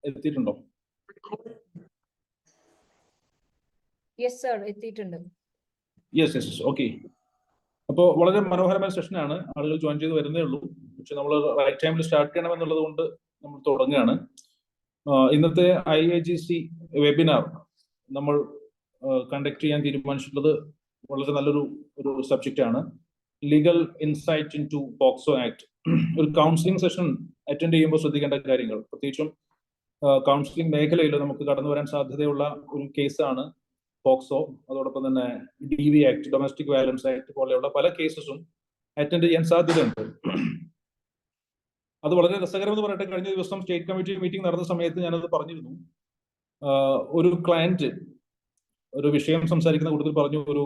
എത്തിയിട്ടുണ്ടോ? Yes sir, എത്തിയിട്ടുണ്ട്. Yes, okay. അപ്പോൾ വളരെ മനോഹരമായ സെഷനാണ്. ആളുകൾ ജോയിൻ ചെയ്ത് വരുന്നേ ഉള്ളൂ. പക്ഷെ നമ്മൾ റൈറ്റ് ടൈമിൽ സ്റ്റാർട്ട് ചെയ്യണമെന്നുള്ളത് കൊണ്ട് നമ്മൾ തുടങ്ങുകയാണ്. ഇന്നത്തെ IAGC വെബിനാർ നമ്മൾ കണ്ടക്ട് ചെയ്യാൻ തീരുമാനിച്ചിട്ടുള്ളത് വളരെ നല്ലൊരു സബ്ജക്റ്റ് ആണ്. Legal insight into POCSO act. ഒരു കൗൺസിലിംഗ് സെഷൻ അറ്റൻഡ് ചെയ്യുമ്പോൾ ശ്രദ്ധിക്കേണ്ട കാര്യങ്ങൾ, പ്രത്യേകിച്ചും കൗൺസിലിംഗ് മേഖലയിൽ നമുക്ക് കടന്നു വരാൻ സാധ്യതയുള്ള ഒരു കേസാണ് പോക്സോ. അതോടൊപ്പം തന്നെ DV act, domestic violence act പോലെയുള്ള പല കേസസും അറ്റൻഡ് ചെയ്യാൻ സാധ്യതയുണ്ട്. അത് വളരെ രസകരമെന്ന് പറയട്ടെ, കഴിഞ്ഞ ദിവസം സ്റ്റേറ്റ് കമ്മിറ്റി മീറ്റിംഗ് നടന്ന സമയത്ത് ഞാനത് പറഞ്ഞിരുന്നു. ഒരു ക്ലയന്റ് ഒരു വിഷയം സംസാരിക്കുന്ന കൂട്ടത്തിൽ പറഞ്ഞു, ഒരു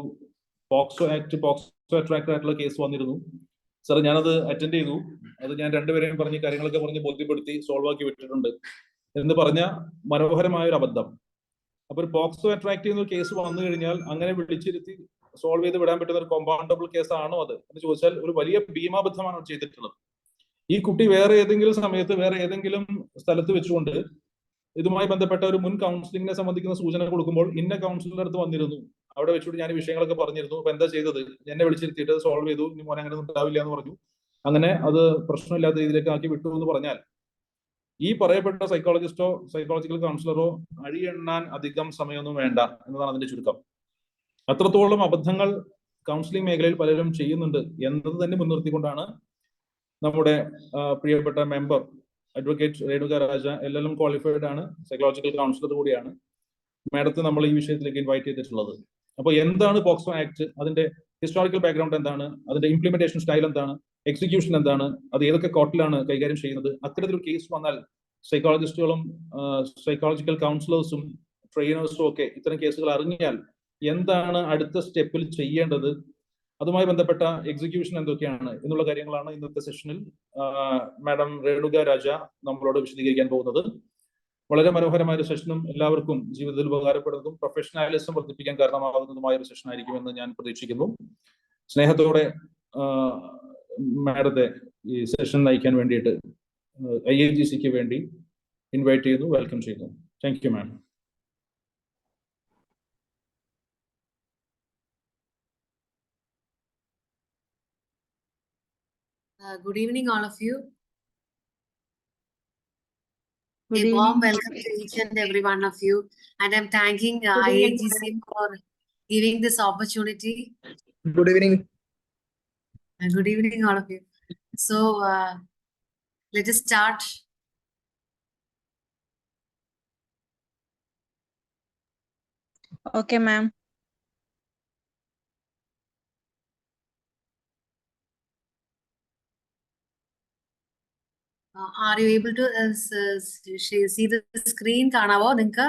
പോക്സോ അട്രാക്ട് ആയിട്ടുള്ള കേസ് വന്നിരുന്നു സാർ, ഞാനത് അറ്റൻഡ് ചെയ്തു. അത് ഞാൻ രണ്ടുപേരെയും പറഞ്ഞ് കാര്യങ്ങളൊക്കെ പറഞ്ഞ് ബോധ്യപ്പെടുത്തി സോൾവ് ആക്കി വിട്ടിട്ടുണ്ട് എന്ന് പറഞ്ഞ മനോഹരമായ ഒരു അബദ്ധം. അപ്പൊ ഒരു പോക്സോ അട്രാക്ട് ചെയ്യുന്ന ഒരു കേസ് വന്നു കഴിഞ്ഞാൽ അങ്ങനെ വിളിച്ചിരുത്തി സോൾവ് ചെയ്ത് വിടാൻ പറ്റുന്ന ഒരു കോമ്പൗണ്ടബിൾ കേസ് ആണോ അത് എന്ന് ചോദിച്ചാൽ ഒരു വലിയ ഭീമാബദ്ധമാണ് ചെയ്തിട്ടുള്ളത്. ഈ കുട്ടി വേറെ ഏതെങ്കിലും സമയത്ത് വേറെ ഏതെങ്കിലും സ്ഥലത്ത് വെച്ചുകൊണ്ട് ഇതുമായി ബന്ധപ്പെട്ട ഒരു മുൻ കൗൺസിലിംഗിനെ സംബന്ധിക്കുന്ന സൂചന കൊടുക്കുമ്പോൾ ഇന്ന കൗൺസിലറുടെ അടുത്ത് വന്നിരുന്നു, അവിടെ വെച്ചിട്ട് ഞാൻ ഈ വിഷയങ്ങളൊക്കെ പറഞ്ഞിരുന്നു, അപ്പൊ എന്താ ചെയ്തത്, എന്നെ വിളിച്ചിരുത്തിയിട്ട് സോൾവ് ചെയ്തു, ഇനി മോനെ അങ്ങനെ ഉണ്ടാവില്ല എന്ന് പറഞ്ഞു, അങ്ങനെ അത് പ്രശ്നമില്ലാത്ത രീതിയിലേക്ക് ആക്കി വിട്ടു എന്ന് പറഞ്ഞാൽ ഈ പറയപ്പെട്ട സൈക്കോളജിസ്റ്റോ സൈക്കോളജിക്കൽ കൗൺസിലറോ അഴിയെണ്ണാൻ അധികം സമയമൊന്നും വേണ്ട എന്നതാണ് അതിന്റെ ചുരുക്കം. അത്രത്തോളം അബദ്ധങ്ങൾ കൗൺസിലിംഗ് മേഖലയിൽ പലരും ചെയ്യുന്നുണ്ട് എന്നത് തന്നെ മുൻനിർത്തിക്കൊണ്ടാണ് നമ്മുടെ പ്രിയപ്പെട്ട മെമ്പർ അഡ്വക്കേറ്റ് രേണുക രാജ, LLM ക്വാളിഫൈഡ് ആണ്, സൈക്കോളജിക്കൽ കൗൺസിലർ കൂടിയാണ്, മാഡത്തെ നമ്മൾ ഈ വിഷയത്തിലേക്ക് ഇൻവൈറ്റ് ചെയ്തിട്ടുള്ളത്. അപ്പോൾ എന്താണ് പോക്സോ ആക്ട്, അതിന്റെ ഹിസ്റ്റോറിക്കൽ ബാക്ക്ഗ്രൗണ്ട് എന്താണ്, അതിന്റെ ഇംപ്ലിമെന്റേഷൻ സ്റ്റൈൽ എന്താണ്, എക്സിക്യൂഷൻ എന്താണ്, അത് ഏതൊക്കെ കോർട്ടിലാണ് കൈകാര്യം ചെയ്യുന്നത്, അത്തരത്തിലൊരു കേസ് വന്നാൽ സൈക്കോളജിസ്റ്റുകളും സൈക്കോളജിക്കൽ കൗൺസിലേഴ്സും ട്രെയിനേഴ്സും ഒക്കെ ഇത്തരം കേസുകൾ അറിഞ്ഞാൽ എന്താണ് അടുത്ത സ്റ്റെപ്പിൽ ചെയ്യേണ്ടത്, അതുമായി ബന്ധപ്പെട്ട എക്സിക്യൂഷൻ എന്തൊക്കെയാണ് എന്നുള്ള കാര്യങ്ങളാണ് ഇന്നത്തെ സെഷനിൽ മാഡം രേണുക രാജ നമ്മളോട് വിശദീകരിക്കാൻ പോകുന്നത്. വളരെ മനോഹരമായ ഒരു സെഷനും എല്ലാവർക്കും ജീവിതത്തിൽ ഉപകാരപ്പെടുന്നതും പ്രൊഫഷണലിസം വർദ്ധിപ്പിക്കാൻ കാരണമാകുന്നതുമായ ഒരു സെഷൻ ആയിരിക്കുമെന്ന് ഞാൻ പ്രതീക്ഷിക്കുന്നു. സ്നേഹത്തോടെ മാഡത്തെ ഈ സെഷൻ നയിക്കാൻ വേണ്ടിയിട്ട് IAGCക്ക് വേണ്ടി ഇൻവൈറ്റ് ചെയ്യുന്നു, വെൽക്കം ചെയ്യുന്നു. Thank you ma'am. Good evening, all of you. A warm welcome to each and every one of you. And I'm thanking IAGC for giving this opportunity. Good evening. Good evening, all of you. So, let us start. Okay, ma'am. Are you able to see the screen? Kanavo, Ninka?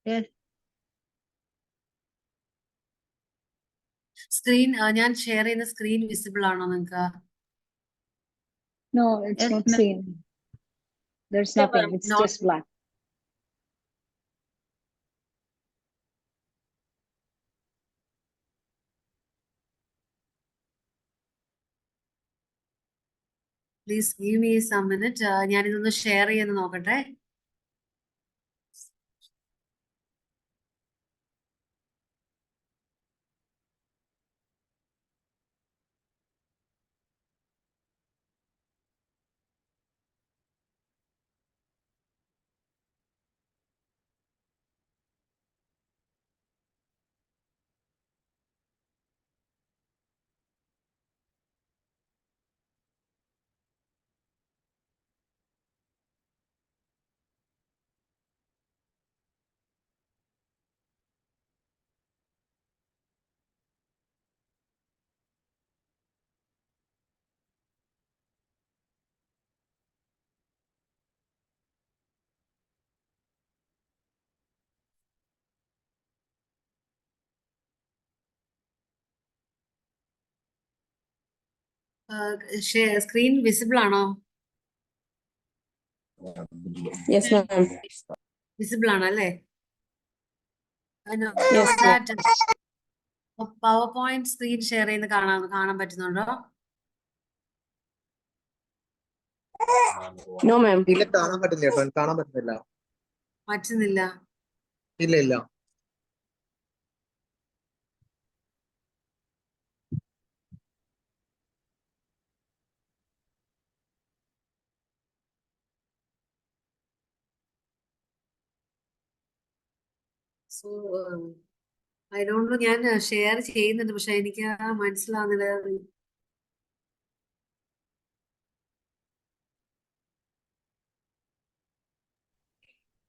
Yes. Screen, ഞാൻ share ചെയ്യുന്ന screen visible ആണോ നിങ്ങൾക്ക്? No, it's not seen. There's nothing. It's just black. Please give me some minute. ഞാൻ ഇതൊന്ന് share ചെയ്യുന്ന നോക്കട്ടെ. Screen visible ആണോ? Yes, ma'am. Visible ആണ് അല്ലേ? Yes, power point screen share ചെയ്യുന്ന കാണാൻ പറ്റുന്നുണ്ടോ? No, ma'am. ഇല്ല, കാണാൻ പറ്റുന്നില്ല കേട്ടോ, കാണാൻ പറ്റുന്നില്ല. പറ്റുന്നില്ല. ഇല്ല ഇല്ല. സോ ഐ ഡോണ്ട് നോ, ഞാൻ ഷെയർ ചെയ്യുന്നുണ്ട്, പക്ഷെ എനിക്ക് മനസ്സിലാവുന്നില്ല.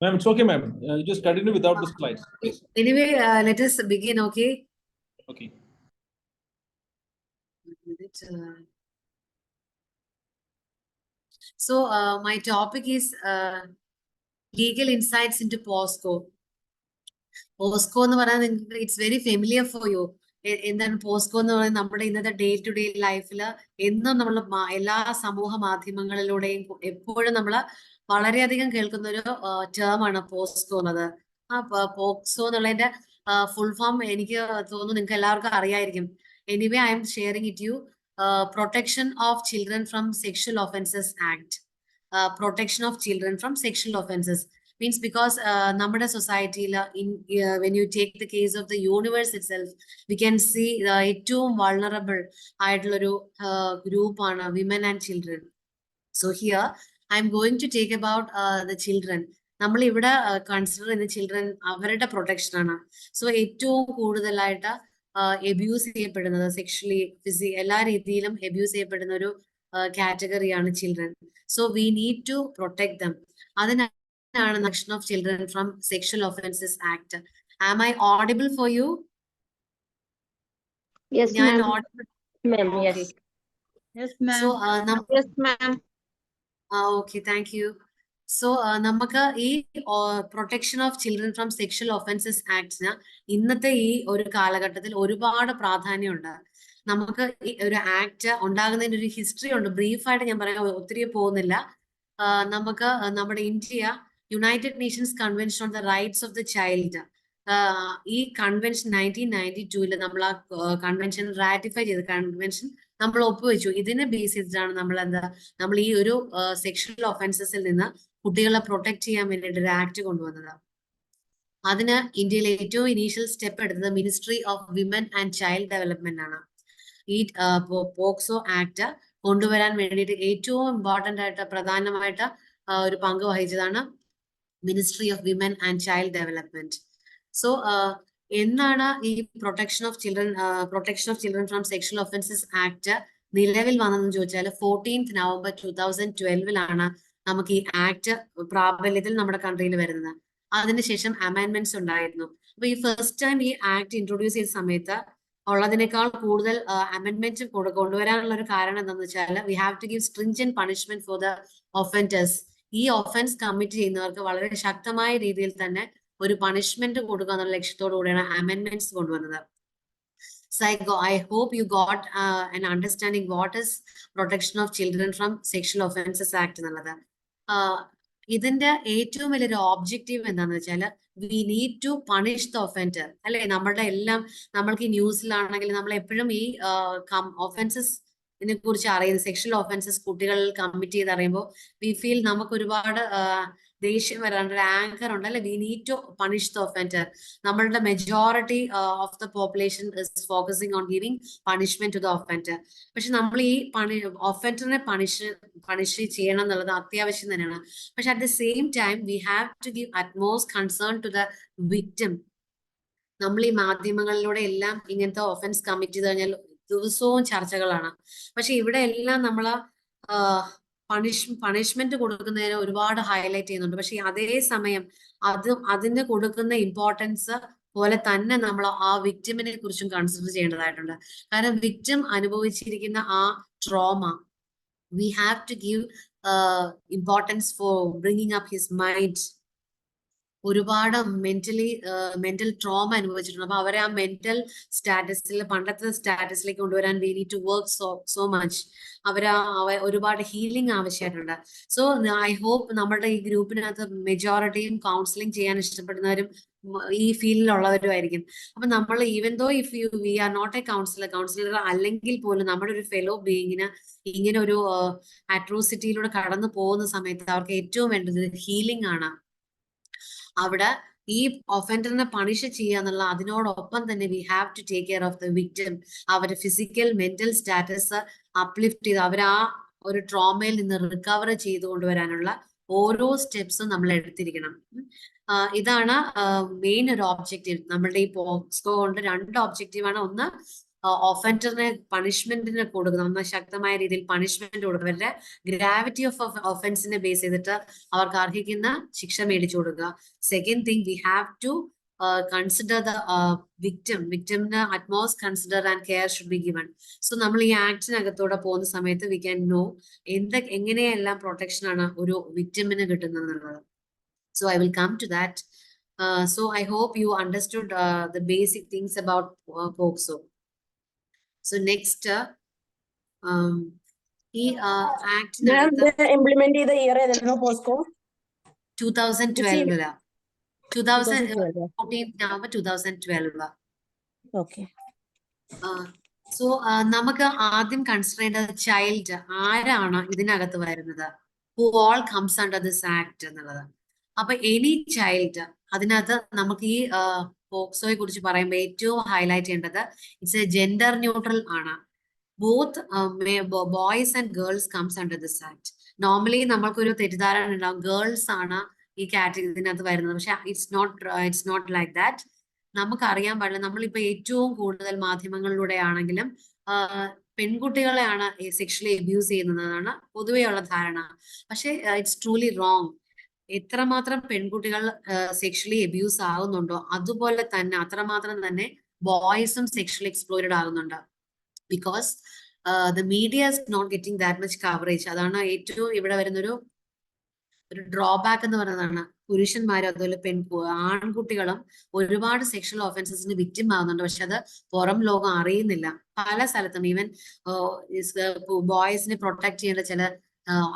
Ma'am, it's okay, ma'am. You just continue without the slides, please. Anyway, let us begin, okay? Okay. So my topic is legal insights into POSCO. POSCO എന്ന് പറയുന്നത് it's very familiar for you. എന്താണ് POCSO എന്ന് പറയുന്നത്? നമ്മുടെ ഇന്നത്തെ day to day ലൈഫിൽ എന്നും നമ്മൾ എല്ലാ സമൂഹ മാധ്യമങ്ങളിലൂടെയും എപ്പോഴും നമ്മൾ വളരെയധികം കേൾക്കുന്ന ഒരു ടേമാണ് പോസ്കോ എന്നത്. ആ പോക്സോ എന്നുള്ളതിന്റെ ഫുൾ ഫോം എനിക്ക് തോന്നുന്നു നിങ്ങൾക്ക് എല്ലാവർക്കും അറിയായിരിക്കും. Anyway I M sharing it you. Protection of children from sexual offences act. Protection of children from sexual offences means because നമ്മുടെ സൊസൈറ്റിയിൽ when you take the case of the universe itself, we can see ഏറ്റവും vulnerable ആയിട്ടുള്ളൊരു ഗ്രൂപ്പാണ് women and children. So here I am going to take about the children. നമ്മൾ ഇവിടെ consider ചെയ്യുന്ന children അവരുടെ protection ആണ്. സോ ഏറ്റവും കൂടുതലായിട്ട് എബ്യൂസ് ചെയ്യപ്പെടുന്നത് സെക്ഷലി എല്ലാ രീതിയിലും എബ്യൂസ് ചെയ്യപ്പെടുന്ന ഒരു കാറ്റഗറിയാണ് children. So we need to protect them. അതിനാണ് Protection of Children from Sexual Offences Act. Am I audible for you? Yes, ma'am. Ma'am, yes. Okay. Yes, ma'am. So, Yes, ma'am. okay, thank you. So, നമുക്ക് ഈ protection of children from sexual offences ആക്ടിന് ഇന്നത്തെ ഈ ഒരു കാലഘട്ടത്തിൽ ഒരുപാട് പ്രാധാന്യമുണ്ട്. നമുക്ക് ഈ ഒരു ആക്ട് ഉണ്ടാകുന്നതിന് ഒരു ഹിസ്റ്ററി ഉണ്ട്. ബ്രീഫായിട്ട് ഞാൻ പറയാൻ ഒത്തിരി പോകുന്നില്ല. നമുക്ക് നമ്മുടെ India United Nations convention on the rights of the child, ഈ കൺവെൻഷൻ 1992 നമ്മൾ ആ കൺവെൻഷൻ റാറ്റിഫൈ ചെയ്ത കൺവെൻഷൻ നമ്മൾ ഒപ്പുവെച്ചു. ഇതിനെ ബേസ് ചെയ്തിട്ടാണ് നമ്മൾ ഈ ഒരു സെക്ഷൽ ഒഫൻസസിൽ നിന്ന് കുട്ടികളെ പ്രൊട്ടക്ട് ചെയ്യാൻ വേണ്ടിയിട്ട് ഒരു ആക്ട് കൊണ്ടുവന്നത്. അതിന് ഇന്ത്യയിലെ ഏറ്റവും ഇനീഷ്യൽ സ്റ്റെപ്പ് എടുത്തത് ministry of women and child development ആണ്. ഈ പോക്സോ ആക്ട് കൊണ്ടുവരാൻ വേണ്ടിയിട്ട് ഏറ്റവും ഇമ്പോർട്ടന്റ് ആയിട്ട് പ്രധാനമായിട്ട് ഒരു പങ്ക് വഹിച്ചതാണ് ministry of women and child development. So എന്നാണ് ഈ protection of children from sexual offences act നിലവിൽ വന്നതെന്ന് ചോദിച്ചാൽ 14th November 2012 നമുക്ക് ഈ ആക്ട് പ്രാബല്യത്തിൽ നമ്മുടെ കൺട്രിയിൽ വരുന്നത്. അതിനുശേഷം അമെൻഡ്മെന്റ്സ് ഉണ്ടായിരുന്നു. അപ്പൊ ഈ ഫസ്റ്റ് ടൈം ഈ ആക്ട് ഇൻട്രൊഡ്യൂസ് ചെയ്ത സമയത്ത് ഉള്ളതിനേക്കാൾ കൂടുതൽ അമെൻഡ്മെന്റ് കൊണ്ടുവരാനുള്ള ഒരു കാരണം എന്താണെന്ന് വെച്ചാൽ we have to give stringent punishment for the offenders. ഈ ഒഫൻസ് കമ്മിറ്റ് ചെയ്യുന്നവർക്ക് വളരെ ശക്തമായ രീതിയിൽ തന്നെ ഒരു പണിഷ്മെന്റ് കൊടുക്കുക എന്നുള്ള ലക്ഷ്യത്തോടു കൂടിയാണ് അമെൻഡ്മെന്റ്സ് കൊണ്ടുവന്നത്. So I hope you got an understanding what is Protection of Children from Sexual Offences Act എന്നുള്ളത്. ഇതിന്റെ ഏറ്റവും വലിയൊരു ഒബ്ജക്റ്റീവ് എന്താണെന്ന് വെച്ചാൽ we need to punish the offender. അല്ലെ, നമ്മളുടെ എല്ലാം നമ്മൾക്ക് ഈ ന്യൂസിലാണെങ്കിൽ നമ്മൾ എപ്പോഴും ഈ ഒഫൻസസ് ഇതിനെ കുറിച്ച് അറിയുന്നത്, സെക്ഷൽ ഒഫൻസസ് കുട്ടികളിൽ കമ്മിറ്റ് ചെയ്ത് അറിയുമ്പോൾ വി ഫീൽ നമുക്ക് ഒരുപാട് ദേഷ്യം വരാണ്ട് ഒരു ആങ്കർ ഉണ്ട് അല്ലെ. We need to punish the offender. നമ്മളുടെ majority of the population is focusing on giving punishment to the offender. പക്ഷെ നമ്മൾ ഈ ഒഫൻഡറിനെ പണിഷ് ചെയ്യണം എന്നുള്ളത് അത്യാവശ്യം തന്നെയാണ്. പക്ഷെ at the same time we have to give utmost concern to the victim. നമ്മൾ ഈ മാധ്യമങ്ങളിലൂടെ എല്ലാം ഇങ്ങനത്തെ ഒഫൻസ് കമ്മിറ്റ് ചെയ്ത് കഴിഞ്ഞാൽ ദിവസവും ചർച്ചകളാണ്. പക്ഷെ ഇവിടെ എല്ലാം നമ്മൾ പണിഷ്മെന്റ് കൊടുക്കുന്നതിന് ഒരുപാട് ഹൈലൈറ്റ് ചെയ്യുന്നുണ്ട്. പക്ഷെ അതേ സമയം അതിന് കൊടുക്കുന്ന ഇമ്പോർട്ടൻസ് പോലെ തന്നെ നമ്മൾ ആ വിക്ടിമിനെ കുറിച്ചും കൺസിഡർ ചെയ്യേണ്ടതായിട്ടുണ്ട്. കാരണം വിക്ടിം അനുഭവിച്ചിരിക്കുന്ന ആ trauma we have to give importance for bringing up his mind ഒരുപാട് മെന്റൽ ട്രോമ അനുഭവിച്ചിട്ടുണ്ട്. അപ്പൊ അവരെ ആ മെന്റൽ സ്റ്റാറ്റസിൽ പണ്ടത്തെ സ്റ്റാറ്റസിലേക്ക് കൊണ്ടുവരാൻ we need to work so much. ഒരുപാട് ഹീലിംഗ് ആവശ്യമായിട്ടുണ്ട്. സോ ഐ ഹോപ്പ് നമ്മുടെ ഈ ഗ്രൂപ്പിനകത്ത് മെജോറിറ്റിയും കൗൺസിലിംഗ് ചെയ്യാൻ ഇഷ്ടപ്പെടുന്നവരും ഈ ഫീൽഡിലുള്ളവരുമായിരിക്കും. അപ്പൊ നമ്മൾ even though we are not a counsellor അല്ലെങ്കിൽ പോലും നമ്മുടെ ഒരു ഫെലോ ബീയിങ്ങിന് ഇങ്ങനെ ഒരു അട്രോസിറ്റിയിലൂടെ കടന്നു പോകുന്ന സമയത്ത് അവർക്ക് ഏറ്റവും വേണ്ടത് ഹീലിംഗ് ആണ്. അവിടെ ഈ ഒഫൻഡറിനെ പണിഷ് ചെയ്യുക എന്നുള്ള അതിനോടൊപ്പം തന്നെ we have to take care of the victim. അവരുടെ ഫിസിക്കൽ മെന്റൽ സ്റ്റാറ്റസ് അപ്ലിഫ്റ്റ് ചെയ്ത് അവർ ആ ഒരു ട്രോമയിൽ നിന്ന് റിക്കവർ ചെയ്തു കൊണ്ടുവരാനുള്ള ഓരോ സ്റ്റെപ്സും നമ്മൾ എടുത്തിരിക്കണം. ഇതാണ് മെയിൻ ഒരു ഒബ്ജക്റ്റീവ്. നമ്മളുടെ ഈ പോക്സോ കൊണ്ട് 2 ഒബ്ജക്റ്റീവാണ്. ഒന്ന്, ഒഫൻഡറിനെ പണിഷ്മെന്റിന് കൊടുക്കുക, നന്നായി ശക്തമായ രീതിയിൽ പണിഷ്മെന്റ് കൊടുക്കുക, അവരുടെ ഗ്രാവിറ്റി ഓഫ് ഒഫൻസിനെ ബേസ് ചെയ്തിട്ട് അവർക്ക് അർഹിക്കുന്ന ശിക്ഷ മേടിച്ചു കൊടുക്കുക. Second thing, we have to consider the വിക്ടിമിന് utmost consider and care should be given. So നമ്മൾ ഈ ആക്ടിനകത്തൂടെ പോകുന്ന സമയത്ത് വി ക്യാൻ നോ എങ്ങനെയെല്ലാം പ്രൊട്ടക്ഷൻ ആണ് ഒരു വിക്ടിമിന് കിട്ടുന്നത് എന്നുള്ളത്. So I will come to that. So I hope you understood the basic things about POCSO. So next, act implement the year POSCO 2012 2014 November 2012. Okay. So നമുക്ക് ആദ്യം കൺസിഡർ ചെയ്യേണ്ടത് child ആരാണ് ഇതിനകത്ത് വരുന്നത്, who all comes under this act എന്നുള്ളത്. അപ്പൊ any child അതിനകത്ത് നമുക്ക് ഈ പോക്സോയെ കുറിച്ച് പറയുമ്പോൾ ഏറ്റവും ഹൈലൈറ്റ് ചെയ്യേണ്ടത് ഇറ്റ്സ് എ ജെൻഡർ ന്യൂട്രൽ ആണ്. Both boys and girls comes under this act. Normally നമ്മൾക്കൊരു തെറ്റിദ്ധാരണ ഉണ്ടാവും, ഗേൾസ് ആണ് ഈ കാറ്റഗറി ഇതിനകത്ത് വരുന്നത്. പക്ഷെ ഇറ്റ്സ് നോട്ട് ലൈക്ക് ദാറ്റ്. നമുക്കറിയാൻ പാടില്ല, നമ്മളിപ്പോ ഏറ്റവും കൂടുതൽ മാധ്യമങ്ങളിലൂടെ ആണെങ്കിലും പെൺകുട്ടികളെയാണ് സെക്ഷലി അബ്യൂസ് ചെയ്യുന്നതാണ് പൊതുവെയുള്ള ധാരണ. പക്ഷെ ഇറ്റ്സ് ട്രൂലി റോങ്. എത്രമാത്രം പെൺകുട്ടികൾ സെക്ഷലി അബ്യൂസ് ആകുന്നുണ്ടോ അതുപോലെ തന്നെ അത്രമാത്രം തന്നെ ബോയ്സും സെക്ഷലി എക്സ്പ്ലോയിറ്റഡ് ആകുന്നുണ്ട്. Because the media is not getting that much coverage. അതാണ് ഏറ്റവും ഇവിടെ വരുന്നൊരു ഡ്രോബാക്ക് എന്ന് പറയുന്നതാണ്. പുരുഷന്മാരും അതുപോലെ ആൺകുട്ടികളും ഒരുപാട് സെക്ഷൽ ഓഫൻസസിന് വിക്ടിം ആകുന്നുണ്ട്. പക്ഷെ അത് പുറം ലോകം അറിയുന്നില്ല. പല സ്ഥലത്തും ഈവൻ ബോയ്സിനെ പ്രൊട്ടക്ട് ചെയ്യേണ്ട ചില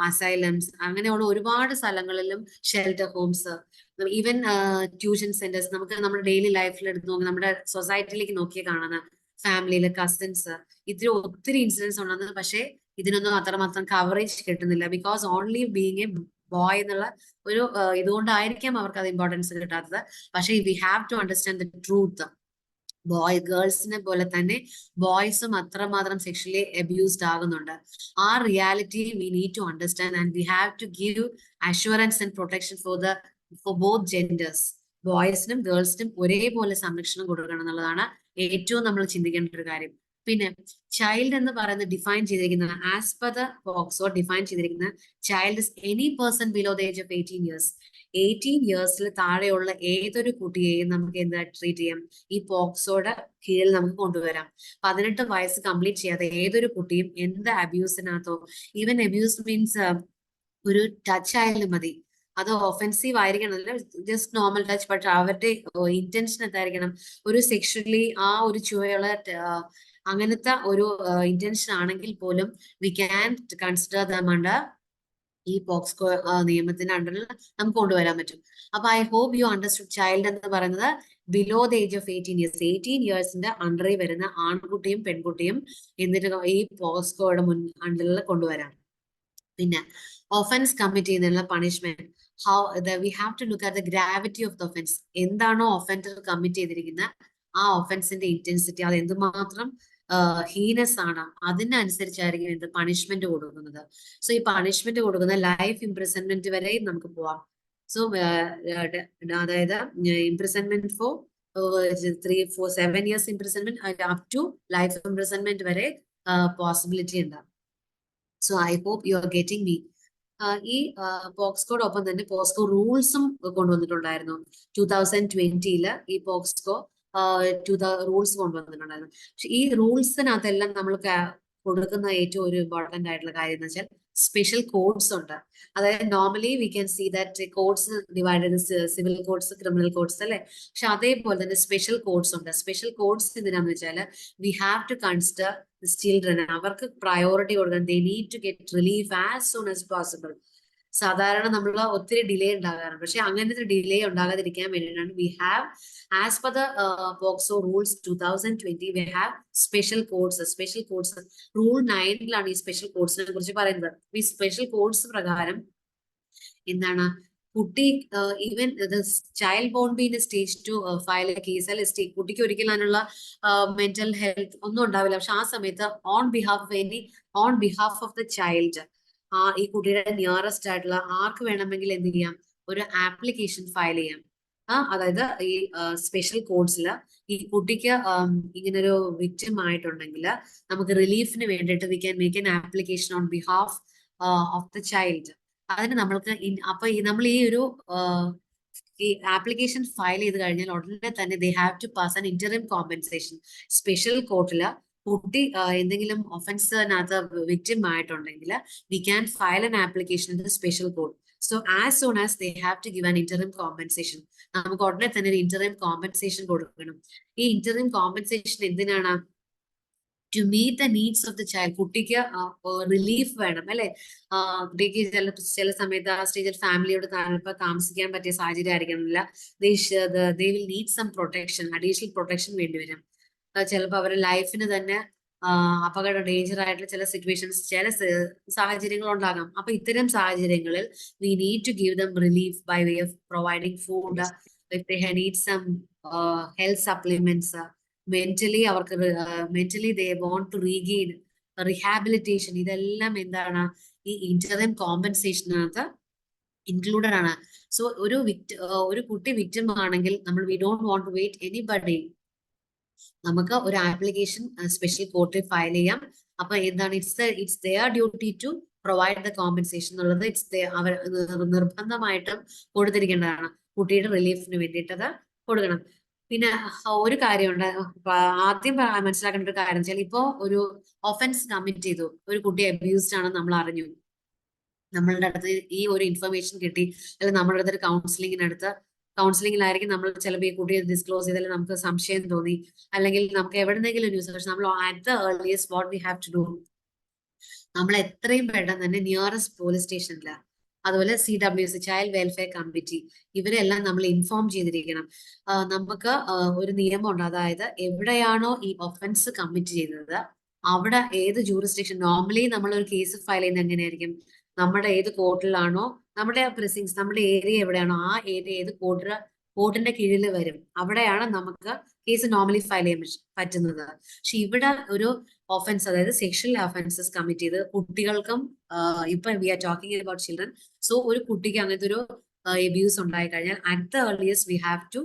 അസൈലംസ് അങ്ങനെയുള്ള ഒരുപാട് സ്ഥലങ്ങളിലും shelter homes, even tuition centres, നമുക്ക് നമ്മുടെ ഡെയിലി ലൈഫിൽ എടുത്ത് നോക്കി നമ്മുടെ സൊസൈറ്റിയിലേക്ക് നോക്കിയേ കാണുന്ന ഫാമിലിയിലെ കസിൻസ്, ഒത്തിരി ഇൻസിഡൻസ് ഉണ്ടെന്ന്. പക്ഷെ ഇതിനൊന്നും അത്രമാത്രം കവറേജ് കിട്ടുന്നില്ല. Because only being a boy എന്നുള്ള ഒരു ഇതുകൊണ്ടായിരിക്കാം അവർക്ക് അത് ഇമ്പോർട്ടൻസ് കിട്ടാത്തത്. പക്ഷെ we have to understand the truth. ഗേൾസിനെ പോലെ തന്നെ ബോയ്സും അത്രമാത്രം സെക്ഷലി അബ്യൂസ്ഡ് ആകുന്നുണ്ട്. ആ reality we need to understand and we have to give assurance and protection for both genders. ബോയ്സിനും ഗേൾസിനും ഒരേപോലെ സംരക്ഷണം കൊടുക്കണം എന്നുള്ളതാണ് ഏറ്റവും നമ്മൾ ചിന്തിക്കേണ്ട ഒരു കാര്യം. പിന്നെ ചൈൽഡ് എന്ന് പറയുന്നത് ഡിഫൈൻ ചെയ്തിരിക്കുന്നത് as per the POCSO define ചെയ്തിരിക്കുന്ന child is any person below the age of 18 years. 18 yearsൽ താഴെയുള്ള ഏതൊരു കുട്ടിയെയും നമുക്ക് എന്താ ട്രീറ്റ് ചെയ്യാം, ഈ പോക്സോയുടെ കീഴിൽ നമുക്ക് കൊണ്ടുവരാം. 18 വയസ്സ് കംപ്ലീറ്റ് ചെയ്യാതെ ഏതൊരു കുട്ടിയും എന്ത് അബ്യൂസിനകത്തോ, ഈവൻ അബ്യൂസ് മീൻസ് ഒരു ടച്ച് ആയാലും മതി, അത് ഒഫെൻസീവ് ആയിരിക്കണമല്ല, ജസ്റ്റ് നോർമൽ ടച്ച്. പക്ഷെ അവരുടെ ഇന്റൻഷൻ എന്തായിരിക്കണം, ഒരു സെക്ഷലി ആ ഒരു ചുവയുള്ള അങ്ങനത്തെ ഒരു ഇന്റൻഷൻ ആണെങ്കിൽ പോലും we can consider them under ഈ പോക്സ്കോ നിയമത്തിന്റെ അണ്ടറിൽ നമുക്ക് കൊണ്ടുവരാൻ പറ്റും. അപ്പൊ I hope you understood. Child എന്ന് പറയുന്നത് below the age of 18 years. 18 yearsന്റെ അണ്ടറിൽ വരുന്ന ആൺകുട്ടിയും പെൺകുട്ടിയും എന്നിട്ട് ഈ പോക്സ്കോയുടെ അണ്ടറിൽ കൊണ്ടുവരാം. പിന്നെ ഒഫൻസ് കമ്മിറ്റ് ചെയ്യുന്നതിനുള്ള punishment, we have to look at the gravity of the offence. എന്താണോ ഒഫൻഡർ കമ്മിറ്റ് ചെയ്തിരിക്കുന്ന ആ ഒഫൻസിന്റെ ഇന്റൻസിറ്റി, അത് എന്തുമാത്രം ഹീനസ് ആണ്, അതിനനുസരിച്ചായിരിക്കും എന്ത് പണിഷ്മെന്റ് കൊടുക്കുന്നത്. സോ ഈ പണിഷ്മെന്റ് കൊടുക്കുന്ന ലൈഫ് ഇംപ്രിസൺമെന്റ് വരെ നമുക്ക് പോവാം. സോ അതായത് imprisonment for 3, 4, 7 years imprisonment up to life imprisonment വരെ പോസിബിലിറ്റി ഉണ്ട്. So I hope you are getting me. ഈ പോക്സ്കോടൊപ്പം തന്നെ പോക്സ്കോ റൂൾസും കൊണ്ടുവന്നിട്ടുണ്ടായിരുന്നു. 2020 ഈ പോക്സ്കോ റൂൾസ് കൊണ്ടുവന്നിട്ടുണ്ടായിരുന്നു. പക്ഷെ ഈ റൂൾസിനകത്തെല്ലാം നമ്മൾ കൊടുക്കുന്ന ഏറ്റവും ഒരു ഇമ്പോർട്ടന്റ് ആയിട്ടുള്ള കാര്യം എന്ന് വെച്ചാൽ സ്പെഷ്യൽ കോഡ്സ് ഉണ്ട്. അതായത് normally we can see that codes divided civil codes, criminal codes അല്ലെ. പക്ഷെ അതേപോലെ തന്നെ സ്പെഷ്യൽ കോഡ്സ് ഉണ്ട്. സ്പെഷ്യൽ കോഡ്സ് എന്തിനാന്ന് വെച്ചാൽ we have to consider this children. അവർക്ക് പ്രയോറിറ്റി കൊടുക്കണം. They need to get relief as soon as possible. സാധാരണ നമ്മൾ ഒത്തിരി ഡിലേ ഉണ്ടാകാറുണ്ട്. പക്ഷെ അങ്ങനത്തെ ഡിലേ ഉണ്ടാകാതിരിക്കാൻ വേണ്ടിയിട്ടാണ് we have as per the POCSO rules 2020 we have special codes. Special codes rule 9 ഈ സ്പെഷ്യൽ കോഡ്സിനെ കുറിച്ച് പറയുന്നത്. ഈ സ്പെഷ്യൽ കോഡ്സ് പ്രകാരം എന്താണ്, കുട്ടി even child born be in stage two file A case അല്ലെ. കുട്ടിക്ക് ഒരിക്കലും അതിനുള്ള മെന്റൽ ഹെൽത്ത് ഒന്നും ഉണ്ടാവില്ല. പക്ഷെ ആ സമയത്ത് on behalf of the child, ഈ കുട്ടിയുടെ നിയറസ്റ്റ് ആയിട്ടുള്ള ആർക്ക് വേണമെങ്കിൽ എന്ത് ചെയ്യാം, ഒരു ആപ്ലിക്കേഷൻ ഫയൽ ചെയ്യാം. അതായത് ഈ സ്പെഷ്യൽ കോഡ്സിൽ ഈ കുട്ടിക്ക് ഇങ്ങനൊരു വിക്ടിം ആയിട്ടുണ്ടെങ്കിൽ നമുക്ക് റിലീഫിന് വേണ്ടിയിട്ട് V can make an application on behalf of the child. അതിന് നമ്മൾക്ക് അപ്പൊ നമ്മൾ ഈ ഒരു ഈ ആപ്ലിക്കേഷൻ ഫയൽ ചെയ്ത് കഴിഞ്ഞാൽ ഉടനെ തന്നെ they have to pass an interim compensation. Special കോർട്ടില് കുട്ടി എന്തെങ്കിലും ഒഫൻസിനകത്ത് വിക്ടിം ആയിട്ടുണ്ടെങ്കിൽ we can file an application in the special court. So as soon as they have to give an interim compensation, നമുക്ക് ഉടനെ തന്നെ ഒരു ഇന്ററിം കോമ്പൻസേഷൻ കൊടുക്കണം. ഈ ഇന്ററിം കോമ്പൻസേഷൻ എന്തിനാണ്? To meet the needs of the child. കുട്ടിക്ക് relief വേണം അല്ലെ. കുട്ടിക്ക് ചില സമയത്ത് ആ സ്റ്റേജിൽ ഫാമിലിയോട് താമസിക്കാൻ പറ്റിയ സാഹചര്യം ആയിരിക്കണമെന്നില്ല. They will need some protection, additional protection വേണ്ടി വരും. ചിലപ്പോൾ അവരുടെ ലൈഫിന് തന്നെ അപകട ഡേഞ്ചർ ആയിട്ടുള്ള ചില സിറ്റുവേഷൻസ്, ചില സാഹചര്യങ്ങൾ ഉണ്ടാകാം. അപ്പൊ ഇത്തരം സാഹചര്യങ്ങളിൽ we need to give them relief by way of providing food, if they need some health supplements, mentally they want to regain rehabilitation. ഇതെല്ലാം എന്താണ്, ഈ ഇന്ററിം കോമ്പൻസേഷനകത്ത് ഇൻക്ലൂഡഡ് ആണ്. സോ ഒരു കുട്ടി വിക്ടിം ആണെങ്കിൽ നമ്മൾ we don't want to wait anybody, നമുക്ക് ഒരു ആപ്ലിക്കേഷൻ സ്പെഷ്യൽ കോർട്ടിൽ ഫയൽ ചെയ്യാം. അപ്പൊ എന്താണ്, it's their duty to provide the compensation എന്നുള്ളത് അവർ നിർബന്ധമായിട്ടും കൊടുത്തിരിക്കേണ്ടതാണ്. കുട്ടിയുടെ റിലീഫിന് വേണ്ടിയിട്ടത് കൊടുക്കണം. പിന്നെ ഒരു കാര്യമുണ്ട്, ആദ്യം മനസ്സിലാക്കേണ്ട ഒരു കാര്യം വെച്ചാൽ ഇപ്പോ ഒരു ഒഫൻസ് കമ്മിറ്റ് ചെയ്തു, ഒരു കുട്ടി അബ്യൂസ്ഡ് ആണെന്ന് നമ്മൾ അറിഞ്ഞു, നമ്മളുടെ അടുത്ത് ഈ ഒരു ഇൻഫർമേഷൻ കിട്ടി, അല്ലെങ്കിൽ നമ്മളുടെ അടുത്ത് ഒരു കൗൺസിലിംഗിലായിരിക്കും നമ്മൾ ചിലപ്പോൾ ഈ കുട്ടിയെ ഡിസ്ക്ലോസ് ചെയ്താൽ നമുക്ക് സംശയം തോന്നി, അല്ലെങ്കിൽ നമുക്ക് എവിടെന്നെങ്കിലും ന്യൂസ്. പക്ഷെ നമ്മൾ at the earliest what we have to do, നമ്മൾ എത്രയും പെട്ടെന്ന് തന്നെ നിയറസ്റ്റ് പോലീസ് സ്റ്റേഷനിൽ, അതുപോലെ CWC ചൈൽഡ് വെൽഫെയർ കമ്മിറ്റി, ഇവരെല്ലാം നമ്മൾ ഇൻഫോം ചെയ്തിരിക്കണം. നമുക്ക് ഒരു നിയമമുണ്ട്, അതായത് എവിടെയാണോ ഈ ഒഫൻസ് കമ്മിറ്റ് ചെയ്തത് അവിടെ ഏത് ജൂറിസ്ഡിക്ഷൻ, നോർമലി നമ്മൾ ഒരു കേസ് ഫയൽ ചെയ്യുന്നത് എങ്ങനെയായിരിക്കും, നമ്മുടെ ഏത് കോർട്ടിലാണോ, നമ്മുടെ പ്രിസിങ്സ്, നമ്മുടെ ഏരിയ എവിടെയാണോ ആ ഏരിയ ഏത് കോർട്ടിന്റെ കീഴിൽ വരും, അവിടെയാണ് നമുക്ക് കേസ് നോർമലി ഫയൽ ചെയ്യാൻ പറ്റുന്നത്. പക്ഷെ ഇവിടെ ഒരു ഒഫൻസ്, അതായത് സെക്ഷൽ ഒഫൻസസ് കമ്മിറ്റ് ചെയ്ത് കുട്ടികൾക്കും, ഇപ്പൊ we are talking about children, so ഒരു കുട്ടിക്ക് അങ്ങനത്തെ ഒരു അബ്യൂസ് ഉണ്ടായി കഴിഞ്ഞാൽ at the earliest we have to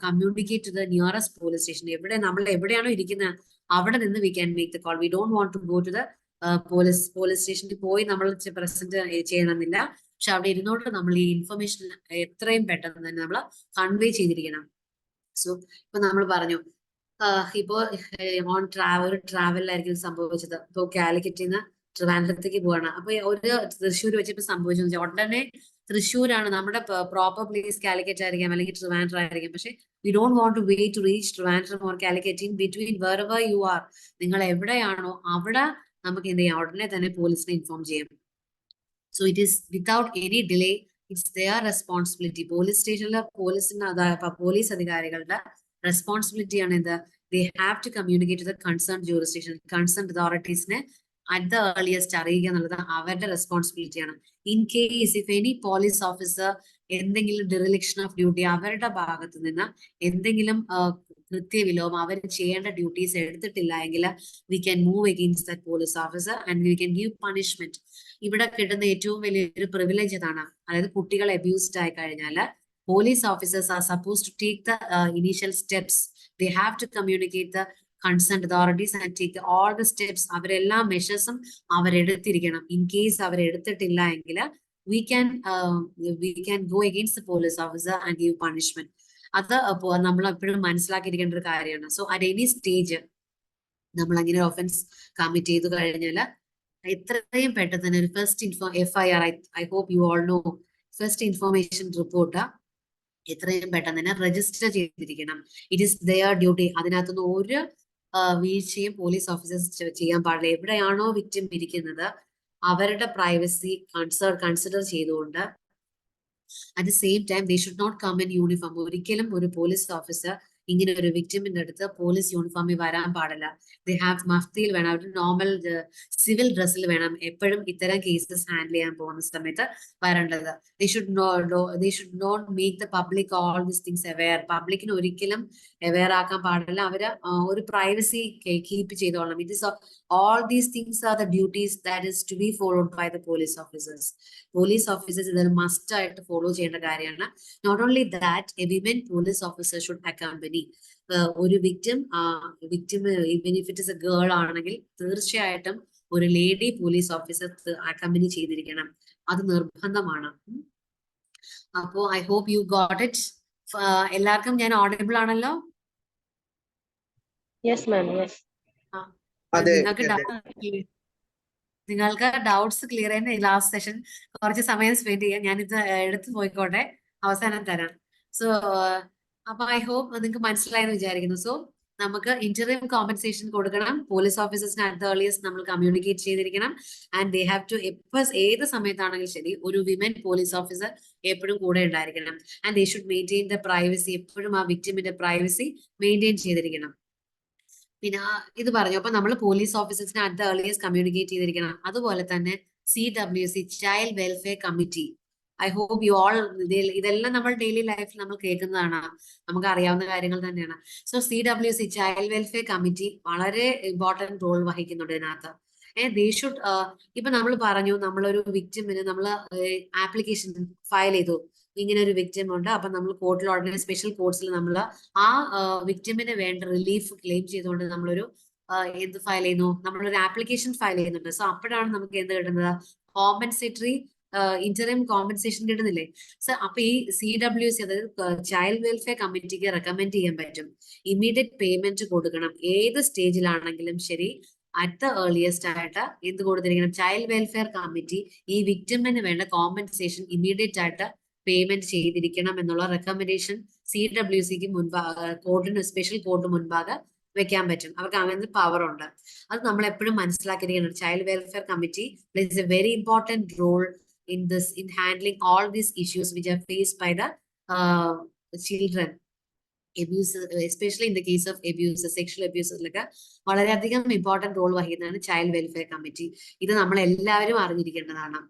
communicate to the nearest police station. നമ്മൾ എവിടെയാണോ ഇരിക്കുന്നത് അവിടെ നിന്ന് we can make the call. We don't want to go to the police സ്റ്റേഷനിൽ പോയി നമ്മൾ പ്രസന്റ് ചെയ്യണമെന്നില്ല. പക്ഷെ അവിടെ ഇരുന്നോട്ട് നമ്മൾ ഈ ഇൻഫർമേഷൻ എത്രയും പെട്ടെന്ന് തന്നെ നമ്മൾ കൺവേ ചെയ്തിരിക്കണം. സോ ഇപ്പൊ നമ്മൾ പറഞ്ഞു, ഇപ്പോ ഒരു ട്രാവലിലായിരിക്കും സംഭവിച്ചത്. ഇപ്പൊ കാലിക്കറ്റിൽ നിന്ന് ട്രിവാൻഡ്രത്തേക്ക് പോവാണ്. അപ്പൊ ഒരു തൃശ്ശൂർ വെച്ചിട്ട് സംഭവിച്ചു, ഉടനെ തൃശ്ശൂരാണ് നമ്മുടെ പ്രോപ്പർ പ്ലേസ്, കാലിക്കറ്റ് ആയിരിക്കാം അല്ലെങ്കിൽ ട്രിവാൻഡ്രം ആയിരിക്കും. പക്ഷെ we don't want to wait to reach Trivandrum or Calicut. In between wherever you are, നിങ്ങൾ എവിടെയാണോ അവിടെ നമുക്ക് എന്ത് ചെയ്യാം, ഉടനെ തന്നെ പോലീസിനെ ഇൻഫോം ചെയ്യാം. So it is without any delay, it's their responsibility. Police സ്റ്റേഷനിലെ പോലീസ് അധികാരികളുടെ റെസ്പോൺസിബിലിറ്റിയാണ് ഇത്. They have to communicate to the concern jurisdiction, concern അതോറിറ്റീസിനെ അറ്റ് ദ ഏർലിയസ്റ്റ് അറിയിക്കുക എന്നുള്ളത് അവരുടെ റെസ്പോൺസിബിലിറ്റിയാണ്. In case if any police officer എന്തെങ്കിലും ഡിറിലിക്ഷൻ ഓഫ് ഡ്യൂട്ടി, അവരുടെ ഭാഗത്ത് നിന്ന് എന്തെങ്കിലും കൃത്യവിലോപം അവർ ചെയ്യേണ്ട ഡ്യൂട്ടീസ് എടുത്തിട്ടില്ല എങ്കിൽ we can move against that police officer and we can give punishment. ഇവിടെ കിട്ടുന്ന ഏറ്റവും വലിയൊരു പ്രിവിലേജ് ഇതാണ്. അതായത് കുട്ടികൾ അബ്യൂസ്ഡ് ആയി കഴിഞ്ഞാൽ police officers are suppose to take the initial steps. They have to communicate the concerned authorities and take all the steps. അവരെല്ലാ മെഷേഴ്സും അവരെടുത്തിരിക്കണം. ഇൻ കേസ് അവരെടുത്തിട്ടില്ല എങ്കിൽ we can go against the police officer and give punishment. അത് നമ്മൾ എപ്പോഴും മനസ്സിലാക്കിയിരിക്കേണ്ട ഒരു കാര്യമാണ്. So at any stage നമ്മൾ അങ്ങനെ ഒഫൻസ് കമ്മിറ്റ് ചെയ്തു കഴിഞ്ഞാൽ എത്രയും പെട്ടെന്ന് തന്നെ ഒരു first FIR, I hope you all know, first information report എത്രയും പെട്ടെന്ന് തന്നെ രജിസ്റ്റർ ചെയ്തിരിക്കണം. It is their duty. അതിനകത്തുനിന്ന് ഒരു വീഴ്ചയും പോലീസ് ഓഫീസേഴ്സ് ചെയ്യാൻ പാടില്ല. എവിടെയാണോ വിക്ടിം ഇരിക്കുന്നത് അവരുടെ പ്രൈവസി കൺസിഡർ ചെയ്തുകൊണ്ട് at the same time they should not come in uniform. ഒരിക്കലും ഒരു പോലീസ് ഓഫീസർ ഇങ്ങനെ ഒരു വിക്ടിമിന്റെ അടുത്ത് പോലീസ് യൂണിഫോമിൽ വരാൻ പാടില്ല. ദേ ഹാവ് മഫ്തിയിൽ വേണം, അവർ നോർമൽ സിവിൽ ഡ്രസ്സിൽ വേണം എപ്പോഴും ഇത്തരം കേസസ് ഹാൻഡിൽ ചെയ്യാൻ പോകുന്ന സമയത്ത് വരേണ്ടത്. They should not make the public all these things aware. പബ്ലിക്കിന് ഒരിക്കലും അവെയർ ആക്കാൻ പാടില്ല. അവര് ഒരു പ്രൈവസി കീപ്പ് ചെയ്തോളണം. It is all these things are the duties that is to be followed by the police officers. Police officers ഇത് must ആയിട്ട് follow ചെയ്യേണ്ട കാര്യമാണ്. Not only that, a women police officer should accompany. ഒരു victim even if it is a girl ആണെങ്കിൽ തീർച്ചയായിട്ടും ഒരു lady police officer accompany ചെയ്തിരിക്കണം. അത് നിർബന്ധമാണ്. അപ്പോ I hope you got it. എല്ലാവർക്കും ഞാൻ ഓഡിബിൾ ആണല്ലോ? Yes, ma'am. Yes. അതെ, നിങ്ങൾക്ക് ഡൗട്ട്സ് ക്ലിയർ ചെയ്യുന്ന ലാസ്റ്റ് സെഷൻ കുറച്ച് സമയം സ്പെൻഡ് ചെയ്യാം. ഞാനിത് എടുത്തു പോയിക്കോട്ടെ, അവസാനം തരാം. സോ അപ്പൊ ഐ ഹോപ്പ് നിങ്ങൾക്ക് മനസ്സിലായെന്ന് വിചാരിക്കുന്നു. സോ നമുക്ക് ഇന്റർവ്യൂ കോമ്പൻസേഷൻ കൊടുക്കണം. പോലീസ് ഓഫീസേഴ്സിന് അറ്റ് ദ ഏർലിയസ്റ്റ് നമ്മൾ കമ്മ്യൂണിക്കേറ്റ് ചെയ്തിരിക്കണം. ആൻഡ് ദേ ഹാവ് ടു ഏത് സമയത്താണെങ്കിലും ശരി ഒരു വിമൻ പോലീസ് ഓഫീസർ എപ്പോഴും കൂടെ ഉണ്ടായിരിക്കണം. And they should maintain the privacy. എപ്പോഴും ആ വിക്ടിമിന്റെ പ്രൈവസി മെയിൻറ്റെയിൻ ചെയ്തിരിക്കണം. പിന്നെ ഇത് പറഞ്ഞു. അപ്പൊ നമ്മൾ പോലീസ് ഓഫീസേഴ്സിനെ അറ്റ് ദ ഏർലിയസ്റ്റ് കമ്മ്യൂണിക്കേറ്റ് ചെയ്തിരിക്കണം. അതുപോലെ തന്നെ CWC child welfare committee. I hope you all ഇതെല്ലാം നമ്മൾ ഡെയിലി ലൈഫിൽ നമ്മൾ കേൾക്കുന്നതാണ്, നമുക്ക് അറിയാവുന്ന കാര്യങ്ങൾ തന്നെയാണ്. So CWC child welfare committee വളരെ ഇമ്പോർട്ടന്റ് റോൾ വഹിക്കുന്നുണ്ട് ഇതിനകത്ത്. ദേ ഷുഡ് ഇപ്പൊ നമ്മൾ പറഞ്ഞു നമ്മളൊരു വിക്ടിമിന് നമ്മൾ ആപ്ലിക്കേഷൻ ഫയൽ ചെയ്തു, ഇങ്ങനെ ഒരു വിക്ടിം ഉണ്ട്, അപ്പൊ നമ്മൾ കോർട്ടിൽ ഓർഡിനറി സ്പെഷ്യൽ കോർട്സിൽ നമ്മൾ ആ വിക്ടിമിന് വേണ്ട റിലീഫ് ക്ലെയിം ചെയ്തുകൊണ്ട് നമ്മളൊരു എന്ത് ഫയൽ ചെയ്യുന്നു, നമ്മളൊരു ആപ്ലിക്കേഷൻ ഫയൽ ചെയ്യുന്നുണ്ട്. സോ അപ്പോഴാണ് നമുക്ക് എന്ത് കിട്ടുന്നത്, കോമ്പൻസേറ്ററി ഇന്ററിം കോമ്പൻസേഷൻ കിട്ടുന്നില്ലേ. സോ അപ്പൊ ഈ CWC അതായത് ചൈൽഡ് വെൽഫെയർ കമ്മിറ്റിക്ക് റെക്കമെൻഡ് ചെയ്യാൻ പറ്റും ഇമ്മീഡിയറ്റ് പേയ്മെന്റ് കൊടുക്കണം. ഏത് സ്റ്റേജിലാണെങ്കിലും ശരി അറ്റ് ദ ഏർലിയസ്റ്റ് ആയിട്ട് എന്ത് കൊടുത്തിരിക്കണം, ചൈൽഡ് വെൽഫെയർ കമ്മിറ്റി ഈ വിക്ടിമിന് വേണ്ട കോമ്പൻസേഷൻ ഇമ്മീഡിയറ്റ് ആയിട്ട് പേയ്മെന്റ് ചെയ്തിരിക്കണം എന്നുള്ള റെക്കമെൻഡേഷൻ CWCക്ക് കോർട്ടിന് സ്പെഷ്യൽ കോർട്ട് മുൻപാകെ വെക്കാൻ പറ്റും. അവർക്ക് അങ്ങനത്തെ പവർ ഉണ്ട്. അത് നമ്മൾ എപ്പോഴും മനസ്സിലാക്കിയിരിക്കണം. Child welfare committee place a very important role in handling all these issues which are faced by the children. Abuse, especially in the case of abuse, sexual abuse, വളരെയധികം ഇമ്പോർട്ടന്റ് റോൾ വഹിക്കുന്നതാണ് child welfare committee. ഇത് നമ്മൾ എല്ലാവരും അറിഞ്ഞിരിക്കേണ്ടതാണ്.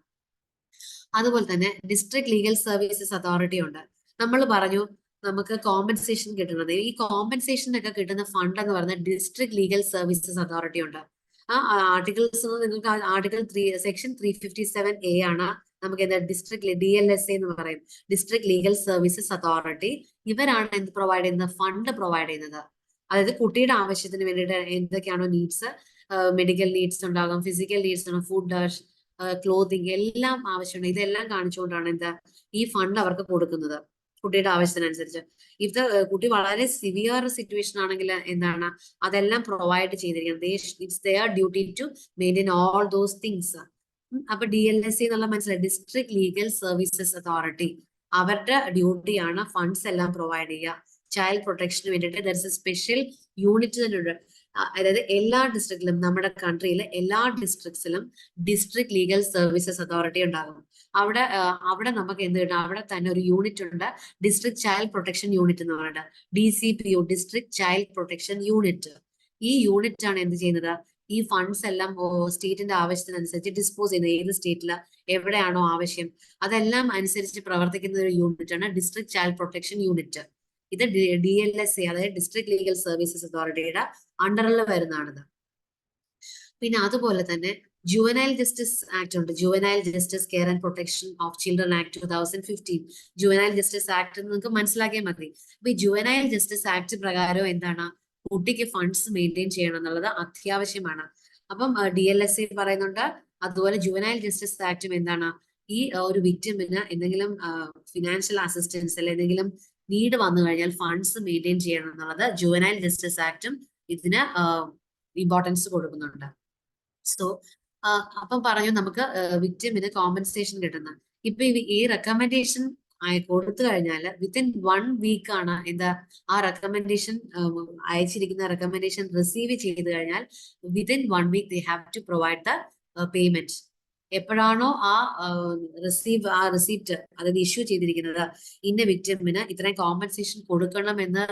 അതുപോലെ തന്നെ district legal services authority ഉണ്ട്. നമ്മൾ പറഞ്ഞു നമുക്ക് കോമ്പൻസേഷൻ കിട്ടുന്നത്, ഈ കോമ്പൻസേഷനൊക്കെ കിട്ടുന്ന ഫണ്ട് എന്ന് പറയുന്നത് ഡിസ്ട്രിക്ട് ലീഗൽ സർവീസസ് അതോറിറ്റി ഉണ്ട്. ആ ആർട്ടിക്കിൾസ് നിങ്ങൾക്ക് ആർട്ടിക്കിൾ സെക്ഷൻ 357A ആണ്. നമുക്ക് എന്താ ഡിസ്ട്രിക്ട് DLSA എന്ന് പറയും, ഡിസ്ട്രിക്ട് ലീഗൽ സർവീസസ് അതോറിറ്റി. ഇവരാണ് എന്ത് പ്രൊവൈഡ് ചെയ്യുന്നത്, ഫണ്ട് പ്രൊവൈഡ് ചെയ്യുന്നത്. അതായത് കുട്ടിയുടെ ആവശ്യത്തിന് വേണ്ടിയിട്ട് എന്തൊക്കെയാണോ നീഡ്സ്, മെഡിക്കൽ നീഡ്സ് ഉണ്ടാകും, ഫിസിക്കൽ നീഡ്സ് ഉണ്ടാകും, ഫുഡ്, ക്ലോത്തിങ് എല്ലാം ആവശ്യമുണ്ട്. ഇതെല്ലാം കാണിച്ചുകൊണ്ടാണ് എന്താ ഈ ഫണ്ട് അവർക്ക് കൊടുക്കുന്നത് കുട്ടിയുടെ ആവശ്യത്തിനനുസരിച്ച്. ഇത് കുട്ടി വളരെ സിവിയർ സിറ്റുവേഷൻ ആണെങ്കിൽ എന്താണ് അതെല്ലാം പ്രൊവൈഡ് ചെയ്തിരിക്കുന്നത്. It's their duty to maintain all those things. അപ്പൊ DLSA എന്നുള്ള മനസ്സിലായി, ഡിസ്ട്രിക്ട് ലീഗൽ സർവീസസ് അതോറിറ്റി. അവരുടെ ഡ്യൂട്ടിയാണ് ഫണ്ട്സ് എല്ലാം പ്രൊവൈഡ് ചെയ്യുക. ചൈൽഡ് പ്രൊട്ടക്ഷന് വേണ്ടിയിട്ട് there is A special unit തന്നെ ഉണ്ട്. അതായത് എല്ലാ ഡിസ്ട്രിക്റ്റിലും, നമ്മുടെ കൺട്രിയിലെ എല്ലാ ഡിസ്ട്രിക്ട്സിലും ഡിസ്ട്രിക്ട് ലീഗൽ സർവീസസ് അതോറിറ്റി ഉണ്ടാകും. അവിടെ നമുക്ക് എന്ത് കിട്ടും, അവിടെ തന്നെ ഒരു യൂണിറ്റ് ഉണ്ട്, ഡിസ്ട്രിക്ട് ചൈൽഡ് പ്രൊട്ടക്ഷൻ യൂണിറ്റ് എന്ന് പറഞ്ഞിട്ട്, DCPU, district child protection unit. ഈ യൂണിറ്റ് ആണ് എന്ത് ചെയ്യുന്നത്, ഈ ഫണ്ട്സ് എല്ലാം സ്റ്റേറ്റിന്റെ ആവശ്യത്തിനനുസരിച്ച് ഡിസ്പോസ് ചെയ്യുന്നത്. ഏത് സ്റ്റേറ്റില് എവിടെയാണോ ആവശ്യം അതെല്ലാം അനുസരിച്ച് പ്രവർത്തിക്കുന്ന ഒരു യൂണിറ്റ് ആണ് ഡിസ്ട്രിക്ട് ചൈൽഡ് പ്രൊട്ടക്ഷൻ യൂണിറ്റ്. ഇത് DLSA അതായത് ഡിസ്ട്രിക്ട് ലീഗൽ സർവീസസ് അതോറിറ്റിയുടെ അണ്ടറിൽ വരുന്നതാണിത്. പിന്നെ അതുപോലെ തന്നെ ജുവനൈൽ ജസ്റ്റിസ് ആക്ട് ഉണ്ട്, juvenile justice care and protection of children act 2015. Juvenile justice act നിങ്ങൾക്ക് മനസ്സിലാക്കിയാൽ മതി. അപ്പൊ ഈ ജുവനൈൽ ജസ്റ്റിസ് ആക്ട് പ്രകാരം എന്താണ്, കുട്ടിക്ക് ഫണ്ട്സ് മെയിൻറ്റെയിൻ ചെയ്യണം എന്നുള്ളത് അത്യാവശ്യമാണ്. അപ്പം DLSA പറയുന്നുണ്ട്. അതുപോലെ ജുവനൈൽ ജസ്റ്റിസ് ആക്ടും എന്താണ്, ഈ ഒരു വിക്ടിമിന് എന്തെങ്കിലും ഫിനാൻഷ്യൽ അസിസ്റ്റൻസ് അല്ലെങ്കിൽ എന്തെങ്കിലും നീഡ് വന്നു കഴിഞ്ഞാൽ ഫണ്ട്സ് മെയിൻറ്റെയിൻ ചെയ്യണം എന്നുള്ളത് ജുവനൈൽ ജസ്റ്റിസ് ആക്ടും ഇതിന് ഇമ്പോർട്ടൻസ് കൊടുക്കുന്നുണ്ട്. സോ അപ്പം പറഞ്ഞു നമുക്ക് വിക്ടിമിന് കോമ്പൻസേഷൻ കിട്ടുന്ന. ഇപ്പൊ ഈ റെക്കമെൻഡേഷൻ കൊടുത്തു കഴിഞ്ഞാൽ വിത്തിൻ 1 വീക്ക് ആണ് എന്താ ആ റെക്കമെൻഡേഷൻ അയച്ചിരിക്കുന്ന റെക്കമെൻഡേഷൻ റിസീവ് ചെയ്ത് കഴിഞ്ഞാൽ within 1 week they have to provide the payment. എപ്പോഴാണോ ആ റിസീപ്റ്റ് അതായത് ഇഷ്യൂ ചെയ്തിരിക്കുന്നത് ഇന്ന വിക്ടിമിന് ഇത്രയും കോമ്പൻസേഷൻ കൊടുക്കണമെന്ന്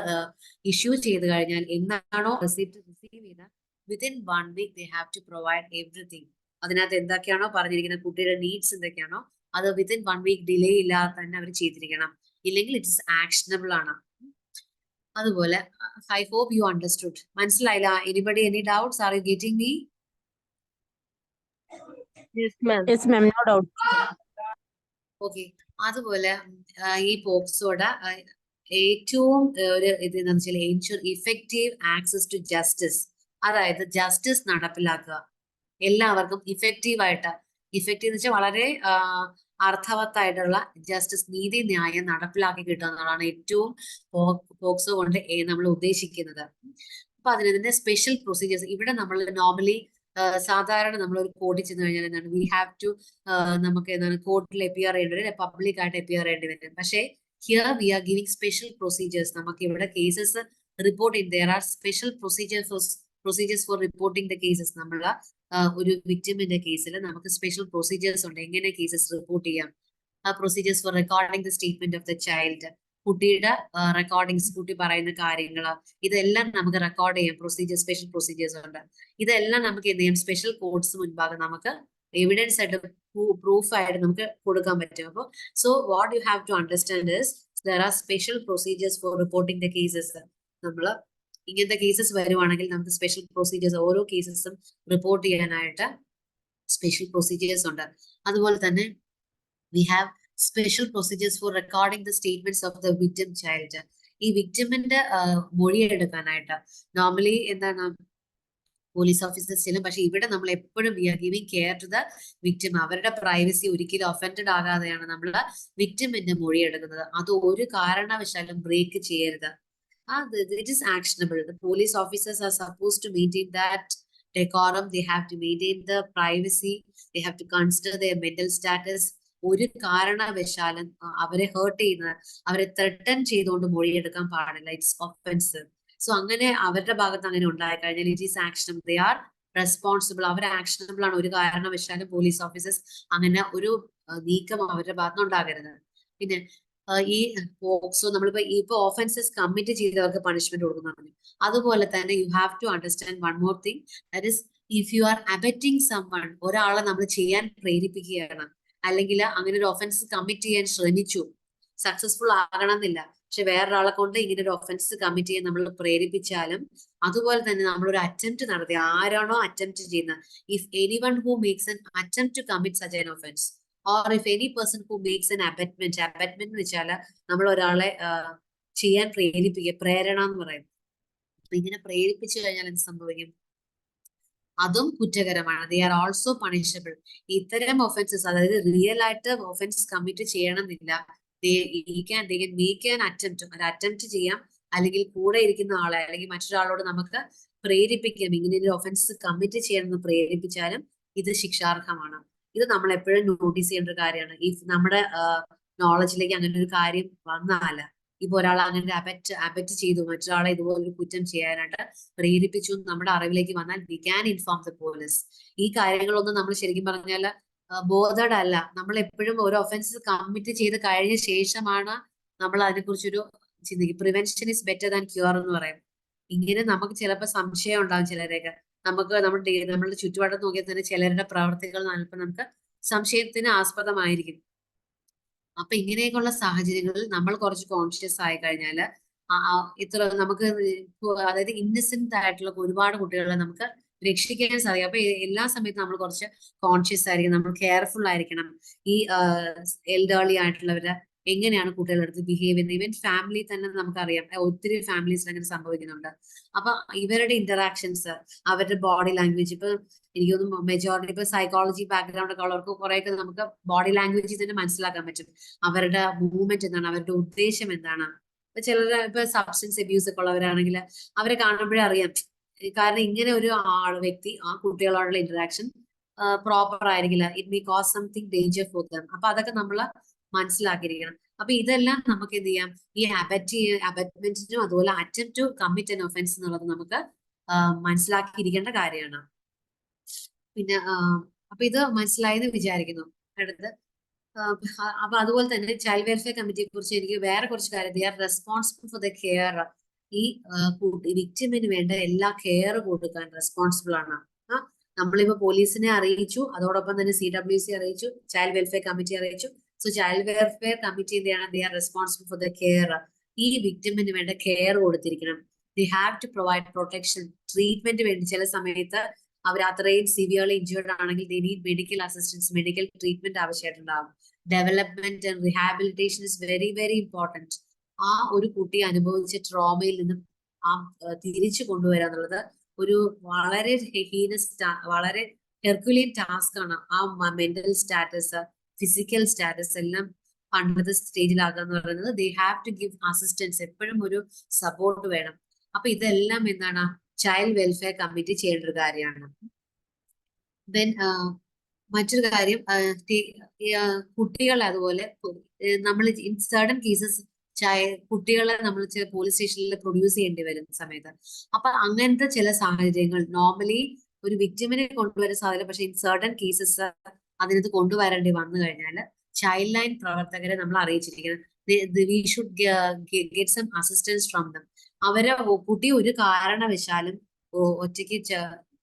ഇഷ്യൂ ചെയ്ത് കഴിഞ്ഞാൽ എന്നാണോ റിസീപ്റ്റ് റിസീവ് ചെയ്ത within 1 week they have to provide everything. അതിനകത്ത് എന്തൊക്കെയാണോ പറഞ്ഞിരിക്കുന്നത് കുട്ടിയുടെ നീഡ്സ് എന്തൊക്കെയാണോ അത് വിത്തിൻ 1 വീക്ക് ഡിലേ ഇല്ലാതെ തന്നെ അവർ ചെയ്തിരിക്കണം. ഇല്ലെങ്കിൽ ഇറ്റ് ഇസ് ആക്ഷനബിൾ ആണ്. അതുപോലെ ഐ ഹോപ്പ് യു അണ്ടർസ്റ്റുഡ്. മനസ്സിലായില്ല? Anybody any doubts? Are you getting me? Yes, ma'am, no doubt. Okay. അതുപോലെ ഈ പോക്സോയുടെ ഏറ്റവും ഒരു ഇത് എന്താണെന്ന് വെച്ചാൽ ensure effective access to justice. അതായത് ജസ്റ്റിസ് നടപ്പിലാക്കുക എല്ലാവർക്കും ഇഫക്റ്റീവായിട്ട്. ഇഫക്റ്റീവ് എന്ന് വെച്ചാൽ വളരെ അർത്ഥവത്തായിട്ടുള്ള ജസ്റ്റിസ്, നീതി ന്യായം നടപ്പിലാക്കി കിട്ടുക എന്നുള്ളതാണ് ഏറ്റവും പോക്സോ കൊണ്ട് നമ്മൾ ഉദ്ദേശിക്കുന്നത്. അപ്പൊ അതിന്റെ സ്പെഷ്യൽ പ്രൊസീജിയേഴ്സ് ഇവിടെ നമ്മൾ നോർമലി സാധാരണ നമ്മൾ ഒരു കോർട്ടിൽ ചെന്ന് കഴിഞ്ഞാൽ എന്താണ് വി ഹാവ് ടു നമുക്ക് എന്താണ് കോർട്ടിൽ എപ്പിയർ ചെയ്യേണ്ടി വരും, പബ്ലിക് ആയിട്ട് എപ്പിയർ ചെയ്യേണ്ടി വരും. പക്ഷേ here we are giving special procedures. നമുക്ക് ഇവിടെ കേസസ് റിപ്പോർട്ട് ചെയ്ത് there are special procedures for reporting the cases. നമ്മൾ ഒരു വിക്ടിമിന്റെ കേസിൽ നമുക്ക് സ്പെഷ്യൽ പ്രൊസീജിയേഴ്സ് ഉണ്ട് എങ്ങനെ കേസസ് റിപ്പോർട്ട് ചെയ്യാം. Procedures for recording the statement of the child, കുട്ടിയുടെ റെക്കോർഡിങ്സ്, കുട്ടി പറയുന്ന കാര്യങ്ങൾ ഇതെല്ലാം നമുക്ക് റെക്കോർഡ് ചെയ്യാം. സ്പെഷ്യൽ പ്രൊസീജിയേഴ്സ് ഉണ്ട്. ഇതെല്ലാം നമുക്ക് എന്ത് ചെയ്യാം, സ്പെഷ്യൽ കോർട്സ് മുൻപാകെ നമുക്ക് എവിഡൻസ് ആയിട്ട് പ്രൂഫ് ആയിട്ട് നമുക്ക് കൊടുക്കാൻ പറ്റും. അപ്പോൾ so what you have to understand is there are special procedures for reporting the cases. നമ്മൾ ഇങ്ങനത്തെ കേസസ് വരുവാണെങ്കിൽ നമുക്ക് സ്പെഷ്യൽ പ്രൊസീജിയേഴ്സ്, ഓരോ കേസസും റിപ്പോർട്ട് ചെയ്യാനായിട്ട് സ്പെഷ്യൽ പ്രൊസീജിയേഴ്സ് ഉണ്ട്. അതുപോലെ തന്നെ we have special procedures for recording the statements of the victim child. ഈ വിക്ടിമിന്റെ മൊഴിയെടുക്കാനായിട്ട് നോർമലി എന്താണ് പോലീസ് ഓഫീസേഴ്സ് ചെല്ലും. പക്ഷെ ഇവിടെ നമ്മൾ എപ്പോഴും we are giving care to the victim. അവരുടെ പ്രൈവസി ഒരിക്കലും ഒഫൻഡഡ് ആകാതെയാണ് നമ്മൾ വിക്ടിമിന്റെ മൊഴിയെടുക്കുന്നത്. അത് ഒരു കാരണവശാലും ബ്രേക്ക് ചെയ്യരുത്. It is actionable. The police officers are supposed to maintain that decorum. They have to maintain the privacy. They have to consider their mental status. ഒരു കാരണവശാലും അവരെ ഹേർട്ട് ചെയ്യുന്ന, അവരെ ത്രെട്ടൻ ചെയ്തുകൊണ്ട് മൊഴിയെടുക്കാൻ പാടില്ല. It's offensive. സോ അങ്ങനെ അവരുടെ ഭാഗത്ത് അങ്ങനെ ഉണ്ടായി കഴിഞ്ഞാൽ it is actionable. They are responsible. അവർ ആക്ഷനബിൾ ആണ്. ഒരു കാരണവശാലും പോലീസ് ഓഫീസേഴ്സ് അങ്ങനെ ഒരു നീക്കം അവരുടെ ഭാഗത്ത് ഉണ്ടാകരുത്. പിന്നെ ഈ പോക്സോ നമ്മളിപ്പോ ഇപ്പൊ ഓഫൻസസ് കമ്മിറ്റ് ചെയ്തവർക്ക് പണിഷ്മെന്റ് കൊടുക്കുന്നു. അതുപോലെ തന്നെ you have to understand one more thing, that is if you are abetting someone, ഒരാളെ നമ്മൾ ചെയ്യാൻ പ്രേരിപ്പിക്കുകയാണ്, അല്ലെങ്കിൽ അങ്ങനെ ഒരു ഒഫൻസ് കമ്മിറ്റ് ചെയ്യാൻ ശ്രമിച്ചു, സക്സസ്ഫുൾ ആകണമെന്നില്ല, പക്ഷെ വേറൊരാളെ കൊണ്ട് ഇങ്ങനെ ഒരു ഒഫൻസ് കമ്മിറ്റ് ചെയ്യാൻ നമ്മൾ പ്രേരിപ്പിച്ചാലും അതുപോലെ തന്നെ നമ്മളൊരു അറ്റംപ്റ്റ് നടത്തി, ആരാണോ അറ്റംപ്റ്റ് ചെയ്യുന്നത്, if anyone who makes an attempt to commit such an offence or if any person who makes an abetment എന്ന് വെച്ചാൽ നമ്മൾ ഒരാളെ ചെയ്യാൻ പ്രേരിപ്പിക്കുക, പ്രേരണ എന്ന് പറയും. അപ്പൊ ഇങ്ങനെ പ്രേരിപ്പിച്ചു കഴിഞ്ഞാൽ എന്ത് സംഭവിക്കും? അതും കുറ്റകരമാണ്. They are also punishable. ഇത്തരം ഒഫൻസസ്, അതായത് റിയൽ ആയിട്ട് ഒഫൻസ് കമ്മിറ്റ് ചെയ്യണമെന്നില്ല, അറ്റംപ്റ്റ് ചെയ്യാം, അല്ലെങ്കിൽ കൂടെ ഇരിക്കുന്ന ആളെ അല്ലെങ്കിൽ മറ്റൊരാളോട് നമുക്ക് പ്രേരിപ്പിക്കാം, ഇങ്ങനെ ഒരു ഒഫൻസ് കമ്മിറ്റ് ചെയ്യണമെന്ന് പ്രേരിപ്പിച്ചാലും ഇത് ശിക്ഷാർഹമാണ്. ഇത് നമ്മൾ എപ്പോഴും നോട്ടീസ് ചെയ്യേണ്ട ഒരു കാര്യമാണ്. ഈ നമ്മുടെ നോളജിലേക്ക് അങ്ങനെ ഒരു കാര്യം വന്നാൽ, ഇപ്പൊ ഒരാൾ അങ്ങനെ അബറ്റ് ചെയ്തു, മറ്റൊരാളെ ഇതുപോലൊരു കുറ്റം ചെയ്യാനായിട്ട് പ്രേരിപ്പിച്ചു നമ്മുടെ അറിവിലേക്ക് വന്നാൽ we can inform the police. ഈ കാര്യങ്ങളൊന്നും നമ്മൾ ശരിക്കും പറഞ്ഞാൽ ബോധഡ് അല്ല. നമ്മൾ എപ്പോഴും ഓരോ ഒഫൻസ് കമ്മിറ്റ് ചെയ്ത് കഴിഞ്ഞ ശേഷമാണ് നമ്മൾ അതിനെക്കുറിച്ചൊരു ചിന്തിക്കും. Prevention is better than cure എന്ന് പറയും. ഇങ്ങനെ നമുക്ക് ചിലപ്പോൾ സംശയം ഉണ്ടാകും ചിലരൊക്കെ. നമുക്ക് നമ്മളുടെ ചുറ്റുപാടത്ത് നോക്കിയാൽ തന്നെ ചിലരുടെ പ്രവർത്തികൾ നമുക്ക് സംശയത്തിന് ആസ്പദമായിരിക്കും. അപ്പൊ ഇങ്ങനെയൊക്കെയുള്ള സാഹചര്യങ്ങളിൽ നമ്മൾ കുറച്ച് കോൺഷ്യസ് ആയി കഴിഞ്ഞാൽ ഇത്ര നമുക്ക് അതായത് ഇന്നസെന്റ് ആയിട്ടുള്ള ഒരുപാട് കുട്ടികളെ നമുക്ക് രക്ഷിക്കാൻ സാധിക്കും. അപ്പൊ എല്ലാ സമയത്തും നമ്മൾ കുറച്ച് കോൺഷ്യസ് ആയിരിക്കണം, നമ്മൾ കെയർഫുൾ ആയിരിക്കണം. ഈ എൽഡേർലി ആയിട്ടുള്ളവര് എങ്ങനെയാണ് കുട്ടികളുടെ അടുത്ത് ബിഹേവ് ചെയ്യുന്നത്. ഈവൻ ഫാമിലി തന്നെ നമുക്കറിയാം, ഒത്തിരി ഫാമിലീസിൽ അങ്ങനെ സംഭവിക്കുന്നുണ്ട്. അപ്പൊ ഇവരുടെ ഇന്ററാക്ഷൻസ്, അവരുടെ ബോഡി ലാംഗ്വേജ്, ഇപ്പൊ എനിക്കൊന്നും മെജോറിറ്റി ഇപ്പൊ സൈക്കോളജി ബാക്ക്ഗ്രൗണ്ട് ഒക്കെ ഉള്ളവർക്ക് കുറെയൊക്കെ നമുക്ക് ബോഡി ലാംഗ്വേജിൽ തന്നെ മനസ്സിലാക്കാൻ പറ്റും അവരുടെ മൂവ്മെന്റ് എന്താണ്, അവരുടെ ഉദ്ദേശം എന്താണ്. ഇപ്പൊ ചിലർ ഇപ്പൊ സബ്സ്റ്റൻസ് അബ്യൂസ് ഒക്കെ ഉള്ളവരാണെങ്കിൽ അവരെ കാണുമ്പോഴേ അറിയാം. കാരണം ഇങ്ങനെ ഒരു വ്യക്തി ആ കുട്ടികളോടുള്ള ഇന്ററാക്ഷൻ പ്രോപ്പർ ആയിരിക്കില്ല. It may cos something danger for them. അപ്പൊ അതൊക്കെ നമ്മൾ മനസ്സിലാക്കിയിരിക്കണം. അപ്പൊ ഇതെല്ലാം നമുക്ക് എന്ത് ചെയ്യാം, ഈ അബറ്റ്മെന്റിനും അതുപോലെ attempt to commit an offence എന്നുള്ളത് നമുക്ക് മനസ്സിലാക്കിയിരിക്കേണ്ട കാര്യമാണ്. പിന്നെ അപ്പൊ ഇത് മനസ്സിലായെന്ന് വിചാരിക്കുന്നു. അടുത്ത് അപ്പൊ അതുപോലെ തന്നെ ചൈൽഡ് വെൽഫെയർ കമ്മിറ്റിയെ കുറിച്ച് എനിക്ക് വേറെ കുറച്ച് കാര്യം, ദേ are responsible for the care. ഈ വിക്ടിമിന് വേണ്ട എല്ലാ കെയർ കൊടുക്കാൻ റെസ്പോൺസിബിൾ ആണ്. നമ്മളിപ്പോ പോലീസിനെ അറിയിച്ചു, അതോടൊപ്പം തന്നെ CWC അറിയിച്ചു, ചൈൽഡ് വെൽഫെയർ കമ്മിറ്റി അറിയിച്ചു. സോ ചൈൽഡ് വെൽഫെയർ കമ്മിറ്റി എന്താണ്, they are responsible for the care. ഈ വിക്ടിമിന് വേണ്ട കെയർ കൊടുത്തിരിക്കണം. They have to provide protection. Treatment വേണ്ടി ചില സമയത്ത് അവർ അത്രയും സിവിയർലി ഇഞ്ചേർഡ് ആണെങ്കിൽ they need medical assistance, medical treatment ആവശ്യമായിട്ടുണ്ടാവും. Development and rehabilitation is very very important. ആ ഒരു കുട്ടി അനുഭവിച്ച ട്രോമയിൽ നിന്നും തിരിച്ചു കൊണ്ടുവരിക എന്നുള്ളത് ഒരു വളരെ വളരെ ഹെർക്കുലിയൻ ടാസ്ക് ആണ്. ആ മെന്റൽ സ്റ്റാറ്റസ്, ഫിസിക്കൽ സ്റ്റാറ്റസ് എല്ലാം പണ്ടത്തെ സ്റ്റേജിലാക്കുക എന്ന് പറയുന്നത്. They have to give assistance. എപ്പോഴും ഒരു സപ്പോർട്ട് വേണം. അപ്പൊ ഇതെല്ലാം എന്താണ്, ചൈൽഡ് വെൽഫെയർ കമ്മിറ്റി ചെയ്യേണ്ട ഒരു കാര്യമാണ്. ദെൻ മറ്റൊരു കാര്യം, കുട്ടികളെ അതുപോലെ നമ്മൾ ഇൻ സർട്ടൻ കേസസ് കുട്ടികളെ നമ്മൾ ചില പോലീസ് സ്റ്റേഷനിൽ പ്രൊഡ്യൂസ് ചെയ്യേണ്ടി വരുന്ന സമയത്ത്, അപ്പൊ അങ്ങനത്തെ ചില സാഹചര്യങ്ങൾ നോർമലി ഒരു വിക്ടിമിനെ കൊണ്ടുവരുന്ന സാധ്യത, പക്ഷെ ഇൻ സർട്ടൻ കേസസ് അതിനകത്ത് കൊണ്ടുവരേണ്ടി വന്നു കഴിഞ്ഞാൽ ചൈൽഡ് ലൈൻ പ്രവർത്തകരെ നമ്മൾ അറിയിച്ചിരിക്കണം. We should get some assistance from them. അവരെ കുട്ടി ഒരു കാരണവശാലും ഒറ്റയ്ക്ക്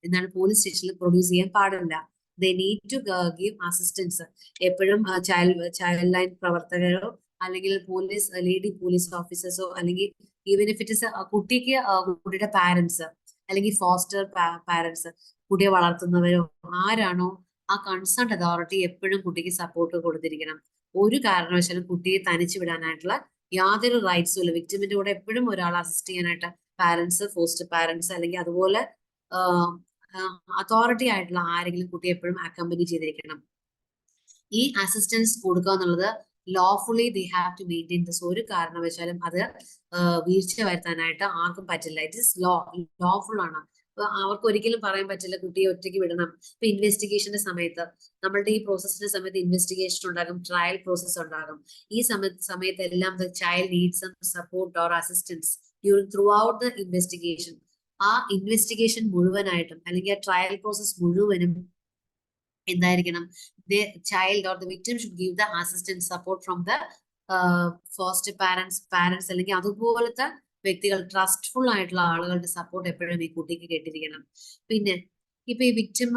എന്താണ് പോലീസ് സ്റ്റേഷനിൽ പ്രൊഡ്യൂസ് ചെയ്യാൻ പാടില്ല. They need to give assistance. എപ്പോഴും ചൈൽഡ് ലൈൻ പ്രവർത്തകരോ അല്ലെങ്കിൽ പോലീസ് ലേഡി പോലീസ് ഓഫീസേഴ്സോ അല്ലെങ്കിൽ ഈവൻ ഇഫ് ഇറ്റ് ഇസ് കുട്ടിക്ക് കുട്ടിയുടെ പാരന്റ്സ് അല്ലെങ്കിൽ ഫോസ്റ്റർ പാരന്റ്സ്, കുട്ടിയെ വളർത്തുന്നവരോ ആരാണോ ആ കൺസേൺ അതോറിറ്റി എപ്പോഴും കുട്ടിക്ക് സപ്പോർട്ട് കൊടുത്തിരിക്കണം. ഒരു കാരണവശാലും കുട്ടിയെ തനിച്ചു വിടാനായിട്ടുള്ള യാതൊരു റൈറ്റ്സും ഇല്ല. വിക്ടിമിന്റെ കൂടെ എപ്പോഴും ഒരാൾ അസിസ്റ്റ് ചെയ്യാനായിട്ട് പാരന്റ്സ്, ഫോസ്റ്റർ പാരന്റ്സ് അല്ലെങ്കിൽ അതുപോലെ അതോറിറ്റി ആയിട്ടുള്ള ആരെങ്കിലും കുട്ടിയെ എപ്പോഴും അക്കമ്പനി ചെയ്തിരിക്കണം. ഈ അസിസ്റ്റൻസ് കൊടുക്കുക എന്നുള്ളത് lawfully they have to maintain this. ഒരു കാരണവശാലും അത് വീഴ്ച വരുത്താനായിട്ട് ആർക്കും പറ്റില്ല. ഇറ്റ് ഇസ് ലോഫുൾ ആണ്. അവർക്ക് ഒരിക്കലും പറയാൻ പറ്റില്ല കുട്ടിയെ ഒറ്റയ്ക്ക് വിടണം. ഇപ്പൊ ഇൻവെസ്റ്റിഗേഷന്റെ സമയത്ത്, നമ്മളുടെ ഈ പ്രോസസ്സിന്റെ സമയത്ത് ഇൻവെസ്റ്റിഗേഷൻ ഉണ്ടാകും, ട്രയൽ പ്രോസസ് ഉണ്ടാകും. ഈ സമയത്ത് എല്ലാം the child needs some support or assistance throughout the investigation. ആ ഇൻവെസ്റ്റിഗേഷൻ മുഴുവനായിട്ടും അല്ലെങ്കിൽ ആ ട്രയൽ പ്രോസസ് മുഴുവനും എന്തായിരിക്കണം, the child or the victim should give the assistance support from the foster parents അല്ലെങ്കിൽ അതുപോലത്തെ വ്യക്തികൾ, ട്രസ്റ്റ്ഫുൾ ആയിട്ടുള്ള ആളുകളുടെ സപ്പോർട്ട് എപ്പോഴും ഈ കുട്ടിക്ക് കേട്ടിരിക്കണം. പിന്നെ ഇപ്പൊ ഈ വിക്ടിം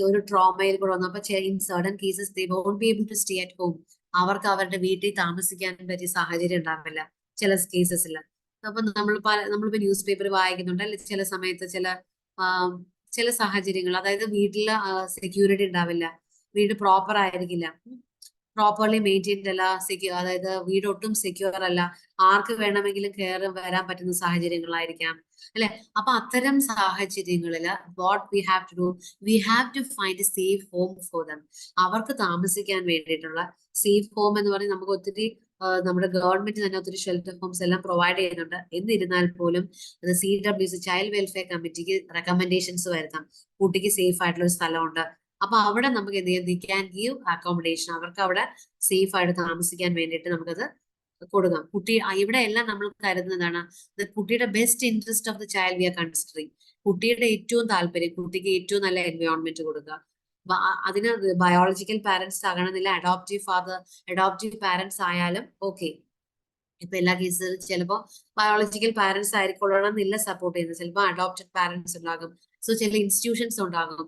ഒരു ട്രോമയിൽ കൂടെ വന്നു, അപ്പൊ in certain cases they won't be able to stay at home. അവർക്ക് അവരുടെ വീട്ടിൽ താമസിക്കാൻ പറ്റിയ സാഹചര്യം ഉണ്ടാവില്ല ചില കേസസിൽ. അപ്പൊ നമ്മളിപ്പോ ന്യൂസ് പേപ്പർ വായിക്കുന്നുണ്ട്, അല്ലെങ്കിൽ ചില സമയത്ത് ചില സാഹചര്യങ്ങൾ, അതായത് വീട്ടില് സെക്യൂരിറ്റി ഉണ്ടാവില്ല, വീട് പ്രോപ്പർ ആയിരിക്കില്ല, പ്രോപ്പർലി മെയിൻറ്റെയിൻഡ് അല്ല, അതായത് വീട് ഒട്ടും സെക്യൂർ അല്ല, ആർക്ക് വേണമെങ്കിലും കയറി വരാൻ പറ്റുന്ന സാഹചര്യങ്ങളായിരിക്കാം അല്ലെ. അപ്പൊ അത്തരം സാഹചര്യങ്ങളിൽ what we have to do, we have to find a safe home for them. അവർക്ക് താമസിക്കാൻ വേണ്ടിയിട്ടുള്ള സേഫ് ഹോം എന്ന് പറഞ്ഞാൽ നമുക്ക് ഒത്തിരി നമ്മുടെ ഗവൺമെന്റ് തന്നെ ഒത്തിരി ഷെൽട്ടർ ഹോംസ് എല്ലാം പ്രൊവൈഡ് ചെയ്യുന്നുണ്ട്. എന്നിരുന്നാൽ പോലും CWC ചൈൽഡ് വെൽഫെയർ കമ്മിറ്റിക്ക് റെക്കമെൻഡേഷൻസ് വരുത്താം. കുട്ടിക്ക് സേഫ് ആയിട്ടുള്ള ഒരു സ്ഥലമുണ്ട്, അപ്പൊ അവിടെ നമുക്ക് എന്ത് ചെയ്യാം, ദി ക്യാൻ ഗീവ് അക്കോമഡേഷൻ. അവർക്ക് അവിടെ സേഫ് ആയിട്ട് താമസിക്കാൻ വേണ്ടിയിട്ട് നമുക്കത് കൊടുക്കാം. കുട്ടി ഇവിടെ എല്ലാം നമ്മൾ കരുതുന്നതാണ് കുട്ടിയുടെ best interest of the child V R considering. കുട്ടിയുടെ ഏറ്റവും താല്പര്യം, കുട്ടിക്ക് ഏറ്റവും നല്ല എൻവയോൺമെന്റ് കൊടുക്കുക. അതിന് ബയോളജിക്കൽ പാരന്റ്സ് ആകണമെന്നില്ല, അഡോപ്റ്റീവ് പാരന്റ്സ് ആയാലും ഓക്കെ. ഇപ്പൊ എല്ലാ കേസുകളും ചിലപ്പോ ബയോളജിക്കൽ പാരന്റ്സ് ആയിരിക്കൊള്ളണം എന്നില്ല സപ്പോർട്ട് ചെയ്യുന്നത്, ചിലപ്പോൾ അഡോപ്റ്റഡ് പാരന്റ്സ് ഉണ്ടാകും. സോ ചില ഇൻസ്റ്റിറ്റ്യൂഷൻസ് ഉണ്ടാകും,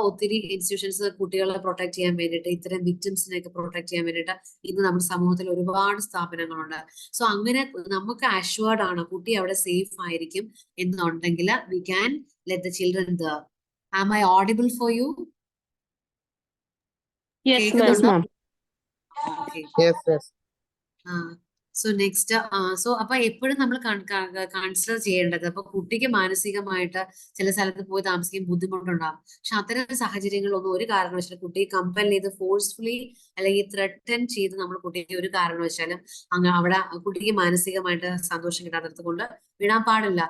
ഒത്തിരി ഇൻസ്റ്റിറ്റ്യൂഷൻസ് കുട്ടികളെ പ്രൊട്ടക്ട് ചെയ്യാൻ വേണ്ടിയിട്ട്, ഇത്തരം വിക്ടിംസിനെയൊക്കെ പ്രൊട്ടക്ട് ചെയ്യാൻ വേണ്ടിയിട്ട് ഇന്ന് നമ്മുടെ സമൂഹത്തിൽ ഒരുപാട് സ്ഥാപനങ്ങളുണ്ട്. സോ അങ്ങനെ നമുക്ക് അഷ്വേർഡ് ആണ് കുട്ടി അവിടെ സേഫ് ആയിരിക്കും എന്നുണ്ടെങ്കിൽ we can let the children there. Am I audible for you? Yes, ma'am. Okay. Yes. So next, so അപ്പൊ എപ്പോഴും നമ്മൾ കൺസിഡർ ചെയ്യേണ്ടത്, അപ്പൊ കുട്ടിക്ക് മാനസികമായിട്ട് ചില സ്ഥലത്ത് പോയി താമസിക്കാൻ ബുദ്ധിമുട്ടുണ്ടാകും. പക്ഷെ അത്തരം സാഹചര്യങ്ങളൊന്നും ഒരു കാരണവശാലും കുട്ടിയെ കമ്പൽ ചെയ്ത് ഫോഴ്സ്ഫുള്ളി അല്ലെങ്കിൽ ത്രെട്ടൻ ചെയ്ത് നമ്മൾ കുട്ടിയെ ഒരു കാരണവശാലും അവിടെ കുട്ടിക്ക് മാനസികമായിട്ട് സന്തോഷം കിട്ടാത്തത് കൊണ്ട് വിടാൻ പാടില്ല.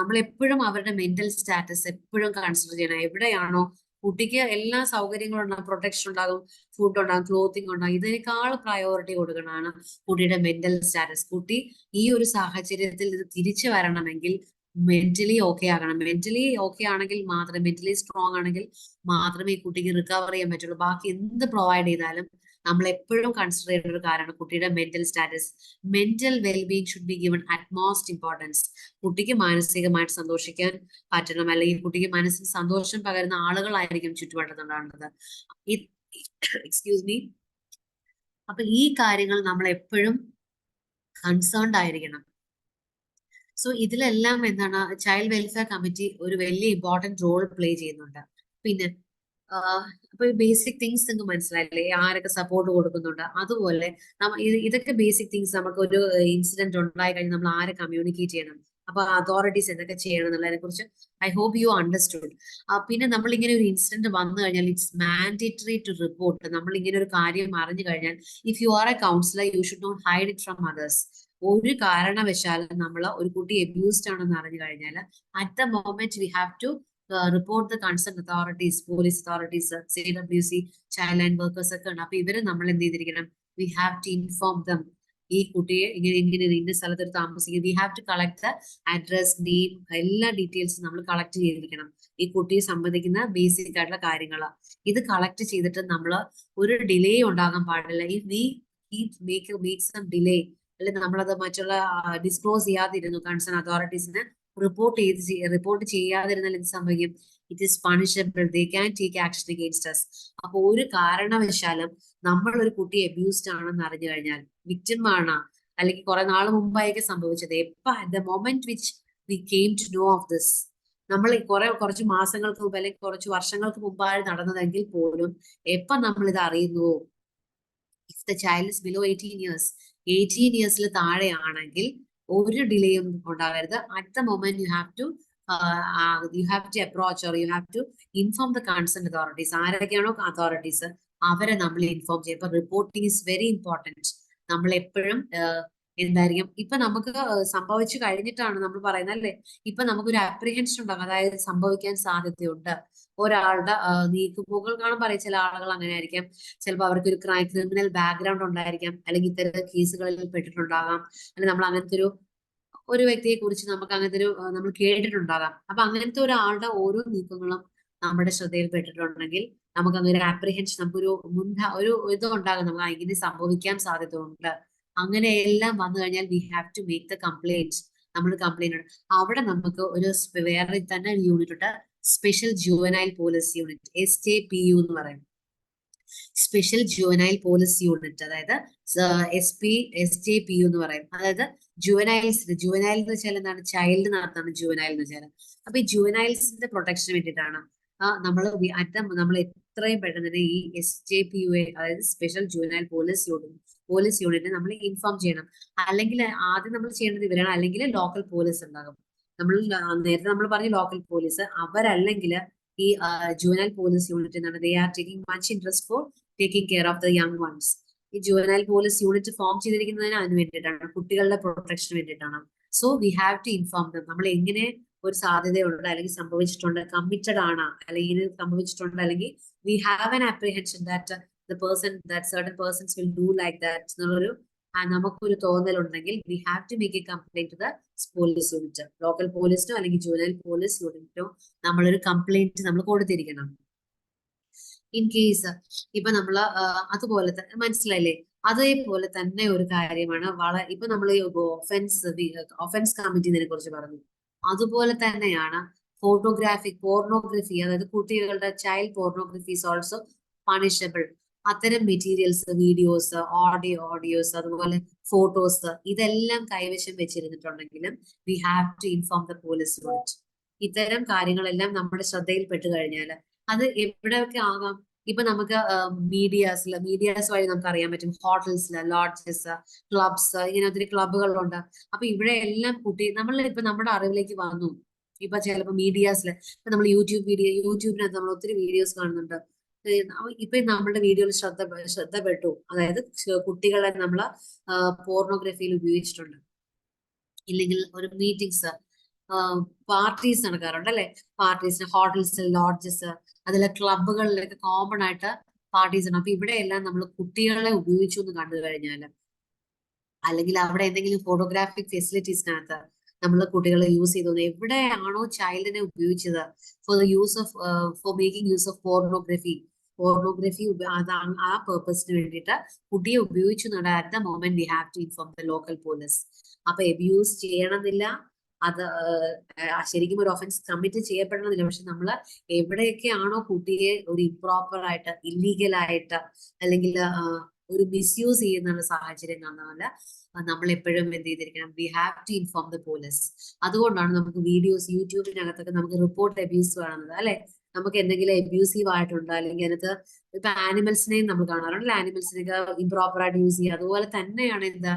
നമ്മൾ എപ്പോഴും അവരുടെ മെന്റൽ സ്റ്റാറ്റസ് എപ്പോഴും കൺസിഡർ ചെയ്യണം. എവിടെയാണോ കുട്ടിക്ക് എല്ലാ സൗകര്യങ്ങളും ഉണ്ടാകും, പ്രൊട്ടക്ഷൻ ഉണ്ടാകും, ഫുഡ് ഉണ്ടാകും, ക്ലോത്തിങ് ഉണ്ടാകും. ഇതിനേക്കാൾ പ്രയോറിറ്റി കൊടുക്കണതാണ് കുട്ടിയുടെ മെന്റൽ സ്റ്റാറ്റസ്. കുട്ടി ഈ ഒരു സാഹചര്യത്തിൽ ഇത് തിരിച്ചു വരണമെങ്കിൽ മെന്റലി ഓക്കെ ആകണം. മെന്റലി ഓക്കെ ആണെങ്കിൽ മാത്രമേ, മെന്റലി സ്ട്രോങ് ആണെങ്കിൽ മാത്രമേ ഈ കുട്ടിക്ക് റിക്കവർ ചെയ്യാൻ പറ്റുള്ളൂ. ബാക്കി എന്ത് പ്രൊവൈഡ് ചെയ്താലും നമ്മൾ എപ്പോഴും കൺസിഡർ ചെയ്യുന്ന ഒരു കാര്യമാണ് കുട്ടിയുടെ mental status. Mental wellbeing should be given utmost importance. കുട്ടിക്ക് മാനസികമായിട്ട് സന്തോഷിക്കാൻ പറ്റണം, അല്ലെങ്കിൽ കുട്ടിക്ക് മനസ്സിന് സന്തോഷം പകരുന്ന ആളുകളായിരിക്കും ചുറ്റുവട്ടത്തുണ്ടാകുന്നത്. Excuse me. അപ്പൊ ഈ കാര്യങ്ങൾ നമ്മൾ എപ്പോഴും കൺസേൺഡ് ആയിരിക്കണം. സോ ഇതിലെല്ലാം എന്താണ്, ചൈൽഡ് വെൽഫെയർ കമ്മിറ്റി ഒരു വലിയ ഇമ്പോർട്ടന്റ് റോൾ പ്ലേ ചെയ്യുന്നുണ്ട്. പിന്നെ അപ്പൊ ബേസിക് തിങ്സ് നിങ്ങൾക്ക് മനസ്സിലായില്ലേ, ആരൊക്കെ സപ്പോർട്ട് കൊടുക്കുന്നുണ്ട്. അതുപോലെ ഇതൊക്കെ ബേസിക് തിങ്സ്. നമുക്ക് ഒരു ഇൻസിഡന്റ് ഉണ്ടായി കഴിഞ്ഞാൽ നമ്മൾ ആരെ കമ്മ്യൂണിക്കേറ്റ് ചെയ്യണം, അപ്പൊ അതോറിറ്റീസ് എന്തൊക്കെ ചെയ്യണം എന്നുള്ളതിനെ കുറിച്ച് ഐ ഹോപ്പ് യു അണ്ടർസ്റ്റുഡ്. പിന്നെ നമ്മൾ ഇങ്ങനെ ഒരു ഇൻസിഡന്റ് വന്നു കഴിഞ്ഞാൽ ഇറ്റ്സ് മാൻഡേറ്ററി ടു റിപ്പോർട്ട്. നമ്മൾ ഇങ്ങനെ ഒരു കാര്യം അറിഞ്ഞു കഴിഞ്ഞാൽ, if you are a counsellor you should not hide it from others. ഒരു കാരണവശാലും നമ്മൾ ഒരു കുട്ടി അബ്യൂസ്ഡ് ആണെന്ന് അറിഞ്ഞു കഴിഞ്ഞാൽ at the moment we have to report the concern authorities, police authorities, CWC, child line workers ഒക്കെ ഉണ്ട്. അപ്പൊ ഇവരെ നമ്മൾ എന്ത് ചെയ്തിരിക്കണം, we have to inform them. ഈ കുട്ടിയെ ഇങ്ങനെ ഇന്ന സ്ഥലത്ത് താമസിക്കുന്നത്, we have to collect the address, name, എല്ലാ ഡീറ്റെയിൽസും നമ്മൾ കളക്ട് ചെയ്തിരിക്കണം. ഈ കുട്ടിയെ സംബന്ധിക്കുന്ന ബേസിക് ആയിട്ടുള്ള കാര്യങ്ങൾ ഇത് കളക്ട് ചെയ്തിട്ട് നമ്മൾ ഒരു ഡിലേ ഉണ്ടാകാൻ പാടില്ല. If we make some delay, അല്ലെങ്കിൽ നമ്മളത് മറ്റുള്ള ഡിസ്ക്ലോസ് ചെയ്യാതിരുന്നു, കൺസേൺ അതോറിറ്റീസിന് റിപ്പോർട്ട് ചെയ്യാതിരുന്നാൽ എന്ത് സംഭവിക്കും, it is punishable, they can take action against us. അപ്പൊ ഒരു കാരണവശാലും നമ്മൾ ഒരു കുട്ടി അബ്യൂസ്ഡ് ആണെന്ന് അറിഞ്ഞു കഴിഞ്ഞാൽ, വിക്ടിം ആണ് അല്ലെങ്കിൽ കുറെ നാൾ മുമ്പായിരിക്കും സംഭവിച്ചത്, the moment which we came to know of this, നമ്മൾ കുറച്ച് മാസങ്ങൾക്ക് മുമ്പ് അല്ലെങ്കിൽ കുറച്ച് വർഷങ്ങൾക്ക് മുമ്പാണ് നടന്നതെങ്കിൽ പോലും എപ്പം നമ്മൾ ഇത് അറിയുന്നുവോ, if the child is below 18 ഇയേഴ്സിൽ താഴെയാണെങ്കിൽ ഒരു ഡിലേയും ഉണ്ടാകരുത്. At the moment you have to approach or you have to inform the concern authorities. ആരൊക്കെയാണോ അതോറിറ്റീസ് അവരെ നമ്മൾ ഇൻഫോം ചെയ്യും. അപ്പൊ റിപ്പോർട്ടിംഗ് ഇസ് വെരി ഇമ്പോർട്ടൻറ്റ്. നമ്മൾ എപ്പോഴും എന്തായിരിക്കും, ഇപ്പൊ നമുക്ക് സംഭവിച്ചു കഴിഞ്ഞിട്ടാണ് നമ്മൾ പറയുന്നത് അല്ലേ, ഇപ്പൊ നമുക്കൊരു അപ്രിഹെൻഷൻ ഉണ്ടാകും, അതായത് സംഭവിക്കാൻ സാധ്യതയുണ്ട്. ഒരാളുടെ നീക്കുപോക്കുകൾ കാണാൻ പറയും. ചില ആളുകൾ അങ്ങനെ ആയിരിക്കാം, ചിലപ്പോൾ അവർക്ക് ഒരു ക്രിമിനൽ ബാക്ക്ഗ്രൗണ്ട് ഉണ്ടായിരിക്കാം, അല്ലെങ്കിൽ ഇത്തരം കേസുകളിൽ പെട്ടിട്ടുണ്ടാകാം, അല്ലെങ്കിൽ നമ്മൾ അങ്ങനത്തെ ഒരു വ്യക്തിയെ കുറിച്ച് നമുക്ക് അങ്ങനത്തെ നമ്മൾ കേട്ടിട്ടുണ്ടാകാം. അപ്പൊ അങ്ങനത്തെ ഒരാളുടെ ഓരോ നീക്കങ്ങളും നമ്മുടെ ശ്രദ്ധയിൽ പെട്ടിട്ടുണ്ടെങ്കിൽ നമുക്ക് അങ്ങനെ ഒരു അപ്രിഹെൻഷൻ, നമുക്കൊരു ഒരു ഇത് ഉണ്ടാകും, നമുക്ക് ഇങ്ങനെ സംഭവിക്കാൻ സാധ്യതയുണ്ട്. അങ്ങനെ എല്ലാം വന്നു കഴിഞ്ഞാൽ we have to make the complaint. നമ്മൾ കംപ്ലൈന്റ് ഉണ്ട്. അവിടെ നമുക്ക് ഒരു വേറെ തന്നെ യൂണിറ്റ് ഉണ്ട്, special juvenile police unit, SJPU എന്ന് പറയും. സ്പെഷ്യൽ ജുവനൈൽ പോലീസ് യൂണിറ്റ്, അതായത് SJPU എന്ന് പറയും. അതായത് ജുവനൈൽ എന്ന് വെച്ചാൽ എന്താണ്, ചൈൽഡ് നടത്താണ് ജുവനൈൽ എന്ന് വെച്ചാൽ. അപ്പൊ ഈ ജുവനൈൽസിന്റെ പ്രൊട്ടക്ഷന് വേണ്ടിയിട്ടാണ് നമ്മൾ എത്രയും പെട്ടെന്ന് തന്നെ ഈ SJPU, അതായത് സ്പെഷ്യൽ ജുവനൈൽ പോലീസ് യൂണിറ്റ് നമ്മൾ ഇൻഫോം ചെയ്യണം. അല്ലെങ്കിൽ ആദ്യം നമ്മൾ ചെയ്യേണ്ടത് ഇവരാണ്, അല്ലെങ്കിൽ ലോക്കൽ പോലീസ് ഉണ്ടാകും. നേരത്തെ നമ്മൾ പറഞ്ഞ ലോക്കൽ പോലീസ്, അവരല്ലെങ്കിൽ ഈ ജുവനൈൽ പോലീസ് യൂണിറ്റ് എന്നാണ്. They are taking much interest for taking care of the young ones. ഈ ജുവനൈൽ പോലീസ് യൂണിറ്റ് ഫോം ചെയ്തിരിക്കുന്നതിന് അതിന് വേണ്ടിയിട്ടാണ്, കുട്ടികളുടെ പ്രൊട്ടക്ഷന് വേണ്ടിയിട്ടാണ്. So we have to inform them. നമ്മൾ എങ്ങനെ ഒരു സാധ്യതയുണ്ട്, അല്ലെങ്കിൽ സംഭവിച്ചിട്ടുണ്ട്, കമ്മിറ്റഡ് ആണ്, അല്ലെങ്കിൽ സംഭവിച്ചിട്ടുണ്ട്, അല്ലെങ്കിൽ we have an apprehension that certain persons will do like that എന്നുള്ളൊരു നമുക്കൊരു തോന്നലുണ്ടെങ്കിൽ we have to make a complaint to the police unit, local പോലീസിനോ അല്ലെങ്കിൽ ജുവനൈൽ പോലീസ് യൂണിറ്റിനോ നമ്മളൊരു കംപ്ലൈന്റ് നമ്മൾ കൊടുത്തിരിക്കണം. ഇൻ കേസ് ഇപ്പൊ നമ്മൾ അതുപോലെ തന്നെ മനസ്സിലായില്ലേ, അതേപോലെ തന്നെ ഒരു കാര്യമാണ് ഇപ്പൊ നമ്മൾ ഒഫൻസ് കമ്മിറ്റിനെ കുറിച്ച് പറഞ്ഞു. അതുപോലെ തന്നെയാണ് പോർണോഗ്രഫി, അതായത് കുട്ടികളുടെ child pornography is also punishable. അത്തരം മെറ്റീരിയൽസ്, വീഡിയോസ്, ഓഡിയോസ്, അതുപോലെ ഫോട്ടോസ്, ഇതെല്ലാം കൈവശം വെച്ചിരുന്നിട്ടുണ്ടെങ്കിലും we have to inform the police unit. ഇത്തരം കാര്യങ്ങളെല്ലാം നമ്മുടെ ശ്രദ്ധയിൽപ്പെട്ട് കഴിഞ്ഞാൽ അത് എവിടെയൊക്കെ ആകാം. ഇപ്പൊ നമുക്ക് മീഡിയാസ് വഴി നമുക്ക് അറിയാൻ പറ്റും. ഹോട്ടൽസില്, ലോഡ്ജസ്, ക്ലബ്സ്, ഇങ്ങനെ ഒത്തിരി ക്ലബുകളുണ്ട്. അപ്പൊ ഇവിടെ എല്ലാം ഇപ്പൊ നമ്മുടെ അറിവിലേക്ക് വന്നു. ഇപ്പൊ ചിലപ്പോ മീഡിയാസില് ഇപ്പൊ നമ്മൾ യൂട്യൂബിനകത്ത് നമ്മൾ ഒത്തിരി വീഡിയോസ് കാണുന്നുണ്ട്. ഇപ്പൊ നമ്മുടെ വീഡിയോയിൽ ശ്രദ്ധപ്പെട്ടു, അതായത് കുട്ടികളെ നമ്മൾ പോർണോഗ്രഫിയിൽ ഉപയോഗിച്ചിട്ടുണ്ട്. ഇല്ലെങ്കിൽ ഒരു മീറ്റിംഗ്സ്, പാർട്ടീസ് നടക്കാറുണ്ട് അല്ലെ? പാർട്ടീസ്, ഹോട്ടൽസ്, ലോഡ്ജസ്, അതിലെ ക്ലബുകളിലൊക്കെ കോമൺ ആയിട്ട് പാർട്ടീസ് ഉണ്ട്. അപ്പൊ ഇവിടെയെല്ലാം നമ്മൾ കുട്ടികളെ ഉപയോഗിച്ചു എന്ന് കണ്ടു കഴിഞ്ഞാൽ, അല്ലെങ്കിൽ അവിടെ എന്തെങ്കിലും ഫോട്ടോഗ്രാഫിക് ഫെസിലിറ്റീസിനകത്ത് നമ്മൾ കുട്ടികളെ യൂസ് ചെയ്തു, എവിടെയാണോ ചൈൽഡിനെ ഉപയോഗിച്ചത് for making use of pornography അതാണ് ആ പേർപ്പസിന് വേണ്ടിയിട്ട് കുട്ടിയെ ഉപയോഗിച്ചു at the moment we have to inform the local police. അപ്പൊ എബ്യൂസ് ചെയ്യണമെന്നില്ല, അത് ശരിക്കും ഒരു ഒഫൻസ് കമ്മിറ്റ് ചെയ്യപ്പെടണമെന്നില്ല. പക്ഷെ നമ്മൾ എവിടെയൊക്കെയാണോ കുട്ടിയെ ഒരു ഇംപ്രോപ്പർ ആയിട്ട്, ഇല്ലീഗൽ ആയിട്ട്, അല്ലെങ്കിൽ ഒരു മിസ്യൂസ് ചെയ്യുന്ന സാഹചര്യം കാണുന്നതല്ല, നമ്മൾ എപ്പോഴും എന്ത് ചെയ്തിരിക്കണം, we have to inform the police. അതുകൊണ്ടാണ് നമുക്ക് വീഡിയോസ് യൂട്യൂബിനകത്തൊക്കെ നമുക്ക് റിപ്പോർട്ട് അബ്യൂസ് കാണുന്നത് അല്ലെ? നമുക്ക് എന്തെങ്കിലും അബ്യൂസീവ് ആയിട്ടുണ്ട്, അല്ലെങ്കിൽ അതിനകത്ത് ഇപ്പൊ ആനിമൽസിനെയും നമ്മൾ കാണാറുണ്ട്, ആനിമൽസിനൊക്കെ ഇംപ്രോപ്പർ ആയിട്ട് യൂസ് ചെയ്യുക. അതുപോലെ തന്നെയാണ് എന്താ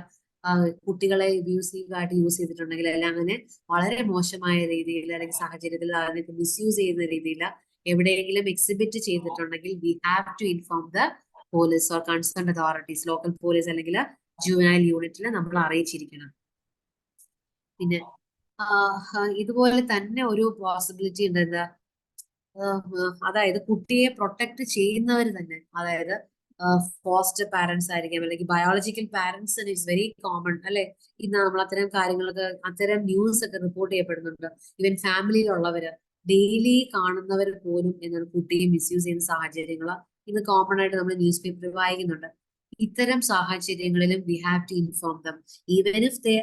കുട്ടികളെ അബ്യൂസീവ് ആയിട്ട് യൂസ് ചെയ്തിട്ടുണ്ടെങ്കിൽ, അല്ലെങ്കിൽ അങ്ങനെ വളരെ മോശമായ രീതിയിൽ അല്ലെങ്കിൽ സാഹചര്യത്തിൽ അതിനൊക്കെ മിസ്യൂസ് ചെയ്യുന്ന രീതിയിൽ എവിടെയെങ്കിലും എക്സിബിറ്റ് ചെയ്തിട്ടുണ്ടെങ്കിൽ we have to inform the police or concern authorities, local police അല്ലെങ്കിൽ ജുവനൈൽ യൂണിറ്റിൽ നമ്മൾ അറിയിച്ചിരിക്കണം. പിന്നെ ഇതുപോലെ തന്നെ ഒരു പോസിബിലിറ്റി ഉണ്ട്, എന്താ അതായത് കുട്ടിയെ പ്രൊട്ടക്ട് ചെയ്യുന്നവർ തന്നെ, അതായത് ഫോസ്റ്റർ പാരന്റ്സ് ആയിരിക്കാം, അല്ലെങ്കിൽ biological parents. It's very common അല്ലെ? ഇന്ന് നമ്മൾ അത്തരം കാര്യങ്ങളൊക്കെ, അത്തരം ന്യൂസ് ഒക്കെ റിപ്പോർട്ട് ചെയ്യപ്പെടുന്നുണ്ട്. ഈവൻ ഫാമിലിയിലുള്ളവര്, ഡെയിലി കാണുന്നവർ പോലും എന്താണ് കുട്ടിയെ മിസ്യൂസ് ചെയ്യുന്ന സാഹചര്യങ്ങൾ ഇന്ന് കോമൺ ആയിട്ട് നമ്മൾ ന്യൂസ് പേപ്പറിൽ വായിക്കുന്നുണ്ട്. ഇത്തരം സാഹചര്യങ്ങളിലും we have to inform them, even if they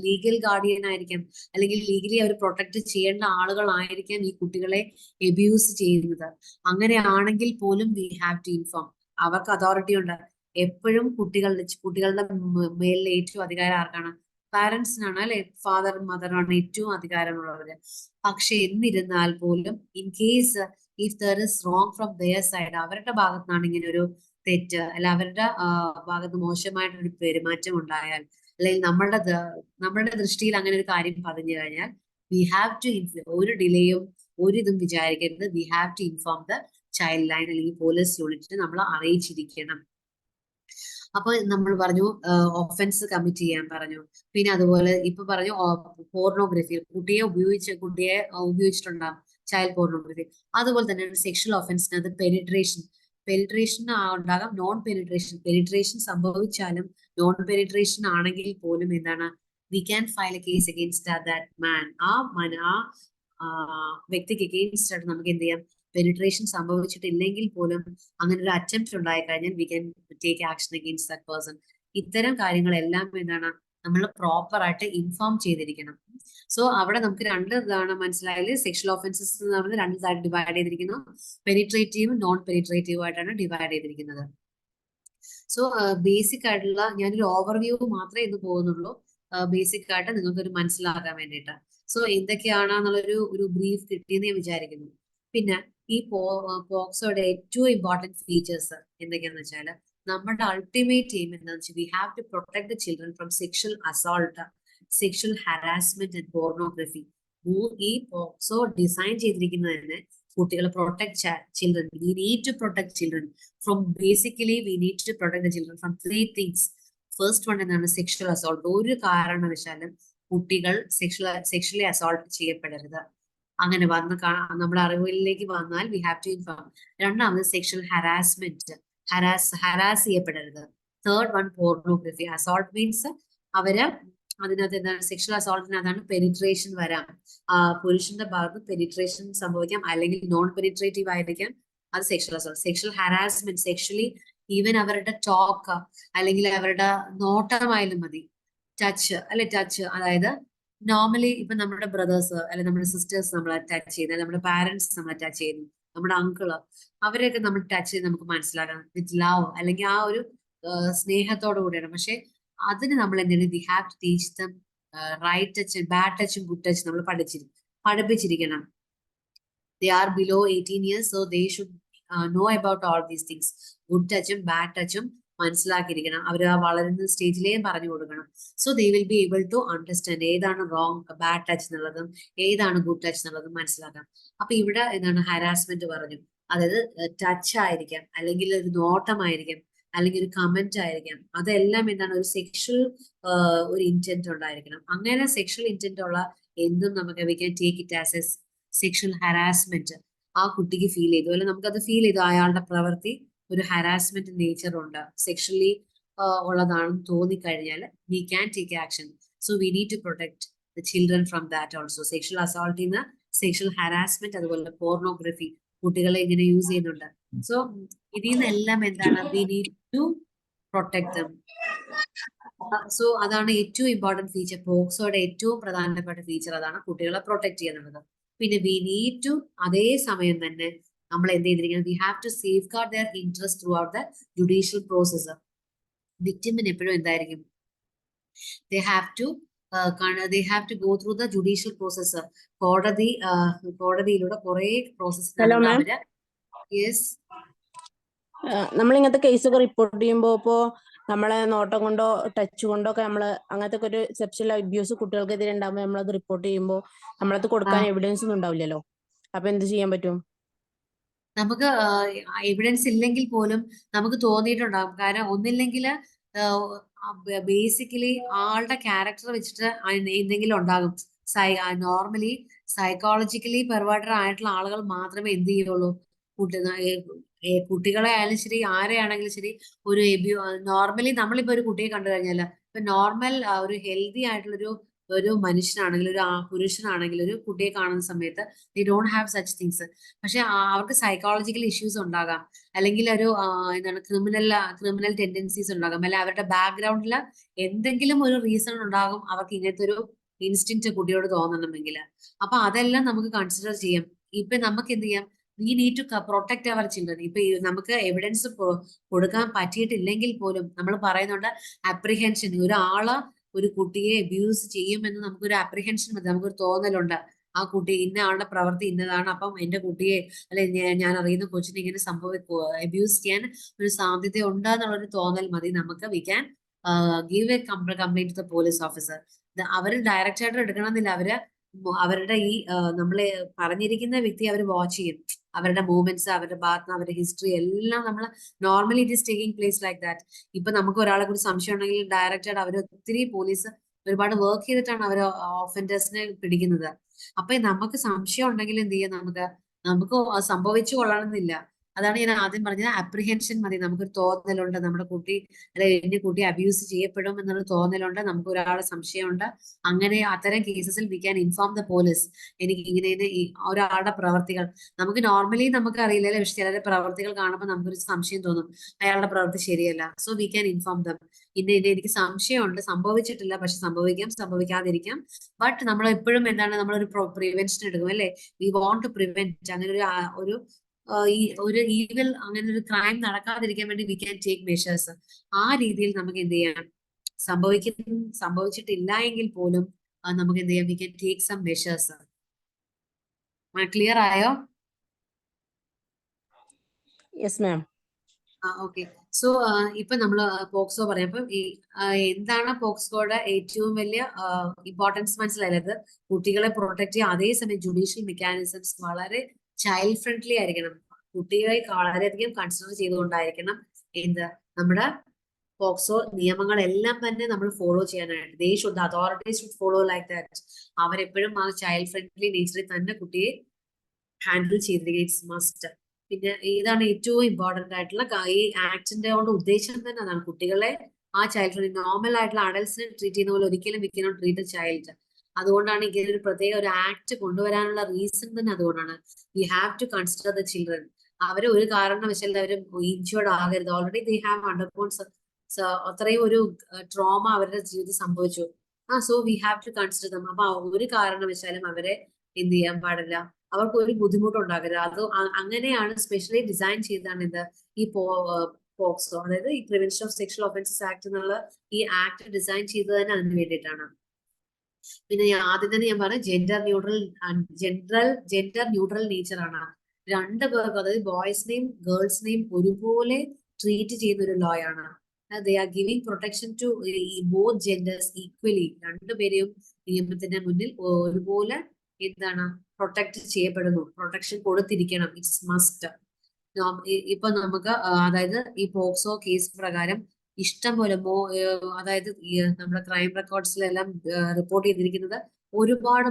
legal guardian ആയിരിക്കാം, അല്ലെങ്കിൽ ലീഗലി അവർ പ്രൊട്ടക്ട് ചെയ്യേണ്ട ആളുകളായിരിക്കാം ഈ കുട്ടികളെ എബ്യൂസ് ചെയ്യുന്നത്. അങ്ങനെയാണെങ്കിൽ പോലും വി ഹാവ് ടു ഇൻഫോം. അവർക്ക് അതോറിറ്റി ഉണ്ട്. എപ്പോഴും കുട്ടികളുടെ മേലിൽ ഏറ്റവും അധികാരം ആർക്കാണ്? പാരന്റ്സിനാണ് അല്ലെ? ഫാദർ മദറാണ് ഏറ്റവും അധികാരമുള്ളവര്. പക്ഷെ എന്നിരുന്നാൽ പോലും in case if there is wrong from their side, അവരുടെ ഭാഗത്തുനിന്നാണ് ഇങ്ങനെ ഒരു തെറ്റ്, അല്ല അവരുടെ ഭാഗത്ത് മോശമായിട്ടൊരു പെരുമാറ്റം ഉണ്ടായാൽ, അല്ലെങ്കിൽ നമ്മളുടെ ദൃഷ്ടിയിൽ അങ്ങനെ ഒരു കാര്യം പതിഞ്ഞു കഴിഞ്ഞാൽ, വി ഹാവ് ടു ഒരു ഡിലേയും ഒരിതും വിചാരിക്കരുത്, we have to inform the child line അല്ലെങ്കിൽ പോലീസ് യൂണിറ്റിനെ നമ്മൾ അറിയിച്ചിരിക്കണം. അപ്പൊ നമ്മൾ പറഞ്ഞു ഒഫൻസ് കമ്മിറ്റ് ചെയ്യാൻ പറഞ്ഞു. പിന്നെ അതുപോലെ ഇപ്പൊ പറഞ്ഞു പോർണോഗ്രഫി, കുട്ടിയെ ഉപയോഗിച്ചിട്ടുണ്ടാകും ചൈൽഡ് പോർണോഗ്രഫി. അതുപോലെ തന്നെ സെക്ഷൽ ഒഫൻസിനകത്ത് പെനിട്രേഷൻ ഉണ്ടാകാം, നോൺ പെനിട്രേഷൻ സംഭവിച്ചാലും നോൺ പെനിട്രേഷൻ ആണെങ്കിൽ പോലും എന്താണ്, V can file A case against that man. ആ വ്യക്തിക്ക് അഗെയിൻസ്റ്റ് ആയിട്ട് നമുക്ക് എന്ത് ചെയ്യാം, പെനിട്രേഷൻ സംഭവിച്ചിട്ടില്ലെങ്കിൽ പോലും അങ്ങനെ ഒരു അറ്റംപ്റ്റ് ഉണ്ടായി കഴിഞ്ഞാൽ V can take action against that person. ഇത്തരം കാര്യങ്ങളെല്ലാം എന്താണ് നമ്മൾ പ്രോപ്പർ ആയിട്ട് ഇൻഫോം ചെയ്തിരിക്കണം. സോ അവിടെ നമുക്ക് രണ്ട് ഇതാണ് മനസ്സിലായാല്, സെക്ഷൽ ഓഫൻസസ് എന്ന് പറഞ്ഞാൽ രണ്ടായിട്ട് ഡിവൈഡ് ചെയ്തിരിക്കുന്നു. പെനിട്രേറ്റീവും നോൺ പെനിട്രേറ്റീവും ആയിട്ടാണ് ഡിവൈഡ് ചെയ്തിരിക്കുന്നത്. സോ ബേസിക് ആയിട്ടുള്ള ഞാനൊരു ഓവർവ്യൂ മാത്രമേ ഇന്ന് പോകുന്നുള്ളൂ, ബേസിക് ആയിട്ട് നിങ്ങൾക്കൊരു മനസ്സിലാക്കാൻ വേണ്ടിയിട്ട്. സോ എന്തൊക്കെയാണെന്നുള്ളൊരു ബ്രീഫ് കിട്ടിയെന്ന് ഞാൻ വിചാരിക്കുന്നു. പിന്നെ ഈ പോക്സോയുടെ ഏറ്റവും ഇമ്പോർട്ടന്റ് ഫീച്ചേഴ്സ് എന്തൊക്കെയാണെന്ന് വെച്ചാൽ, നമ്മുടെ അൾട്ടിമേറ്റ് എയിം എന്താണെന്ന് വെച്ചാൽ we have to protect the children from sexual assault, sexual harassment and pornography. ഈ പോക്സോ ഡിസൈൻ ചെയ്തിരിക്കുന്നത് തന്നെ കുട്ടികളെ protect children. We need to protect children from, basically we need to protect the children from 3 things. First one എന്താണ്, sexual assault. ഒരു കാരണവശാലും കുട്ടികൾ sexually assault ചെയ്യപ്പെടരുത്. അങ്ങനെ നമ്മുടെ അറിവിലേക്ക് വന്നാൽ വി ഹാവ് ടു ഇൻഫോം. രണ്ടാമത് സെക്ഷൽ ഹരാസ്മെന്റ്, ഹരാസ് ചെയ്യപ്പെടരുത്. Third one pornography. Assault means അവര് അതിനകത്ത് എന്താണ്, സെക്ഷൽ അസോൾട്ടിനകത്താണ് പെനിട്രേഷൻ വരാം. പുരുഷന്റെ ഭാഗത്ത് പെനിട്രേഷൻ സംഭവിക്കാം, അല്ലെങ്കിൽ നോൺ പെനിട്രേറ്റീവ് ആയിരിക്കാം, അത് sexual assault. Sexual harassment, sexually even അവരുടെ ടോക്ക് അല്ലെങ്കിൽ അവരുടെ നോട്ടമായാലും മതി, ടച്ച് അല്ലെ, ടച്ച് അതായത് നോർമലി ഇപ്പൊ നമ്മുടെ ബ്രദേഴ്സ് അല്ലെങ്കിൽ നമ്മുടെ സിസ്റ്റേഴ്സ് നമ്മളെ ടച്ച് ചെയ്യുന്നത്, നമ്മുടെ പാരന്റ്സ് നമ്മളെ ടച്ച് ചെയ്യുന്നു, നമ്മുടെ അങ്കിള്, അവരെയൊക്കെ നമ്മൾ ടച്ച് ചെയ്ത് നമുക്ക് മനസ്സിലാക്കാം വിത്ത് ലവ് അല്ലെങ്കിൽ ആ ഒരു സ്നേഹത്തോടു കൂടിയാണ്. പക്ഷെ അതിന് നമ്മൾ എന്താണ്, we have to teach them right touch, bad ടച്ചും ഗുഡ് ടച്ചും നമ്മൾ പഠിപ്പിച്ചിരിക്കണം. They are below 18 years, so they should know about all these things. Good touchum bad touchum മനസ്സിലാക്കിയിരിക്കണം. അവർ ആ വളരുന്ന സ്റ്റേജിലേ പറഞ്ഞു കൊടുക്കണം. So they will be able to understand ഏതാണ് റോങ് ബാഡ് ടച്ച് എന്നുള്ളതും ഏതാണ് ഗുഡ് ടച്ച് എന്നുള്ളതും മനസ്സിലാക്കാം. അപ്പൊ ഇവിടെ എന്താണ്, ഹരാസ്മെന്റ് പറഞ്ഞു, അതായത് ടച്ച് ആയിരിക്കാം, അല്ലെങ്കിൽ ഒരു നോട്ടമായിരിക്കാം, അല്ലെങ്കിൽ ഒരു കമന്റ് ആയിരിക്കാം, അതെല്ലാം എന്താണ് ഒരു സെക്ഷൽ ഒരു ഇന്റന്റ് ഉണ്ടായിരിക്കണം. അങ്ങനെ സെക്ഷൽ ഇന്റന്റ് ഉള്ള എന്തും നമുക്ക് we can take it as A sexual harassment. ആ കുട്ടിക്ക് ഫീൽ ചെയ്തു, അല്ലെങ്കിൽ നമുക്കത് ഫീൽ ചെയ്തു അയാളുടെ പ്രവൃത്തി ഒരു ഹരാസ്മെന്റ് നേച്ചർ ഉണ്ട്, സെക്ഷലി ഉള്ളതാണെന്ന് തോന്നിക്കഴിഞ്ഞാൽ we can take action. So we need to protect the children from that also. Sexual അസോൾട്ടിൽ നിന്ന് സെക്ഷൽ ഹരാസ്മെന്റ്, അതുപോലെ പോർണോഗ്രഫി കുട്ടികളെ ഇങ്ങനെ യൂസ് ചെയ്യുന്നുണ്ട്. സോ ഇതിൽ നിന്നെല്ലാം എന്താണ് we need to protect them. So അതാണ് ഏറ്റവും ഇമ്പോർട്ടന്റ് ഫീച്ചർ, പോക്സോയുടെ ഏറ്റവും പ്രധാനപ്പെട്ട ഫീച്ചർ അതാണ്, കുട്ടികളെ പ്രൊട്ടക്ട് ചെയ്യുന്നത്. പിന്നെ വി നീഡ് ടു അതേ സമയം തന്നെ നമ്മൾ എന്ത് ചെയ്തിരിക്കണം, we have to safeguard their interest throughout the judicial process. വിക്ടിമിന് എപ്പോഴും എന്തായിരിക്കും, they have to go through the judicial process. കോടതിയിലൂടെ കുറെ പ്രോസസ് Hello, ma'am. അവര്. യെസ്, നമ്മൾ ഇങ്ങനത്തെ കേസൊക്കെ റിപ്പോർട്ട് ചെയ്യുമ്പോൾ ഇപ്പോ നമ്മളെ നോട്ടം കൊണ്ടോ ടച്ച് കൊണ്ടോ ഒക്കെ നമ്മള് അങ്ങനത്തെ ഒക്കെ ഒരു സെക്ഷൽ അബ്യൂസ് കുട്ടികൾക്കെതിരെ ഉണ്ടാകുമ്പോൾ നമ്മളത് റിപ്പോർട്ട് ചെയ്യുമ്പോൾ നമ്മളത് കൊടുക്കാൻ എവിഡൻസ് ഒന്നും ഉണ്ടാവില്ലല്ലോ. അപ്പൊ എന്ത് ചെയ്യാൻ പറ്റും? നമുക്ക് എവിഡൻസ് ഇല്ലെങ്കിൽ പോലും നമുക്ക് തോന്നിയിട്ടുണ്ടാകും. കാരണം ഒന്നില്ലെങ്കിൽ ബേസിക്കലി ആളുടെ ക്യാരക്ടർ വെച്ചിട്ട് എന്തെങ്കിലും ഉണ്ടാകും. നോർമലി സൈക്കോളജിക്കലി പെർവേർട്ടഡ് ആയിട്ടുള്ള ആളുകൾ മാത്രമേ എന്ത് ചെയ്യുള്ളൂ, കുട്ടികളെ ആയാലും ശരി ആരെയാണെങ്കിലും ശരി, ഒരു നോർമലി നമ്മളിപ്പോ ഒരു കുട്ടിയെ കണ്ടു കഴിഞ്ഞാൽ, ഇപ്പൊ നോർമൽ ഒരു ഹെൽത്തി ഒരു മനുഷ്യനാണെങ്കിൽ, ഒരു പുരുഷനാണെങ്കിൽ ഒരു കുട്ടിയെ കാണുന്ന സമയത്ത് they don't have such things. പക്ഷെ അവർക്ക് സൈക്കോളജിക്കൽ ഇഷ്യൂസ് ഉണ്ടാകാം, അല്ലെങ്കിൽ ഒരു എന്താണ് ക്രിമിനൽ ടെൻഡൻസീസ് ഉണ്ടാകാം, അല്ലെങ്കിൽ അവരുടെ ബാക്ക്ഗ്രൗണ്ടിൽ എന്തെങ്കിലും ഒരു റീസൺ ഉണ്ടാകും അവർക്ക് ഇങ്ങനത്തെ ഒരു ഇൻസ്റ്റിങ്ക്റ്റ് കുട്ടിയോട് തോന്നണമെങ്കിൽ. അപ്പൊ അതെല്ലാം നമുക്ക് കൺസിഡർ ചെയ്യാം. ഇപ്പൊ നമുക്ക് എന്ത് ചെയ്യാം, we need to protect our children. ഇപ്പൊ നമുക്ക് എവിഡൻസ് കൊടുക്കാൻ പറ്റിയിട്ടില്ലെങ്കിൽ പോലും നമ്മൾ പറയുന്നുണ്ട് അപ്രിഹെൻഷൻ. ഒരാള് ഒരു കുട്ടിയെ അബ്യൂസ് ചെയ്യുമെന്ന് നമുക്കൊരു അപ്രിഹെൻഷൻ മതി, നമുക്കൊരു തോന്നലുണ്ട് ആ കുട്ടി ഇന്ന ആളുടെ പ്രവൃത്തി ഇന്നതാണ്, അപ്പം എന്റെ കുട്ടിയെ അല്ലെ ഞാൻ അറിയുന്ന കൊച്ചിനെ ഇങ്ങനെ അബ്യൂസ് ചെയ്യാൻ ഒരു സാധ്യത ഉണ്ട് എന്നുള്ളൊരു തോന്നൽ മതി നമുക്ക്. We can give a complaint to the police officer. അവര് ഡയറക്റ്റ് ആയിട്ട് എടുക്കണമെന്നില്ല, അവരുടെ ഈ നമ്മളെ പറഞ്ഞിരിക്കുന്ന വ്യക്തി അവർ വാച്ച് ചെയ്യും, അവരുടെ മൂവ്മെന്റ്സ്, അവരുടെ ഭാഗത്ത് അവരുടെ ഹിസ്റ്ററി എല്ലാം നമ്മൾ normally it is taking place like that. ഇപ്പൊ നമുക്ക് ഒരാളെ കുറിച്ച് സംശയം ഉണ്ടെങ്കിൽ ഡയറക്റ്റ് ആയിട്ട് അവർ ഒത്തിരി പോലീസ് ഒരുപാട് വർക്ക് ചെയ്തിട്ടാണ് അവർ ഓഫൻഡേഴ്സിനെ പിടിക്കുന്നത്. അപ്പൊ നമുക്ക് സംശയം ഉണ്ടെങ്കിൽ എന്ത് ചെയ്യാം, നമുക്ക് സംഭവിച്ചു കൊള്ളണമെന്നില്ല. അതാണ് ഞാൻ ആദ്യം പറഞ്ഞത്, അപ്രിഹെൻഷൻ മതി. നമുക്കൊരു തോന്നലുണ്ട് നമ്മുടെ കുട്ടി അല്ലെങ്കിൽ എന്റെ കുട്ടി അബ്യൂസ് ചെയ്യപ്പെടും എന്നുള്ള തോന്നലുണ്ട്, നമുക്ക് ഒരാളെ സംശയമുണ്ട്, അങ്ങനെ അത്തരം കേസസിൽ we can inform the police. എനിക്ക് ഇങ്ങനെ ഒരാളുടെ പ്രവർത്തികൾ നമുക്ക് നോർമലി നമുക്ക് അറിയില്ല, പക്ഷെ ചിലരുടെ പ്രവർത്തികൾ കാണുമ്പോൾ നമുക്കൊരു സംശയം തോന്നും, അയാളുടെ പ്രവൃത്തി ശരിയല്ല. So we can inform them, എനിക്ക് സംശയമുണ്ട്, സംഭവിച്ചിട്ടില്ല, പക്ഷെ സംഭവിക്കാം, സംഭവിക്കാതിരിക്കാം. ബട്ട് നമ്മൾ എപ്പോഴും എന്താണ്, നമ്മളൊരു പ്രിവെൻഷൻ എടുക്കും അല്ലെ, വി വോണ്ട് ടു പ്രിവെന്റ് അങ്ങനെ ഒരു ഈവിൽ, അങ്ങനെ ഒരു ക്രൈം നടക്കാതിരിക്കാൻ വേണ്ടി വി ക്യാൻ ടേക്ക് മെഷേഴ്സ്. ആ രീതിയിൽ നമുക്ക് എന്ത് ചെയ്യാം, സംഭവിച്ചിട്ടില്ല എങ്കിൽ പോലും നമുക്ക് എന്ത് ചെയ്യാം, we can take some measures. Clear ആയോ? Yes ma'am. ഓക്കെ. സോ ഇപ്പൊ നമ്മള് പോക്സോ പറയപ്പോ എന്താണ് പോക്സോയുടെ ഏറ്റവും വലിയ ഇമ്പോർട്ടൻസ് മനസ്സിലായത്, കുട്ടികളെ പ്രൊട്ടക്ട് ചെയ്യുക, അതേസമയം ജുഡീഷ്യൽ മെക്കാനിസംസ് വളരെ ചൈൽഡ് ഫ്രണ്ട്ലി ആയിരിക്കണം, കുട്ടികളെ വളരെയധികം കൺസിഡർ ചെയ്തുകൊണ്ടായിരിക്കണം എന്ത് നമ്മുടെ പോക്സോ നിയമങ്ങളെല്ലാം തന്നെ നമ്മൾ ഫോളോ ചെയ്യാനായിട്ട്. Authorities should follow like that. അവരെപ്പോഴും ആ ചൈൽഡ് ഫ്രണ്ട്ലി നേച്ചറിൽ തന്നെ കുട്ടിയെ ഹാൻഡിൽ ചെയ്തിരിക്കുക, ഇറ്റ്സ് മസ്റ്റ്. പിന്നെ ഇതാണ് ഏറ്റവും ഇമ്പോർട്ടന്റ് ആയിട്ടുള്ള ഈ ആക്ടിന്റെ കൊണ്ട് ഉദ്ദേശം തന്നെ അതാണ്, കുട്ടികളെ ആ ചൈൽഡ് ഫ്രണ്ട്ലി നോർമൽ ആയിട്ടുള്ള അഡൽട്സിനെ ട്രീറ്റ് ചെയ്യുന്ന പോലെ ഒരിക്കലും we cannot treat A child. അതുകൊണ്ടാണ് ഇങ്ങനെ ഒരു പ്രത്യേക ഒരു ആക്ട് കൊണ്ടുവരാനുള്ള റീസൺ തന്നെ അതുകൊണ്ടാണ്. We have to consider the children. അവരെ ഒരു കാരണവശാലും അവർ ഇൻജേർഡ് ആകരുത്. ഓൾറെഡി ദേ ഹാവ് അണ്ടർഗോൺ അത്രയും ഒരു ട്രോമ അവരുടെ ജീവിതത്തിൽ സംഭവിച്ചു. So we have to consider them. അപ്പൊ ഒരു കാരണവശാലും അവരെ എന്ത് ചെയ്യാൻ പാടില്ല, അവർക്ക് ഒരു ബുദ്ധിമുട്ടുണ്ടാകരുത്. അത് അങ്ങനെയാണ് സ്പെഷ്യലി ഡിസൈൻ ചെയ്താണ് ഈ പോക്സോ, അതായത് ഈ prevention of sexual offences act എന്നുള്ള ഈ ആക്ട് ഡിസൈൻ ചെയ്തത് തന്നെ അതിന് വേണ്ടിയിട്ടാണ്. പിന്നെ ആദ്യം തന്നെ ഞാൻ പറഞ്ഞ ജെൻഡർ ന്യൂട്രൽ നേച്ചർ ആണ്. രണ്ട് പേർക്ക്, അതായത് ബോയ്സിനെയും ഗേൾസിനെയും ഒരുപോലെ ട്രീറ്റ് ചെയ്യുന്ന ഒരു ലോ ആണ്. They are giving protection to both genders equally. രണ്ടുപേരെയും നിയമത്തിന്റെ മുന്നിൽ ഒരുപോലെ എന്താണ് പ്രൊട്ടക്ട് ചെയ്യപ്പെടുന്നു, പ്രൊട്ടക്ഷൻ കൊടുത്തിരിക്കണം, ഇറ്റ്സ് മസ്റ്റ്. ഇപ്പൊ നമുക്ക് അതായത് ഈ പോക്സോ കേസ് പ്രകാരം ഇഷ്ടം പോലെ അതായത് ഈ നമ്മുടെ ക്രൈം റെക്കോർഡ്സിലെല്ലാം റിപ്പോർട്ട് ചെയ്തിരിക്കുന്നത് ഒരുപാട്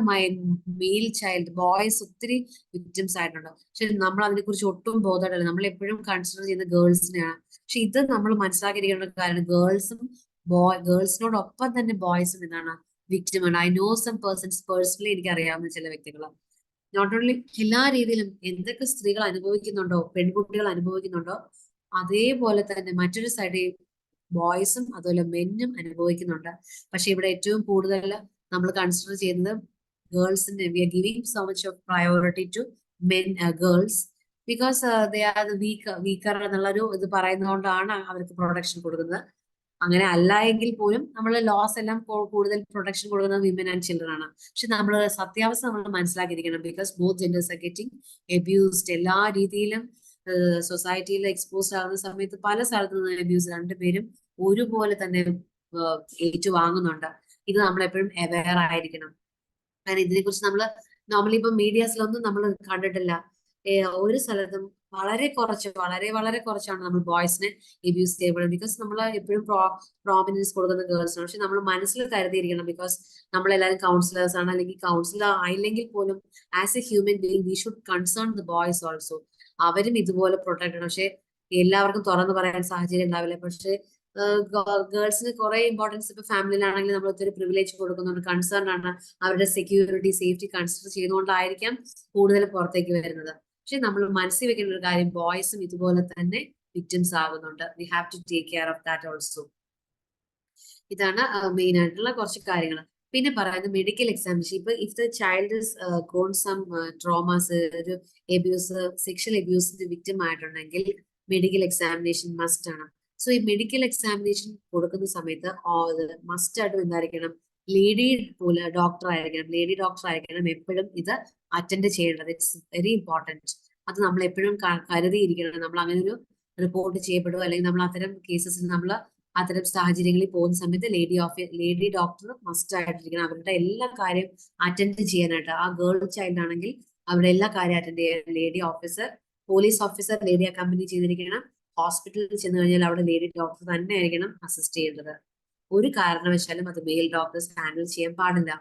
മെയിൽ ചൈൽഡ് ബോയ്സ് ഒത്തിരി വിക്ടിംസ് ആയിട്ടുണ്ട്. പക്ഷെ നമ്മൾ അതിനെക്കുറിച്ച് ഒട്ടും ബോധമല്ല, നമ്മൾ എപ്പോഴും കൺസിഡർ ചെയ്യുന്ന ഗേൾസിനെയാണ്. പക്ഷെ ഇത് നമ്മൾ മനസ്സിലാക്കിയിരിക്കേണ്ട കാര്യം ഗേൾസിനോടൊപ്പം തന്നെ ബോയ്സും എന്താണ് വിക്ടിം ആണ്. I know some persons personally എനിക്ക് അറിയാവുന്ന ചില വ്യക്തികൾ. നോട്ട് ഓൺലി എല്ലാ രീതിയിലും എന്തൊക്കെ സ്ത്രീകൾ അനുഭവിക്കുന്നുണ്ടോ, പെൺകുട്ടികൾ അനുഭവിക്കുന്നുണ്ടോ, അതേപോലെ തന്നെ മറ്റൊരു സൈഡിൽ ബോയ്സും അതുപോലെ മെന്നും അനുഭവിക്കുന്നുണ്ട്. പക്ഷെ ഇവിടെ ഏറ്റവും കൂടുതൽ നമ്മൾ കൺസിഡർ ചെയ്യുന്നത് ഗേൾസിന്റെ we are giving so much of priority to men girls because they are weaker എന്നുള്ളൊരു ഇത് പറയുന്നതുകൊണ്ടാണ് അവർക്ക് പ്രൊട്ടക്ഷൻ കൊടുക്കുന്നത്. അങ്ങനെ അല്ല എങ്കിൽ പോലും നമ്മൾ ലോസ് എല്ലാം കൂടുതൽ പ്രൊട്ടക്ഷൻ കൊടുക്കുന്നത് വിമൻ ആൻഡ് ചിൽഡ്രൻ ആണ്. പക്ഷെ നമ്മൾ സത്യാവസ്ഥ നമ്മൾ മനസ്സിലാക്കിയിരിക്കണം. Because both genders are getting abused. എല്ലാ രീതിയിലും സൊസൈറ്റിയിൽ എക്സ്പോസ്ഡ് ആകുന്ന സമയത്ത് പല സ്ഥലത്തു നിന്ന് അബ്യൂസ് രണ്ടുപേരും ഒരുപോലെ തന്നെ ഏറ്റുവാങ്ങുന്നുണ്ട്. ഇത് നമ്മൾ എപ്പോഴും അവെയർ ആയിരിക്കണം. കാരണം ഇതിനെക്കുറിച്ച് നമ്മൾ നോർമലി ഇപ്പൊ മീഡിയാസിലൊന്നും നമ്മൾ കണ്ടിട്ടില്ല. ഒരു സ്ഥലത്തും വളരെ കുറച്ചാണ് നമ്മൾ ബോയ്സിനെ അബ്യൂസ് ചെയ്യപ്പെടുന്നത്. ബിക്കോസ് നമ്മൾ എപ്പോഴും പ്രോമിനൻസ് കൊടുക്കുന്ന ഗേൾസിനാണ്. പക്ഷെ നമ്മൾ മനസ്സിൽ കരുതിയിരിക്കണം. ബിക്കോസ് നമ്മളെല്ലാവരും കൗൺസിലേഴ്സ് ആണ്, അല്ലെങ്കിൽ കൗൺസിലർ ആയില്ലെങ്കിൽ പോലും as A human being we should concern the boys also. അവരും ഇതുപോലെ പ്രൊട്ടക്ട് ചെയ്യണം. പക്ഷെ എല്ലാവർക്കും തുറന്നു പറയാൻ സാഹചര്യം ഉണ്ടാവില്ല. പക്ഷെ ഗേൾസിന് കുറെ ഇമ്പോർട്ടൻസ് ഇപ്പൊ ഫാമിലിയിലാണെങ്കിൽ നമ്മൾ ഒത്തിരി പ്രിവിലേജ് കൊടുക്കുന്നുണ്ട്, കൺസേൺ ആണ്, അവരുടെ സെക്യൂരിറ്റി സേഫ്റ്റി കൺസിഡർ ചെയ്തുകൊണ്ടായിരിക്കാം കൂടുതൽ പുറത്തേക്ക് വരുന്നത്. പക്ഷെ നമ്മൾ മനസ്സിൽ വെക്കേണ്ട ഒരു കാര്യം ബോയ്സും ഇതുപോലെ തന്നെ വിക്ടിംസ് ആകുന്നുണ്ട്. We have to take care of that also. ഇതാണ് മെയിൻ ആയിട്ടുള്ള കുറച്ച് കാര്യങ്ങൾ. പിന്നെ പറയുന്നത് മെഡിക്കൽ എക്സാമിനേഷൻ. ഇപ്പൊ if the child is gone some traumas, ഒരു അബ്യൂസ്, സെക്ഷൽ അബ്യൂസിന്റെ വിക്ടിം ആയിട്ടുണ്ടെങ്കിൽ മെഡിക്കൽ എക്സാമിനേഷൻ മസ്റ്റ് ആണ്. സോ ഈ മെഡിക്കൽ എക്സാമിനേഷൻ കൊടുക്കുന്ന സമയത്ത് മസ്റ്റ് ആയിട്ടും എന്തായിരിക്കണം, ലേഡി ഡോക്ടർ ആയിരിക്കണം എപ്പോഴും ഇത് അറ്റൻഡ് ചെയ്യേണ്ടത്. It's very important. അത് നമ്മൾ എപ്പോഴും കരുതിയിരിക്കണം. നമ്മൾ അങ്ങനെ ഒരു റിപ്പോർട്ട് ചെയ്യപ്പെടുമോ അല്ലെങ്കിൽ നമ്മൾ അത്തരം കേസസിൽ നമ്മൾ അത്തരം സാഹചര്യങ്ങളിൽ പോകുന്ന സമയത്ത് ലേഡി ഡോക്ടർ മസ്റ്റ് ആയിട്ടിരിക്കണം. അവരുടെ എല്ലാ കാര്യം അറ്റൻഡ് ചെയ്യാനായിട്ട്. ആ ഗേൾ ചൈൽഡ് ആണെങ്കിൽ അവരുടെ എല്ലാ കാര്യം അറ്റൻഡ് ചെയ്യാൻ lady officer, police officer lady accompany ചെയ്തിരിക്കണം. ഹോസ്പിറ്റലിൽ ചെന്ന് കഴിഞ്ഞാൽ അവിടെ ലേഡി ഡോക്ടർ തന്നെ ആയിരിക്കണം അസിസ്റ്റ് ചെയ്യേണ്ടത്. ഒരു കാരണവശാലും അത് മെയിൽ ഡോക്ടേഴ്സ് ഹാൻഡിൽ ചെയ്യാൻ പാടില്ല.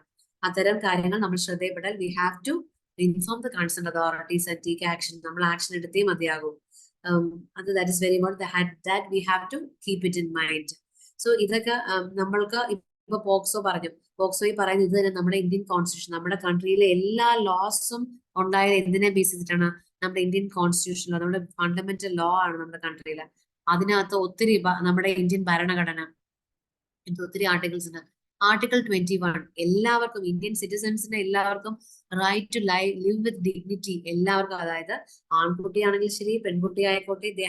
അത്തരം കാര്യങ്ങൾ നമ്മൾ ശ്രദ്ധയിൽപ്പെട്ടാൽ we have to inform the concern authorities and take action. നമ്മൾ ആക്ഷൻ എടുത്തേ മതിയാകും. That is very important. That we have to keep it in mind. So ഇതൊക്കെ നമ്മൾക്ക് ഇപ്പൊ പോക്സോയിൽ പറയുന്നത് ഇത് തന്നെ. നമ്മുടെ ഇന്ത്യൻ കോൺസ്റ്റിറ്റ്യൂഷൻ, നമ്മുടെ കൺട്രിയിലെ എല്ലാ ലോസും ഉണ്ടായത് എന്തിനെ ബേസ് ചെയ്തിട്ടാണ്? നമ്മുടെ ഇന്ത്യൻ കോൺസ്റ്റിറ്റ്യൂഷൻ, നമ്മുടെ ഫണ്ടമെന്റൽ ലോ ആണ് നമ്മുടെ കൺട്രിയിലെ. അതിനകത്ത് ഒത്തിരി നമ്മുടെ ഇന്ത്യൻ ഭരണഘടന ഒത്തിരി ആർട്ടിക്കിൾസ് ഉണ്ട്. ആർട്ടിക്കിൾ 21 എല്ലാവർക്കും, ഇന്ത്യൻ സിറ്റിസൺസിന് എല്ലാവർക്കും right to live with dignity. എല്ലാവർക്കും, അതായത് ആൺകുട്ടിയാണെങ്കിൽ ശരി പെൺകുട്ടി ആയിക്കോട്ടെ, they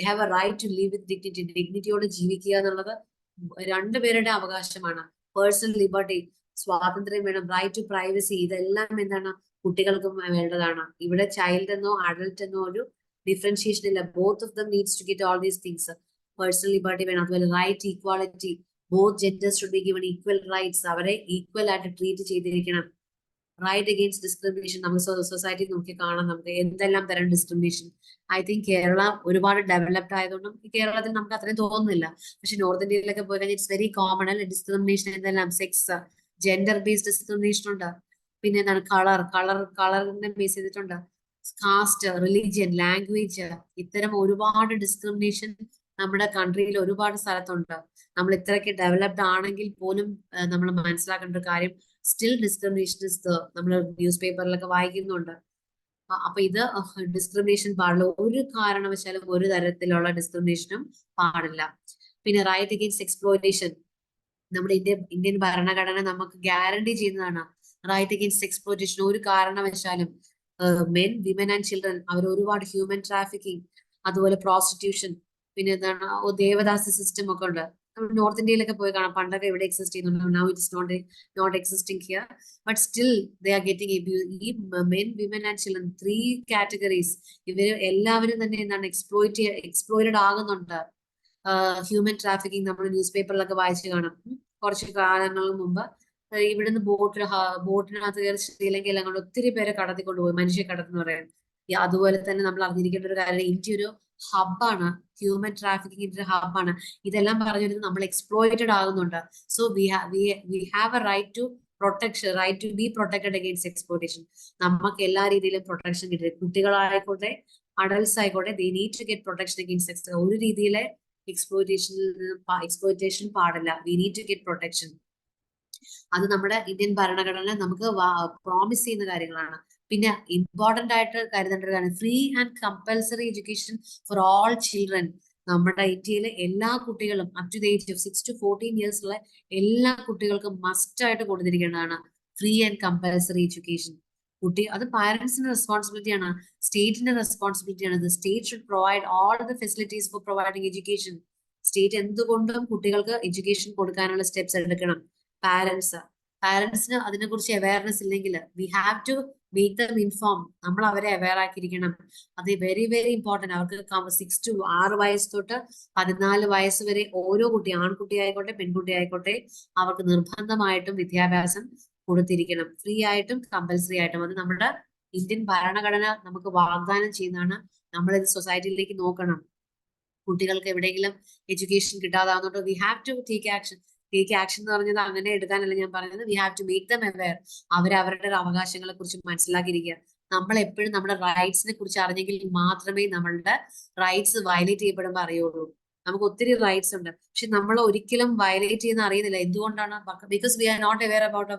have a right to live with dignity. ഡിഗ്നിറ്റിയോട് ജീവിക്കുക എന്നുള്ളത് രണ്ടുപേരുടെ അവകാശമാണ്. പേഴ്സണൽ ലിബർട്ടി, സ്വാതന്ത്ര്യം വേണം. റൈറ്റ് ടു പ്രൈവസി, ഇതെല്ലാം എന്താണ് കുട്ടികൾക്കും വേണ്ടതാണ്. ഇവിടെ ചൈൽഡ് എന്നോ അഡൽട്ട് എന്നോ ഒരു ഡിഫറൻഷിയേഷൻ ഇല്ല. Both of them needs to get all these things. Personal liberty വേണം. അതുപോലെ right equality, both genders should be given equal rights. അവരെ ഈക്വൽ ആയിട്ട് ട്രീറ്റ് ചെയ്തിരിക്കണം. Right against discrimination. നമ്മൾ സൊസൈറ്റി നോക്കി കാണാം നമുക്ക് എന്തെല്ലാം തരം ഡിസ്ക്രിമിനേഷൻ. ഐ തിങ്ക് കേരള ഒരുപാട് ഡെവലപ്ഡ് ആയതുകൊണ്ടും കേരളത്തിൽ നമുക്ക് അത്രയും തോന്നുന്നില്ല. പക്ഷെ നോർത്ത് ഇന്ത്യയിലൊക്കെ പോയി കഴിഞ്ഞാൽ ഇറ്റ്സ് വെരി കോമൺ അല്ലെ ഡിസ്ക്രിമിനേഷൻ. എന്തെല്ലാം സെക്സ്, ജെൻഡർ ബേസ്ഡ് ഡിസ്ക്രിമിനേഷൻ ഉണ്ട്. പിന്നെ എന്താണ് കളറിനെ ബേസ് ചെയ്തിട്ടുണ്ട്. കാസ്റ്റ്, റിലീജിയൻ, ലാംഗ്വേജ്, ഇത്തരം ഒരുപാട് ഡിസ്ക്രിമിനേഷൻ നമ്മുടെ കൺട്രിയിൽ ഒരുപാട് സ്ഥലത്തുണ്ട്. നമ്മൾ ഇത്രയ്ക്ക് ഡെവലപ്ഡ് ആണെങ്കിൽ പോലും നമ്മൾ മനസ്സിലാക്കേണ്ട ഒരു കാര്യം സ്റ്റിൽ ഡിസ്ക്രിമിനേഷൻ ഇസ് നമ്മൾ ന്യൂസ് പേപ്പറിലൊക്കെ വായിക്കുന്നുണ്ട്. അപ്പൊ ഇത് ഡിസ്ക്രിമിനേഷൻ പാടില്ല. ഒരു കാരണവശാലും ഒരു തരത്തിലുള്ള ഡിസ്ക്രിമിനേഷനും പാടില്ല. പിന്നെ റൈറ്റ് അഗെയിൻസ്റ്റ് എക്സ്പ്ലോയിറ്റേഷൻ. നമ്മുടെ ഇന്ത്യൻ ഭരണഘടന നമുക്ക് ഗ്യാരണ്ടി ചെയ്യുന്നതാണ് റൈറ്റ് അഗെയിൻസ്റ്റ് എക്സ്പ്ലോയിറ്റേഷൻ. ഒരു കാരണവശാലും മെൻ, വിമൻ ആൻഡ് ചിൽഡ്രൻ അവർ ഒരുപാട് ഹ്യൂമൻ ട്രാഫിക്കിംഗ്, അതുപോലെ പ്രോസ്റ്റിറ്റ്യൂഷൻ, പിന്നെ എന്താണ് ദേവദാസി സിസ്റ്റം ഒക്കെ ഉണ്ട്. നമ്മൾ നോർത്ത് ഇന്ത്യയിലൊക്കെ പോയി കാണാം. പണ്ടൊക്കെ ഇവിടെ എക്സിസ്റ്റ് ചെയ്യുന്നുണ്ട്. Now it's not existing here, but still they are getting abuse. ഈ men, women and children 3 categories ഇവര് എല്ലാവരും തന്നെ എന്താണ് എക്സ്പ്ലോയിറ്റഡ് ആകുന്നുണ്ട്. ഹ്യൂമൻ ട്രാഫിക്കിംഗ് നമ്മൾ ന്യൂസ് പേപ്പറിലൊക്കെ വായിച്ചു കാണാം. കുറച്ച് കാലങ്ങൾക്ക് മുമ്പ് ഇവിടുന്ന് ബോട്ടിനകത്ത് കയറി ശ്രീലങ്കയിൽ അങ്ങോട്ട് ഒത്തിരി പേരെ കടത്തിക്കൊണ്ടുപോയി. മനുഷ്യ കടത്തെന്ന് പറയാം. അതുപോലെ തന്നെ നമ്മൾ അറിഞ്ഞിരിക്കേണ്ട ഒരു കാര്യം, ഇന്ത്യ ഒരു ഹബ്ബാണ്, ഹ്യൂമൻ ട്രാഫിക്കിംഗിന്റെ ഒരു ഹബ്ബാണ്. ഇതെല്ലാം പറഞ്ഞു വരുന്നത് നമ്മൾ എക്സ്പ്ലോയിറ്റഡ് ആകുന്നുണ്ട്. So we have a right to protection, right to be protected against exploitation. നമുക്ക് എല്ലാ രീതിയിലും പ്രൊട്ടക്ഷൻ കിട്ടി. കുട്ടികളായിക്കോട്ടെ അഡൽട്സ് ആയിക്കോട്ടെ, they need to get protection against ഒരു രീതിയിലെ എക്സ്പ്ലോയിറ്റേഷൻ പാടില്ല. We need to get protection. അത് നമ്മുടെ ഇന്ത്യൻ ഭരണഘടന നമുക്ക് പ്രോമിസ് ചെയ്യുന്ന കാര്യങ്ങളാണ്. പിന്നെ ഇമ്പോർട്ടന്റ് ആയിട്ട് കരുതേണ്ട ഒരു കാര്യം, free and compulsory education for all children. നമ്മുടെ ഇന്ത്യയിലെ എല്ലാ കുട്ടികളും up to the age of 6 to 14 years ഉള്ള എല്ലാ കുട്ടികൾക്കും മസ്റ്റ് ആയിട്ട് കൊടുത്തിരിക്കേണ്ടതാണ് ഫ്രീ ആൻഡ് കമ്പൽസറി എഡ്യൂക്കേഷൻ. അത് പാരന്റ്സിന്റെ റെസ്പോൺസിബിലിറ്റിയാണ്, സ്റ്റേറ്റിന്റെ റെസ്പോൺസിബിലിറ്റിയാണ്. The state should provide all the facilities for providing education. State എന്തുകൊണ്ടും കുട്ടികൾക്ക് എഡ്യൂക്കേഷൻ കൊടുക്കാനുള്ള സ്റ്റെപ്സ് എടുക്കണം. പാരന്റ്സിന് അതിനെക്കുറിച്ച് അവയർനെസ് ഇല്ലെങ്കിൽ we have to make them inform. നമ്മൾ അവരെ അവയർ ആക്കിയിരിക്കണം. അത് വെരി വെരി ഇമ്പോർട്ടന്റ്. അവർക്ക് 6 വയസ്സ് തൊട്ട് 14 വയസ്സ് വരെ ഓരോ കുട്ടി, ആൺകുട്ടി ആയിക്കോട്ടെ പെൺകുട്ടി ആയിക്കോട്ടെ, അവർക്ക് നിർബന്ധമായിട്ടും വിദ്യാഭ്യാസം കൊടുത്തിരിക്കണം, ഫ്രീ ആയിട്ടും കമ്പൽസറി ആയിട്ടും. അത് നമ്മുടെ ഇന്ത്യൻ ഭരണഘടന നമുക്ക് വാഗ്ദാനം ചെയ്യുന്നതാണ്. നമ്മളിത് സൊസൈറ്റിയിലേക്ക് നോക്കണം. കുട്ടികൾക്ക് എവിടെയെങ്കിലും എഡ്യൂക്കേഷൻ കിട്ടാതാവുന്നുണ്ടോ, we have to take action. Take action എന്ന് പറഞ്ഞത് അങ്ങനെ എടുക്കാനല്ല ഞാൻ പറയുന്നത്. We have to make them aware. അവരുടെ അവകാശങ്ങളെ കുറിച്ച് മനസ്സിലാക്കിയിരിക്കുക. നമ്മൾ എപ്പോഴും നമ്മുടെ റൈറ്റ്സിനെ കുറിച്ച് അറിഞ്ഞെങ്കിൽ മാത്രമേ നമ്മളുടെ റൈറ്റ്സ് വയലേറ്റ് ചെയ്യപ്പെടുമ്പോൾ അറിയുള്ളൂ. നമുക്ക് ഒത്തിരി റൈറ്റ്സ് ഉണ്ട്, പക്ഷെ നമ്മൾ ഒരിക്കലും വയലേറ്റ് ചെയ്യുന്ന അറിയുന്നില്ല. എന്തുകൊണ്ടാണ്? Because we are not aware about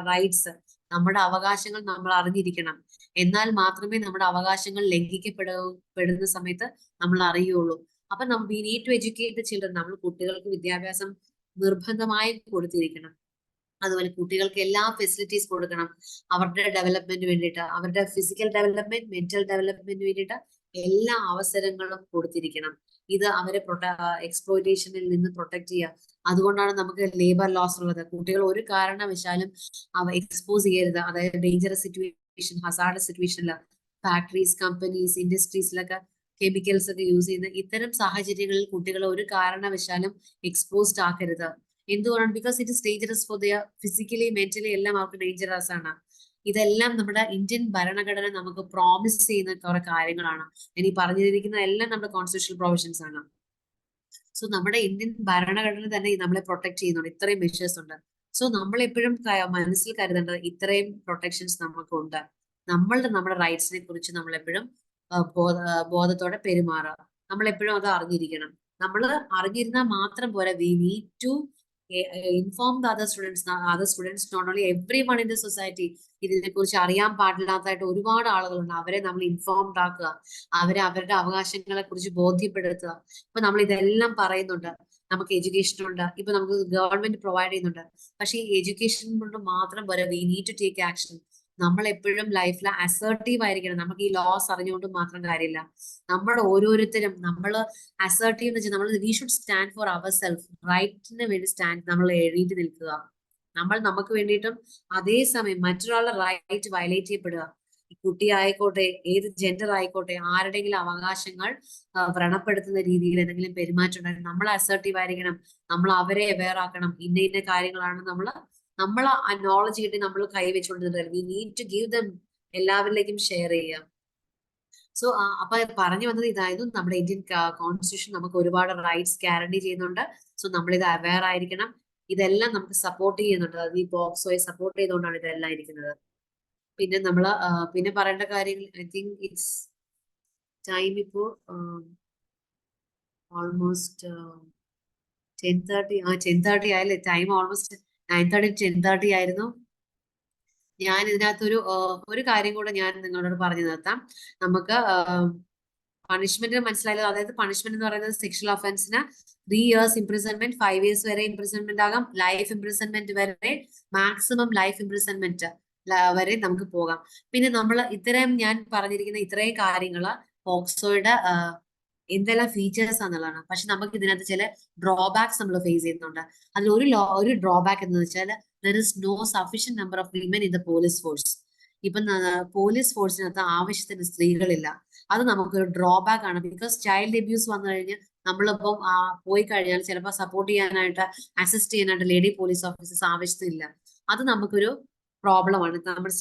rights. നമ്മുടെ അവകാശങ്ങൾ നമ്മൾ അറിഞ്ഞിരിക്കണം. എന്നാൽ മാത്രമേ നമ്മുടെ അവകാശങ്ങൾ ലംഘിക്കപ്പെടുന്ന സമയത്ത് നമ്മൾ അറിയുള്ളൂ. അപ്പൊ we need to educate the children. നമ്മൾ കുട്ടികൾക്ക് വിദ്യാഭ്യാസം നിർബന്ധമായും കൊടുത്തിരിക്കണം. അതുപോലെ കുട്ടികൾക്ക് എല്ലാ ഫെസിലിറ്റീസ് കൊടുക്കണം. അവരുടെ ഡെവലപ്മെന്റിന് വേണ്ടിയിട്ട്, അവരുടെ ഫിസിക്കൽ ഡെവലപ്മെന്റ്, മെന്റൽ ഡെവലപ്മെന്റിന് വേണ്ടിയിട്ട് എല്ലാ അവസരങ്ങളും കൊടുത്തിരിക്കണം. ഇത് അവരെ എക്സ്പ്ലോയിറ്റേഷനിൽ നിന്ന് പ്രൊട്ടക്ട് ചെയ്യുക. അതുകൊണ്ടാണ് നമുക്ക് ലേബർ ലോസ് ഉള്ളത്. കുട്ടികൾ ഒരു കാരണവശാലും എക്സ്പോസ് ചെയ്യരുത്. അതായത് ഡേഞ്ചറസ് സിറ്റുവേഷൻ, ഹസാർഡസ് സിറ്റുവേഷനിൽ ഫാക്ടറീസ്, കമ്പനീസ്, ഇൻഡസ്ട്രീസിലൊക്കെ കെമിക്കൽസ് ഒക്കെ യൂസ് ചെയ്യുന്ന ഇത്തരം സാഹചര്യങ്ങളിൽ കുട്ടികളെ ഒരു കാരണവശാലും എക്സ്പോസ്ഡ് ആക്കരുത്. എന്തുകൊണ്ടാണ്? Because it is dangerous for their physically mentally എല്ലാം അവർക്ക് ഡേഞ്ചറസ് ആണ്. ഇതെല്ലാം നമ്മുടെ ഇന്ത്യൻ ഭരണഘടന നമുക്ക് പ്രോമിസ് ചെയ്യുന്ന കുറെ കാര്യങ്ങളാണ്. ഇനി പറഞ്ഞിരിക്കുന്ന എല്ലാം നമ്മുടെ കോൺസ്റ്റിറ്റ്യൂഷണൽ പ്രൊവിഷൻസ് ആണ്. സോ നമ്മുടെ ഇന്ത്യൻ ഭരണഘടന തന്നെ നമ്മളെ പ്രൊട്ടക്ട് ചെയ്യുന്നുണ്ട്. ഇത്രയും മെഷേഴ്സ് ഉണ്ട്. സോ നമ്മൾ എപ്പോഴും മനസ്സിൽ കരുതേണ്ടത് ഇത്രയും പ്രൊട്ടക്ഷൻസ് നമുക്കുണ്ട്. നമ്മുടെ റൈറ്റ്സിനെ കുറിച്ച് നമ്മൾ എപ്പോഴും ബോധത്തോടെ പെരുമാറുക. നമ്മൾ എപ്പോഴും അത് അറിഞ്ഞിരിക്കണം. നമ്മൾ അറിഞ്ഞിരുന്നാൽ മാത്രം പോരാ, we need to inform the other students, not only everyone in the society. ഇതിനെ കുറിച്ച് അറിയാൻ പാടില്ലാത്തതായിട്ട് ഒരുപാട് ആളുകളുണ്ട്. അവരെ നമ്മൾ ഇൻഫോംഡ് ആക്കുക, അവരുടെ അവകാശങ്ങളെ കുറിച്ച് ബോധ്യപ്പെടുത്തുക. ഇപ്പൊ നമ്മൾ ഇതെല്ലാം പറയുന്നുണ്ട്. നമുക്ക് എഡ്യൂക്കേഷൻ ഉണ്ട്, ഇപ്പൊ നമുക്ക് ഗവൺമെന്റ് പ്രൊവൈഡ് ചെയ്യുന്നുണ്ട്. പക്ഷെ ഈ എഡ്യൂക്കേഷൻ കൊണ്ട് മാത്രം പോരാ, we need to take action. നമ്മൾ എപ്പോഴും ലൈഫിൽ അസേർട്ടീവ് ആയിരിക്കണം. നമുക്ക് ഈ ലോസ് അറിഞ്ഞുകൊണ്ട് മാത്രം കാര്യമില്ല. നമ്മൾ ഓരോരുത്തരും അസേർട്ടീവ് എന്ന് വെച്ചാൽ we should stand for our self. റൈറ്റിന് വേണ്ടി നമ്മൾ എഴുതിയിട്ട് നിൽക്കുക. നമുക്ക് വേണ്ടിയിട്ടും അതേസമയം മറ്റൊരാളുടെ റൈറ്റ് വയലേറ്റ് ചെയ്യപ്പെടുക. കുട്ടി ആയിക്കോട്ടെ, ഏത് ജെൻഡർ ആയിക്കോട്ടെ, ആരുടെയെങ്കിലും അവകാശങ്ങൾ വ്രണപ്പെടുത്തുന്ന രീതിയിൽ എന്തെങ്കിലും പെരുമാറ്റം ഉണ്ടായിരുന്നു, നമ്മൾ അസേർട്ടീവ് ആയിരിക്കണം. നമ്മൾ അവരെ അവെയർ ആക്കണം. ഇന്ന കാര്യങ്ങളാണ് നമ്മൾ ആ നോളജ് കിട്ടി നമ്മൾ കൈവച്ചുകൊണ്ടിരുന്നത്. We need to give them, എല്ലാവരിലേക്കും ഷെയർ ചെയ്യുക. സോ അപ്പൊ പറഞ്ഞു വന്നത് ഇതായിരുന്നു. നമ്മുടെ ഇന്ത്യൻ കോൺസ്റ്റിറ്റ്യൂഷൻ നമുക്ക് ഒരുപാട് റൈറ്റ്സ് ഗ്യാരണ്ടി ചെയ്യുന്നുണ്ട്. സോ നമ്മളിത് അവെയർ ആയിരിക്കണം. ഇതെല്ലാം നമുക്ക് സപ്പോർട്ട് ചെയ്യുന്നുണ്ട്. അത് ഈ ബോക്സോയെ സപ്പോർട്ട് ചെയ്തുകൊണ്ടാണ് ഇതെല്ലാം ഇരിക്കുന്നത്. പിന്നെ പിന്നെ പറയേണ്ട കാര്യങ്ങൾ, ഐ തിങ്ക് ഇറ്റ്സ് ടൈം ഇപ്പോ ഓൾമോസ്റ്റ് 10:30 ആയല്ലേ? ടൈം ഓൾമോസ്റ്റ് 9:30 10:30 ആയിരുന്നു. ഞാൻ ഇതിനകത്തൊരു ഒരു കാര്യം കൂടെ ഞാൻ നിങ്ങളോട് പറഞ്ഞു നിർത്താം. നമുക്ക് പണിഷ്മെന്റ് മനസ്സിലായല്ലോ. അതായത് പണിഷ്മെന്റ് എന്ന് പറയുന്നത് സെക്ഷൽ ഒഫൻസിന് 3 years ഇംപ്രിസൺമെന്റ്, 5 years വരെ ഇംപ്രിസൺമെന്റ് ആകാം, ലൈഫ് ഇംപ്രിസൺമെന്റ് വരെ, മാക്സിമം ലൈഫ് ഇംപ്രിസൺമെന്റ് വരെ നമുക്ക് പോകാം. പിന്നെ ഞാൻ പറഞ്ഞിരിക്കുന്ന ഇത്രയും കാര്യങ്ങള് പോക്സോയുടെ എന്തെല്ലാം ഫീച്ചേഴ്സ് ആണെന്നുള്ളതാണ്. പക്ഷെ നമുക്ക് ഇതിനകത്ത് ചില ഡ്രോബാക്സ് നമ്മൾ ഫേസ് ചെയ്യുന്നുണ്ട്. അതിൽ ഒരു ഡ്രോബാക്ക് എന്ന് വെച്ചാൽ there is no sufficient number of women in the police force. ഇപ്പൊ പോലീസ് ഫോഴ്സിനകത്ത് ആവശ്യത്തിന് സ്ത്രീകളില്ല. അത് നമുക്കൊരു ഡ്രോബാക്ക് ആണ്. ബിക്കോസ് ചൈൽഡ് അബ്യൂസ് വന്നു കഴിഞ്ഞാൽ നമ്മളിപ്പം പോയി കഴിഞ്ഞാൽ ചിലപ്പോൾ സപ്പോർട്ട് ചെയ്യാനായിട്ട്, അസിസ്റ്റ് ചെയ്യാനായിട്ട് ലേഡി പോലീസ് ഓഫീസേഴ്സ് ആവശ്യത്തിനില്ല. അത് നമുക്കൊരു പ്രോബ്ലമാണ്. നമ്മൾ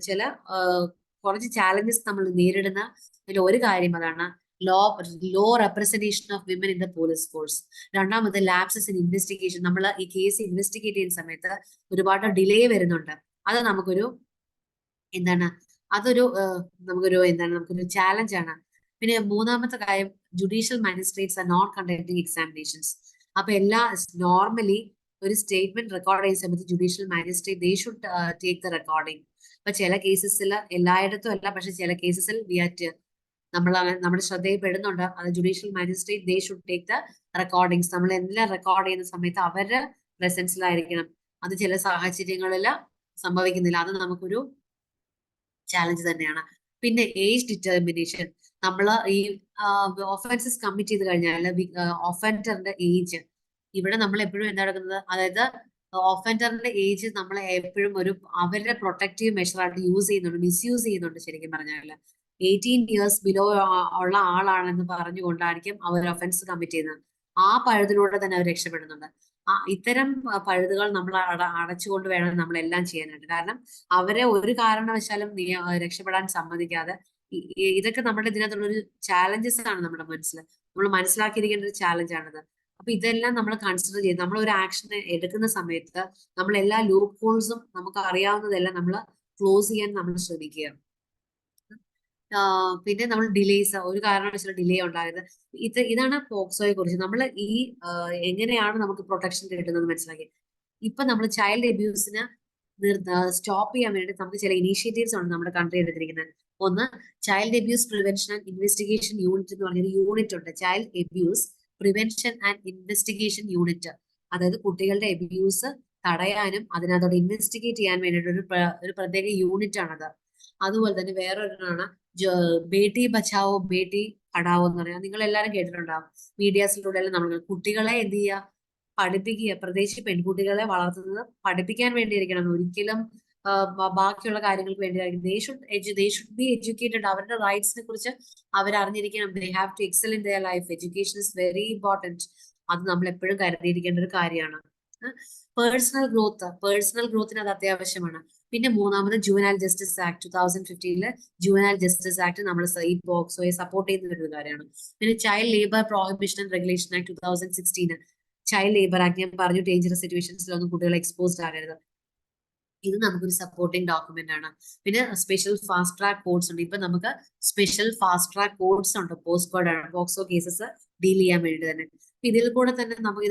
ചില കുറച്ച് ചാലഞ്ചസ് നമ്മൾ നേരിടുന്ന ഒരു കാര്യം അതാണ് low representation of women in the police force. രണ്ടാമത് ലാപ്സസ് ഇൻ ഇൻവെസ്റ്റിഗേഷൻ. നമ്മൾ ഈ കേസ് ഇൻവെസ്റ്റിഗേറ്റ് ചെയ്യുന്ന സമയത്ത് ഒരുപാട് ഡിലേ വരുന്നുണ്ട്. അത് നമുക്കൊരു എന്താണ് നമുക്കൊരു ചാലഞ്ച് ആണ്. പിന്നെ മൂന്നാമത്തെ കാര്യം, judicial magistrates are not conducting examinations. അപ്പൊ നോർമലി ഒരു സ്റ്റേറ്റ്മെന്റ് റെക്കോർഡ് ചെയ്യുന്ന സമയത്ത് judicial magistrate they should take the recording. അപ്പൊ ചില കേസസിൽ, എല്ലായിടത്തും അല്ല, പക്ഷെ ചില കേസസിൽ നമ്മുടെ ശ്രദ്ധയിൽപ്പെടുന്നുണ്ട്. അത് judicial magistrate they should take the recordings. നമ്മൾ എല്ലാം റെക്കോർഡ് ചെയ്യുന്ന സമയത്ത് അവരുടെ പ്രസൻസിലായിരിക്കണം. അത് ചില സാഹചര്യങ്ങളിൽ സംഭവിക്കുന്നില്ല. അത് നമുക്കൊരു ചാലഞ്ച് തന്നെയാണ്. പിന്നെ ഏജ് ഡിറ്റർമിനേഷൻ. നമ്മൾ ഈ ഒഫൻസസ് കമ്മിറ്റ് ചെയ്ത് കഴിഞ്ഞാൽ ഒഫൻഡറിന്റെ ഏജ്, ഇവിടെ നമ്മൾ എപ്പോഴും എന്താ നടക്കുന്നത്, അതായത് ഒഫൻഡറിന്റെ ഏജ് നമ്മൾ എപ്പോഴും അവരുടെ പ്രൊട്ടക്റ്റീവ് മെഷറായിട്ട് യൂസ് ചെയ്യുന്നുണ്ട്, മിസ്യൂസ് ചെയ്യുന്നുണ്ട്. ശരിക്കും പറഞ്ഞാൽ 18 years ബിലോ ഉള്ള ആളാണെന്ന് പറഞ്ഞുകൊണ്ടായിരിക്കും അവർ ഒഫൻസ് കമ്മിറ്റ് ചെയ്യുന്നത്. ആ പഴുതിലൂടെ തന്നെ അവർ രക്ഷപ്പെടുന്നുണ്ട്. ഇത്തരം പഴുതുകൾ നമ്മൾ അടച്ചുകൊണ്ട് വേണം നമ്മളെല്ലാം ചെയ്യാനായിട്ട്. കാരണം അവരെ ഒരു കാരണവശാലും രക്ഷപ്പെടാൻ സമ്മതിക്കാതെ, ഇതൊക്കെ നമ്മുടെ ഇതിനകത്തുള്ളൊരു ചാലഞ്ചസ് ആണ്. നമ്മുടെ നമ്മൾ മനസ്സിലാക്കിയിരിക്കേണ്ട ഒരു ചാലഞ്ച് ആണിത്. അപ്പൊ ഇതെല്ലാം നമ്മൾ കൺസിഡർ ചെയ്ത് നമ്മൾ ഒരു ആക്ഷൻ എടുക്കുന്ന സമയത്ത് നമ്മൾ എല്ലാ ലൂപ്പ് ഹോൾസും നമുക്ക് അറിയാവുന്നതെല്ലാം നമ്മൾ ക്ലോസ് ചെയ്യാൻ നമ്മൾ ശ്രമിക്കുക. പിന്നെ നമ്മൾ ഡിലേസ്, ഒരു കാരണവശാലും ഡിലേ ഉണ്ടായത്, ഇതാണ് പോക്സോയെ കുറിച്ച്. നമ്മൾ എങ്ങനെയാണ് നമുക്ക് പ്രൊട്ടക്ഷൻ കിട്ടുന്നത് മനസ്സിലാക്കി. ഇപ്പൊ നമ്മൾ ചൈൽഡ് അബ്യൂസിന് സ്റ്റോപ്പ് ചെയ്യാൻ വേണ്ടി നമുക്ക് ചില ഇനീഷ്യേറ്റീവ്സ് ഉണ്ട് നമ്മുടെ കൺട്രി എടുത്തിരിക്കുന്നത്. ഒന്ന്, child abuse prevention and investigation unit എന്ന് പറഞ്ഞൊരു യൂണിറ്റ് ഉണ്ട്. Child abuse prevention and investigation unit. അതായത് കുട്ടികളുടെ അബ്യൂസ് തടയാനും അതിനകത്തോട് ഇൻവെസ്റ്റിഗേറ്റ് ചെയ്യാൻ വേണ്ടിയിട്ട് ഒരു പ്രത്യേക യൂണിറ്റ് ആണത്. അതുപോലെ തന്നെ വേറൊരെണ്ണമാണ് ബേട്ടി ബച്ചാവോ ബേട്ടി പഠാവോ എന്ന് പറയാം. നിങ്ങൾ എല്ലാവരും കേട്ടിട്ടുണ്ടാവും. മീഡിയാസിലൂടെ എല്ലാം നമ്മൾ കുട്ടികളെ എന്ത് ചെയ്യുക, പഠിപ്പിക്കുക. പ്രത്യേകിച്ച് പെൺകുട്ടികളെ വളർത്തുന്നത് പഠിപ്പിക്കാൻ വേണ്ടിയിരിക്കണം, ഒരിക്കലും ബാക്കിയുള്ള കാര്യങ്ങൾക്ക് വേണ്ടിയായിരിക്കും. They should be educated. അവരുടെ റൈറ്റ്സിനെ കുറിച്ച് അവരറിഞ്ഞിരിക്കണം. They have to excel in their life. Education is very important. അത് നമ്മൾ എപ്പോഴും കരുതിയിരിക്കേണ്ട ഒരു കാര്യമാണ്. പേഴ്സണൽ ഗ്രോത്തിന് അത് അത്യാവശ്യമാണ്. പിന്നെ മൂന്നാമത് juvenile justice act 2015 juvenile justice act നമ്മൾ ഈ പോക്സോയെ സപ്പോർട്ട് ചെയ്യുന്ന ഒരു കാര്യമാണ്. പിന്നെ child labour prohibition and regulation act 2016, child labour act ഞാൻ പറഞ്ഞു, ഡേഞ്ചറസ് സിറ്റുവേഷൻസിലൊന്നും കുട്ടികൾ എക്സ്പോസ്ഡ് ആകരുത്. ഇത് നമുക്കൊരു സപ്പോർട്ടിംഗ് ഡോക്യുമെന്റ് ആണ്. പിന്നെ സ്പെഷ്യൽ ഫാസ്റ്റ് ട്രാക്ക് കോഡ്സ് ഉണ്ട്. ഇപ്പൊ നമുക്ക് സ്പെഷ്യൽ ഫാസ്റ്റ് ട്രാക്ക് കോഡ്സ് ഉണ്ട് പോക്സോ കേസസ് ഡീൽ ചെയ്യാൻ വേണ്ടി തന്നെ. ഇതിൽ കൂടെ തന്നെ നമുക്ക്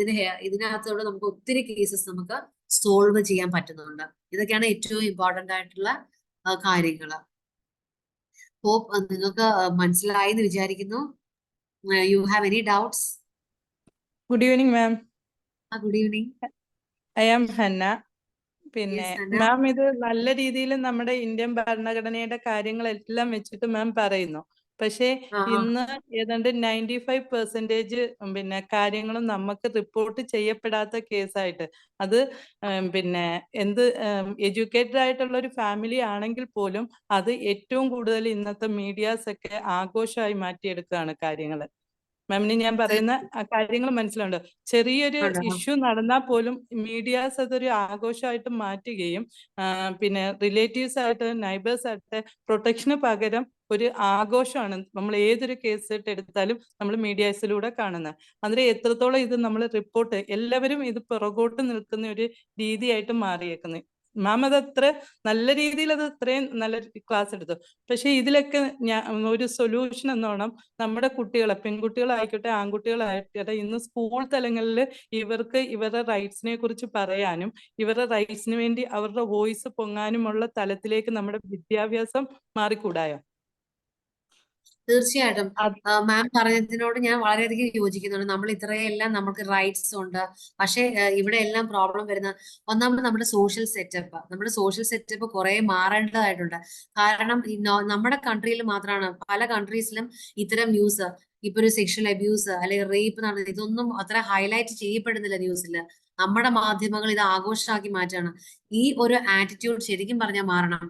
ഇതിനകത്തോടെ നമുക്ക് ഒത്തിരി കേസസ് നമുക്ക് സോൾവ് ചെയ്യാൻ പറ്റുന്നുണ്ട്. ഇതൊക്കെയാണ് ഏറ്റവും ഇമ്പോർട്ടന്റ് ആയിട്ടുള്ള കാര്യങ്ങൾ. ഹോപ്പ് നിങ്ങൾക്ക് മനസ്സിലായി എന്ന് വിചാരിക്കുന്നു. You have any doubts? Good evening ma'am. Good evening. I am Hanna. പിന്നെ മാം, ഇത് നല്ല രീതിയിൽ നമ്മുടെ ഇന്ത്യൻ ഭരണഘടനയുടെ കാര്യങ്ങളെല്ലാം വെച്ചിട്ട് മാം പറയുന്നു. പക്ഷേ ഇന്ന് ഏതാണ്ട് 95% പിന്നെ കാര്യങ്ങളും നമുക്ക് റിപ്പോർട്ട് ചെയ്യപ്പെടാത്ത കേസായിട്ട്, അത് പിന്നെ എഡ്യൂക്കേറ്റഡ് ആയിട്ടുള്ള ഒരു ഫാമിലി ആണെങ്കിൽ പോലും അത് ഏറ്റവും കൂടുതൽ ഇന്നത്തെ മീഡിയാസ് ഒക്കെ ആഘോഷമായി മാറ്റിയെടുക്കുകയാണ് കാര്യങ്ങൾ. മാമിന് ഞാൻ പറയുന്ന കാര്യങ്ങൾ മനസ്സിലുണ്ട്. ചെറിയൊരു ഇഷ്യൂ നടന്നാൽ പോലും മീഡിയാസ് അതൊരു ആഘോഷമായിട്ട് മാറ്റുകയും പിന്നെ റിലേറ്റീവ്സ് ആയിട്ട്, നൈബേഴ്സ് ആയിട്ട് പ്രൊട്ടക്ഷന് പകരം ഒരു ആഘോഷമാണ് നമ്മൾ ഏതൊരു കേസ് എടുത്താലും നമ്മൾ മീഡിയാസിലൂടെ കാണുന്നത്. അതിൽ എത്രത്തോളം ഇത് നമ്മൾ റിപ്പോർട്ട്, എല്ലാവരും ഇത് പുറകോട്ട് നിൽക്കുന്ന ഒരു രീതിയായിട്ട് മാറിയേക്കുന്നത്. മാം അത് അത്ര നല്ല രീതിയിൽ അത് അത്രയും നല്ല ക്ലാസ് എടുത്തു. പക്ഷെ ഇതിലൊക്കെ ഒരു സൊല്യൂഷൻ എന്നോണം നമ്മുടെ കുട്ടികളെ, പെൺകുട്ടികളായിക്കോട്ടെ ആൺകുട്ടികളായിക്കോട്ടെ, ഇന്ന് സ്കൂൾ തലങ്ങളിൽ ഇവർക്ക് ഇവരുടെ റൈറ്റ്സിനെ കുറിച്ച് പറയാനും ഇവരുടെ റൈറ്റ്സിന് വേണ്ടി അവരുടെ വോയിസ് പൊങ്ങാനുമുള്ള തലത്തിലേക്ക് നമ്മുടെ വിദ്യാഭ്യാസം മാറിക്കൂടായോ? തീർച്ചയായിട്ടും മാം പറഞ്ഞതിനോട് ഞാൻ വളരെയധികം യോജിക്കുന്നുണ്ട്. നമ്മൾ ഇത്രയെല്ലാം നമുക്ക് റൈറ്റ്സ് ഉണ്ട്, പക്ഷെ ഇവിടെ എല്ലാം പ്രോബ്ലം വരുന്ന ഒന്നാമത് നമ്മുടെ സോഷ്യൽ സെറ്റപ്പ് കുറെ മാറേണ്ടതായിട്ടുണ്ട്. കാരണം നമ്മുടെ കൺട്രിയിൽ മാത്രമാണ്, പല കൺട്രീസിലും ഇത്തരം ന്യൂസ്, ഇപ്പൊ ഒരു സെക്ഷൽ അബ്യൂസ് അല്ലെങ്കിൽ റേപ്പ് നടന്നത്, ഇതൊന്നും അത്ര ഹൈലൈറ്റ് ചെയ്യപ്പെടുന്നില്ല ന്യൂസിൽ. നമ്മുടെ മാധ്യമങ്ങൾ ഇത് ആഘോഷമാക്കി മാറ്റാണ്. ഈ ഒരു ആറ്റിറ്റ്യൂഡ് ശരിക്കും പറഞ്ഞാൽ മാറണം.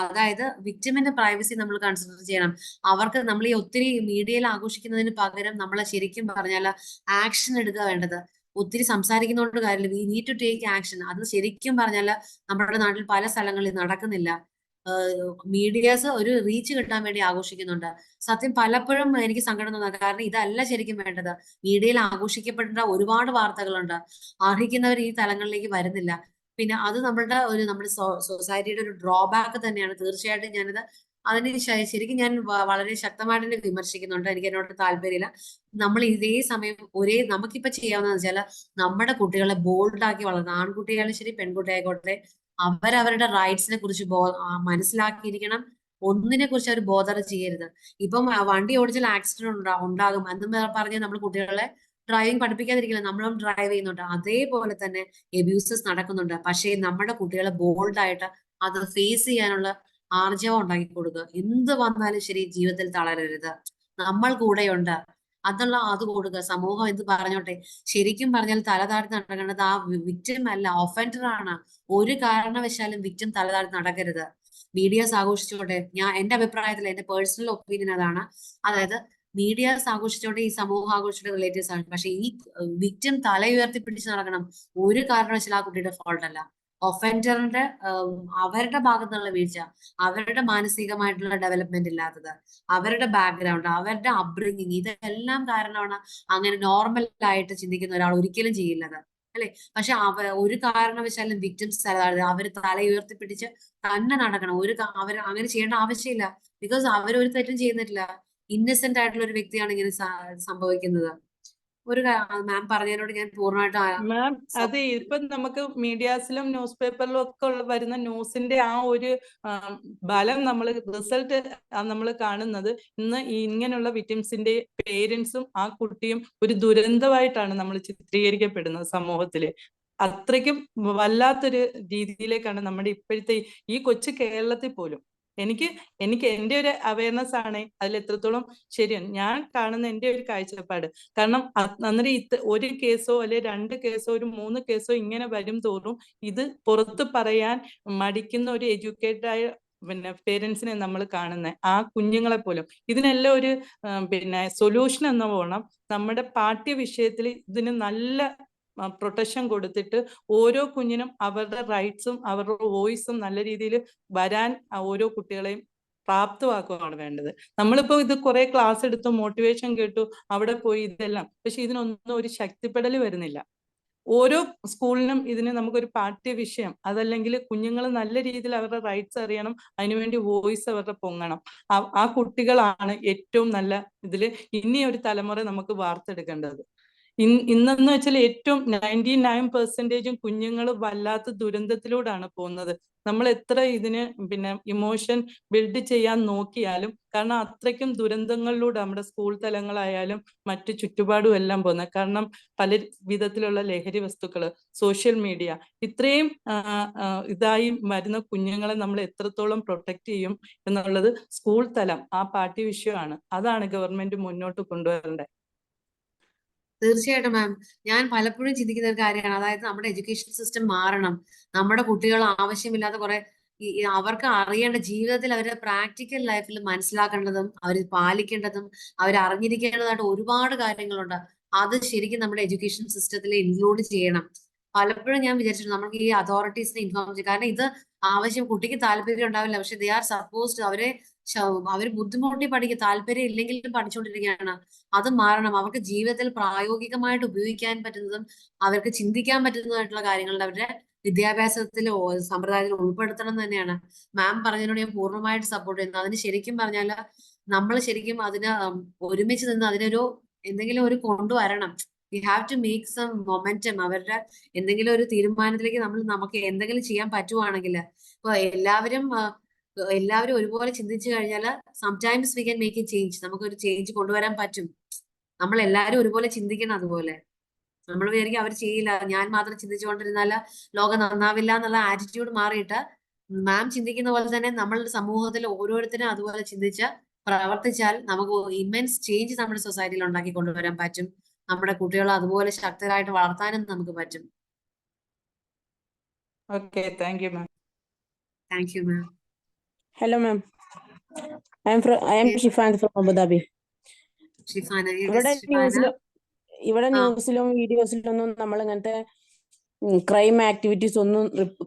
അതായത് വിക്ടിമിന്റെ പ്രൈവസി നമ്മൾ കൺസിഡർ ചെയ്യണം. അവർക്ക് നമ്മൾ ഈ ഒത്തിരി മീഡിയയിൽ ആഘോഷിക്കുന്നതിന് പകരം നമ്മൾ ശരിക്കും പറഞ്ഞാൽ ആക്ഷൻ എടുക്കുക വേണ്ടത്. ഒത്തിരി സംസാരിക്കുന്നതുകൊണ്ട് കാര്യമില്ല. We need to take action. അത് ശരിക്കും പറഞ്ഞാൽ നമ്മുടെ നാട്ടിൽ പല സ്ഥലങ്ങളിൽ നടക്കുന്നില്ല. മീഡിയാസ് ഒരു റീച്ച് കിട്ടാൻ വേണ്ടി ആഘോഷിക്കുന്നുണ്ട്. സത്യം പലപ്പോഴും എനിക്ക് സങ്കടം തോന്നുന്നത്, കാരണം ഇതല്ല ശരിക്കും വേണ്ടത്. മീഡിയയിൽ ആഘോഷിക്കപ്പെടേണ്ട ഒരുപാട് വാർത്തകളുണ്ട്, അർഹിക്കുന്നവർ ഈ തലങ്ങളിലേക്ക് വരുന്നില്ല. പിന്നെ അത് നമ്മുടെ സൊസൈറ്റിയുടെ ഒരു ഡ്രോബാക്ക് തന്നെയാണ്. തീർച്ചയായിട്ടും ഞാനത് ശരിക്കും ഞാൻ വളരെ ശക്തമായിട്ട് തന്നെ വിമർശിക്കുന്നുണ്ട്. എനിക്ക് എന്നോട് താല്പര്യമില്ല. നമ്മൾ ഇതേ സമയം നമുക്കിപ്പോ ചെയ്യാവുന്നതെന്ന് വെച്ചാൽ നമ്മുടെ കുട്ടികളെ ബോൾഡാക്കി വളർത്തുക. ആൺകുട്ടിയായാലും ശരി, പെൺകുട്ടിയായിക്കോട്ടെ, അവരവരുടെ റൈറ്റ്സിനെ കുറിച്ച് മനസ്സിലാക്കിയിരിക്കണം. ഒന്നിനെ കുറിച്ച് അവർ ബോധർ ചെയ്യരുത്. ഇപ്പം വണ്ടി ഓടിച്ചാൽ ആക്സിഡന്റ് ഉണ്ടാകും എന്ന് പറഞ്ഞ് നമ്മൾ കുട്ടികളെ ഡ്രൈവിംഗ് പഠിപ്പിക്കാതിരിക്കില്ല. നമ്മളും ഡ്രൈവ് ചെയ്യുന്നുണ്ട്. അതേപോലെ തന്നെ എബ്യൂസസ് നടക്കുന്നുണ്ട്. പക്ഷേ നമ്മുടെ കുട്ടികളെ ബോൾഡായിട്ട് അത് ഫേസ് ചെയ്യാനുള്ള ആർജവം ഉണ്ടാക്കി കൊടുക്കുക. എന്ത് വന്നാലും ശരി, ജീവിതത്തിൽ തളരരുത്, നമ്മൾ കൂടെയുണ്ട്, അത് കൊടുക്കുക. സമൂഹം എന്ത് പറഞ്ഞോട്ടെ. ശരിക്കും പറഞ്ഞാൽ തലതാഴ്ത്തി നടക്കേണ്ടത് ആ വിക്ടിം അല്ല, ഒഫൻഡർ ആണ്. ഒരു കാരണവശാലും വിക്ടിം തലതാഴ്ത്തി നടക്കരുത്. മീഡിയാസ് ആഘോഷിച്ചോട്ടെ. എന്റെ അഭിപ്രായത്തിൽ, എന്റെ പേഴ്സണൽ ഒപ്പീനിയൻ അതാണ്. അതായത് മീഡിയാസ് ആഘോഷിച്ചോട്ടെ, ഈ സമൂഹം ആഘോഷിച്ചോട്ടെ, റിലേറ്റീവ്സ് ആണ്. പക്ഷെ ഈ വിക്ടിം തല ഉയർത്തി പിടിച്ച് നടക്കണം. ഒരു കാരണവശാലും ആ കുട്ടിയുടെ ഫോൾട്ട് അല്ല. ഒഫൻഡറിന്റെ അവരുടെ ഭാഗത്തുനിന്നുള്ള വീഴ്ച, അവരുടെ മാനസികമായിട്ടുള്ള ഡെവലപ്മെന്റ് ഇല്ലാത്തത്, അവരുടെ ബാക്ക്ഗ്രൗണ്ട്, അവരുടെ അപ്ബ്രിങ്ങിങ്, ഇതെല്ലാം കാരണമാണ് അങ്ങനെ നോർമൽ ആയിട്ട് ചിന്തിക്കുന്ന ഒരാൾ ഒരിക്കലും ചെയ്യില്ലത്, അല്ലെ? പക്ഷെ ഒരു കാരണവശാലും വിക്ടിംസ് അവർ തല ഉയർത്തിപ്പിടിച്ച് തന്നെ നടക്കണം. അവർ അങ്ങനെ ചെയ്യേണ്ട ആവശ്യമില്ല. ബിക്കോസ് അവരൊരു തെറ്റും ചെയ്യുന്നിട്ടില്ല. ഇന്നസെന്റ് ആയിട്ടുള്ള ഒരു വ്യക്തിയാണ് ഇങ്ങനെ സംഭവിക്കുന്നത്. മാം പറഞ്ഞതിനോട് ഞാൻ പൂർണ്ണമായിട്ടും മാം, അത് ഇപ്പൊ നമുക്ക് മീഡിയാസിലും ന്യൂസ് പേപ്പറിലും ഒക്കെ വരുന്ന ന്യൂസിന്റെ ആ ഒരു ബലം റിസൾട്ട് നമ്മൾ കാണുന്നത് ഇന്ന് ഇങ്ങനെയുള്ള വിക്ടിംസിന്റെ പേരൻസും ആ കുട്ടിയും ഒരു ദുരന്തമായിട്ടാണ് നമ്മൾ ചിത്രീകരിക്കപ്പെടുന്നത് സമൂഹത്തില്. അത്രയ്ക്കും വല്ലാത്തൊരു രീതിയിലേക്കാണ് നമ്മുടെ ഇപ്പോഴത്തെ ഈ കൊച്ചു കേരളത്തിൽ പോലും. എനിക്ക് എന്റെ ഒരു അവയർനെസ് ആണ് അതിൽ എത്രത്തോളം ശരിയാണ് ഞാൻ കാണുന്ന എന്റെ ഒരു കാഴ്ചപ്പാട്. കാരണം അന്നേരം ഒരു കേസോ അല്ലെ 2 കേസോ ഒരു 3 കേസോ ഇങ്ങനെ വരും തോറും ഇത് പുറത്ത് പറയാൻ മടിക്കുന്ന ഒരു എഡ്യൂക്കേറ്റഡ് ആയ പേരൻസിനെ നമ്മൾ കാണുന്നത്, ആ കുഞ്ഞുങ്ങളെ പോലും. ഇതിനെല്ലാം ഒരു സൊല്യൂഷൻ എന്ന പോണം നമ്മുടെ പാഠ്യ വിഷയത്തിൽ ഇതിന് നല്ല പ്രൊട്ടക്ഷൻ കൊടുത്തിട്ട് ഓരോ കുഞ്ഞിനും അവരുടെ റൈറ്റ്സും അവരുടെ വോയിസും നല്ല രീതിയിൽ വരാൻ ഓരോ കുട്ടികളെയും പ്രാപ്തമാക്കുകയാണ് വേണ്ടത്. നമ്മളിപ്പോ ഇത് കുറെ ക്ലാസ് എടുത്തു, മോട്ടിവേഷൻ കേട്ടു, അവിടെ പോയി ഇതെല്ലാം, പക്ഷെ ഇതിനൊന്നും ഒരു ശക്തിപ്പെടൽ വരുന്നില്ല. ഓരോ സ്കൂളിനും ഇതിന് നമുക്കൊരു പാഠ്യ വിഷയം, അതല്ലെങ്കിൽ കുഞ്ഞുങ്ങൾ നല്ല രീതിയിൽ അവരുടെ റൈറ്റ്സ് അറിയണം, അതിനുവേണ്ടി വോയിസ് അവരുടെ പൊങ്ങണം. ആ കുട്ടികളാണ് ഏറ്റവും നല്ല ഇതിൽ ഇനി ഒരു തലമുറ നമുക്ക് വാർത്തെടുക്കേണ്ടത്. ഇന്നെന്ന് വെച്ചാൽ ഏറ്റവും 99% കുഞ്ഞുങ്ങൾ വല്ലാത്ത ദുരന്തത്തിലൂടെയാണ് പോകുന്നത്. നമ്മൾ എത്ര ഇതിന് ഇമോഷൻ ബിൽഡ് ചെയ്യാൻ നോക്കിയാലും, കാരണം അത്രയ്ക്കും ദുരന്തങ്ങളിലൂടെ നമ്മുടെ സ്കൂൾ തലങ്ങളായാലും മറ്റു ചുറ്റുപാടും എല്ലാം പോകുന്നത്. കാരണം പല വിധത്തിലുള്ള ലഹരി വസ്തുക്കള്, സോഷ്യൽ മീഡിയ, ഇത്രയും ഇതായി വരുന്ന കുഞ്ഞുങ്ങളെ നമ്മൾ എത്രത്തോളം പ്രൊട്ടക്ട് ചെയ്യും എന്നുള്ളത് സ്കൂൾ തലം ആ പാഠ്യ വിഷയമാണ്. അതാണ് ഗവൺമെന്റ് മുന്നോട്ട് കൊണ്ടുവരേണ്ടത്. തീർച്ചയായിട്ടും മാം, ഞാൻ പലപ്പോഴും ചിന്തിക്കുന്ന ഒരു കാര്യമാണ്. അതായത് നമ്മുടെ എഡ്യൂക്കേഷൻ സിസ്റ്റം മാറണം. നമ്മുടെ കുട്ടികൾ ആവശ്യമില്ലാത്ത കുറെ അവർക്ക് അറിയേണ്ട, ജീവിതത്തിൽ അവരുടെ പ്രാക്ടിക്കൽ ലൈഫിൽ മനസ്സിലാക്കേണ്ടതും അവർ പാലിക്കേണ്ടതും അവർ അറിഞ്ഞിരിക്കേണ്ടതായിട്ട് ഒരുപാട് കാര്യങ്ങളുണ്ട്. അത് ശരിക്കും നമ്മുടെ എഡ്യൂക്കേഷൻ സിസ്റ്റത്തിൽ ഇൻക്ലൂഡ് ചെയ്യണം. പലപ്പോഴും ഞാൻ വിചാരിച്ചിട്ടുണ്ട് നമുക്ക് ഈ അതോറിറ്റീസിനെ ഇൻഫോം ചെയ്യും. കാരണം ഇത് കുട്ടിക്ക് താല്പര്യം ഉണ്ടാവില്ല, പക്ഷെ ദേ ആർ സപ്പോസ്ഡ് അവര് ബുദ്ധിമുട്ടി പഠിക്കും, താല്പര്യം ഇല്ലെങ്കിലും പഠിച്ചുകൊണ്ടിരിക്കുകയാണ്. അത് മാറണം. അവർക്ക് ജീവിതത്തിൽ പ്രായോഗികമായിട്ട് ഉപയോഗിക്കാൻ പറ്റുന്നതും അവർക്ക് ചിന്തിക്കാൻ പറ്റുന്നതായിട്ടുള്ള കാര്യങ്ങളുടെ അവരുടെ വിദ്യാഭ്യാസത്തിൽ സമ്പ്രദായത്തിൽ ഉൾപ്പെടുത്തണം തന്നെയാണ്. മാം പറഞ്ഞതിനോട് ഞാൻ പൂർണ്ണമായിട്ട് സപ്പോർട്ട് ചെയ്യുന്നു. അതിന് ശരിക്കും പറഞ്ഞാല് നമ്മൾ ശരിക്കും അതിന് ഒരുമിച്ച് നിന്ന് അതിനൊരു എന്തെങ്കിലും ഒരു കൊണ്ടുവരണം. We have to make some momentum. അവരുടെ എന്തെങ്കിലും ഒരു തീരുമാനത്തിലേക്ക് നമുക്ക് എന്തെങ്കിലും ചെയ്യാൻ പറ്റുവാണെങ്കിൽ, ഇപ്പൊ എല്ലാവരും ഒരുപോലെ ചിന്തിച്ചു കഴിഞ്ഞാൽ sometimes we can make A change. നമുക്കൊരു ചേഞ്ച് കൊണ്ടുവരാൻ പറ്റും. നമ്മൾ എല്ലാവരും ഒരുപോലെ ചിന്തിക്കണം. അതുപോലെ നമ്മൾ വിചാരിക്കും അവർ ചെയ്യില്ല, ഞാൻ മാത്രം ചിന്തിച്ചുകൊണ്ടിരുന്നാല് ലോകം നന്നാവില്ല എന്നുള്ള ആറ്റിറ്റ്യൂഡ് മാറിയിട്ട് മാം ചിന്തിക്കുന്ന പോലെ തന്നെ നമ്മളുടെ സമൂഹത്തിൽ ഓരോരുത്തരും അതുപോലെ ചിന്തിച്ച് പ്രവർത്തിച്ചാൽ നമുക്ക് ഇമ്മൻസ് ചേഞ്ച് നമ്മുടെ സൊസൈറ്റിയിൽ ഉണ്ടാക്കി കൊണ്ടുവരാൻ പറ്റും. നമ്മുടെ കുട്ടികളെ അതുപോലെ ശക്തരായിട്ട് വളർത്താനും നമുക്ക് പറ്റും. Okay, thank you ma'am. Thank you ma'am. Hello, ma'am. I am Shifan from Abu Dhabi. Shifana, ഇവിടെ ന്യൂസിലും വീഡിയോസിലൊന്നും നമ്മൾ ഇങ്ങനത്തെ ക്രൈം ആക്ടിവിറ്റീസ് ഒന്നും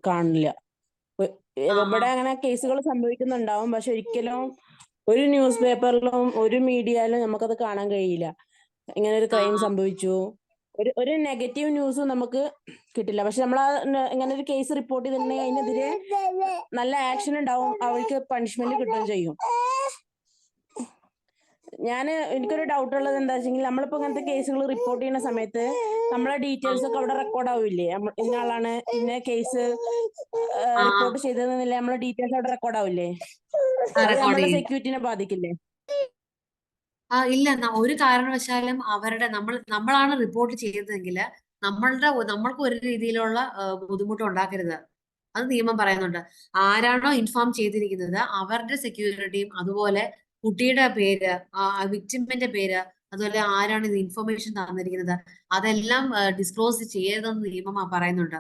കാണില്ല. ഇവിടെ അങ്ങനെ കേസുകൾ സംഭവിക്കുന്നുണ്ടാവും, പക്ഷെ ഒരിക്കലും ഒരു ന്യൂസ് പേപ്പറിലും ഒരു മീഡിയയിലും നമുക്കത് കാണാൻ കഴിയില്ല. ഇങ്ങനെ ഒരു ക്രൈം സംഭവിച്ചു, ഒരു നെഗറ്റീവ് ന്യൂസും നമുക്ക് കിട്ടില്ല. പക്ഷെ നമ്മൾ ഇങ്ങനെ ഒരു കേസ് റിപ്പോർട്ട് ചെയ്തിട്ടുണ്ടെങ്കിൽ അതിനെതിരെ നല്ല ആക്ഷൻ ഉണ്ടാവും, അവർക്ക് പണിഷ്മെന്റ് കിട്ടുകയും ചെയ്യും. എനിക്കൊരു ഡൗട്ട് ഉള്ളത് എന്താ വെച്ചെങ്കിൽ, നമ്മളിപ്പോ ഇങ്ങനത്തെ കേസുകൾ റിപ്പോർട്ട് ചെയ്യുന്ന സമയത്ത് നമ്മളെ ഡീറ്റെയിൽസ് ഒക്കെ അവിടെ റെക്കോർഡ് ആവില്ലേ? ഇന്ന ആളാണ് ഇന്ന കേസ് റിപ്പോർട്ട് ചെയ്തതെന്നില്ല, നമ്മളെ ഡീറ്റെയിൽസ് അവിടെ റെക്കോർഡ് ആവില്ലേ? അത് നമ്മുടെ സെക്യൂരിറ്റിനെ ബാധിക്കില്ലേ? ഇല്ല, ഒരു കാരണവശാലും നമ്മളാണ് റിപ്പോർട്ട് ചെയ്തതെങ്കിൽ നമ്മൾക്ക് ഒരു രീതിയിലുള്ള ബുദ്ധിമുട്ട് ഉണ്ടാക്കരുത്. അത് നിയമം പറയുന്നുണ്ട്. ആരാണോ ഇൻഫോം ചെയ്തിരിക്കുന്നത് അവരുടെ സെക്യൂരിറ്റിയും, അതുപോലെ കുട്ടിയുടെ പേര്, വിക്ടിമിന്റെ പേര്, അതുപോലെ ആരാണ് ഇത് ഇൻഫർമേഷൻ തന്നിരിക്കുന്നത്, അതെല്ലാം ഡിസ്ക്ലോസ് ചെയ്യരുതെന്ന് നിയമം പറയുന്നുണ്ട്.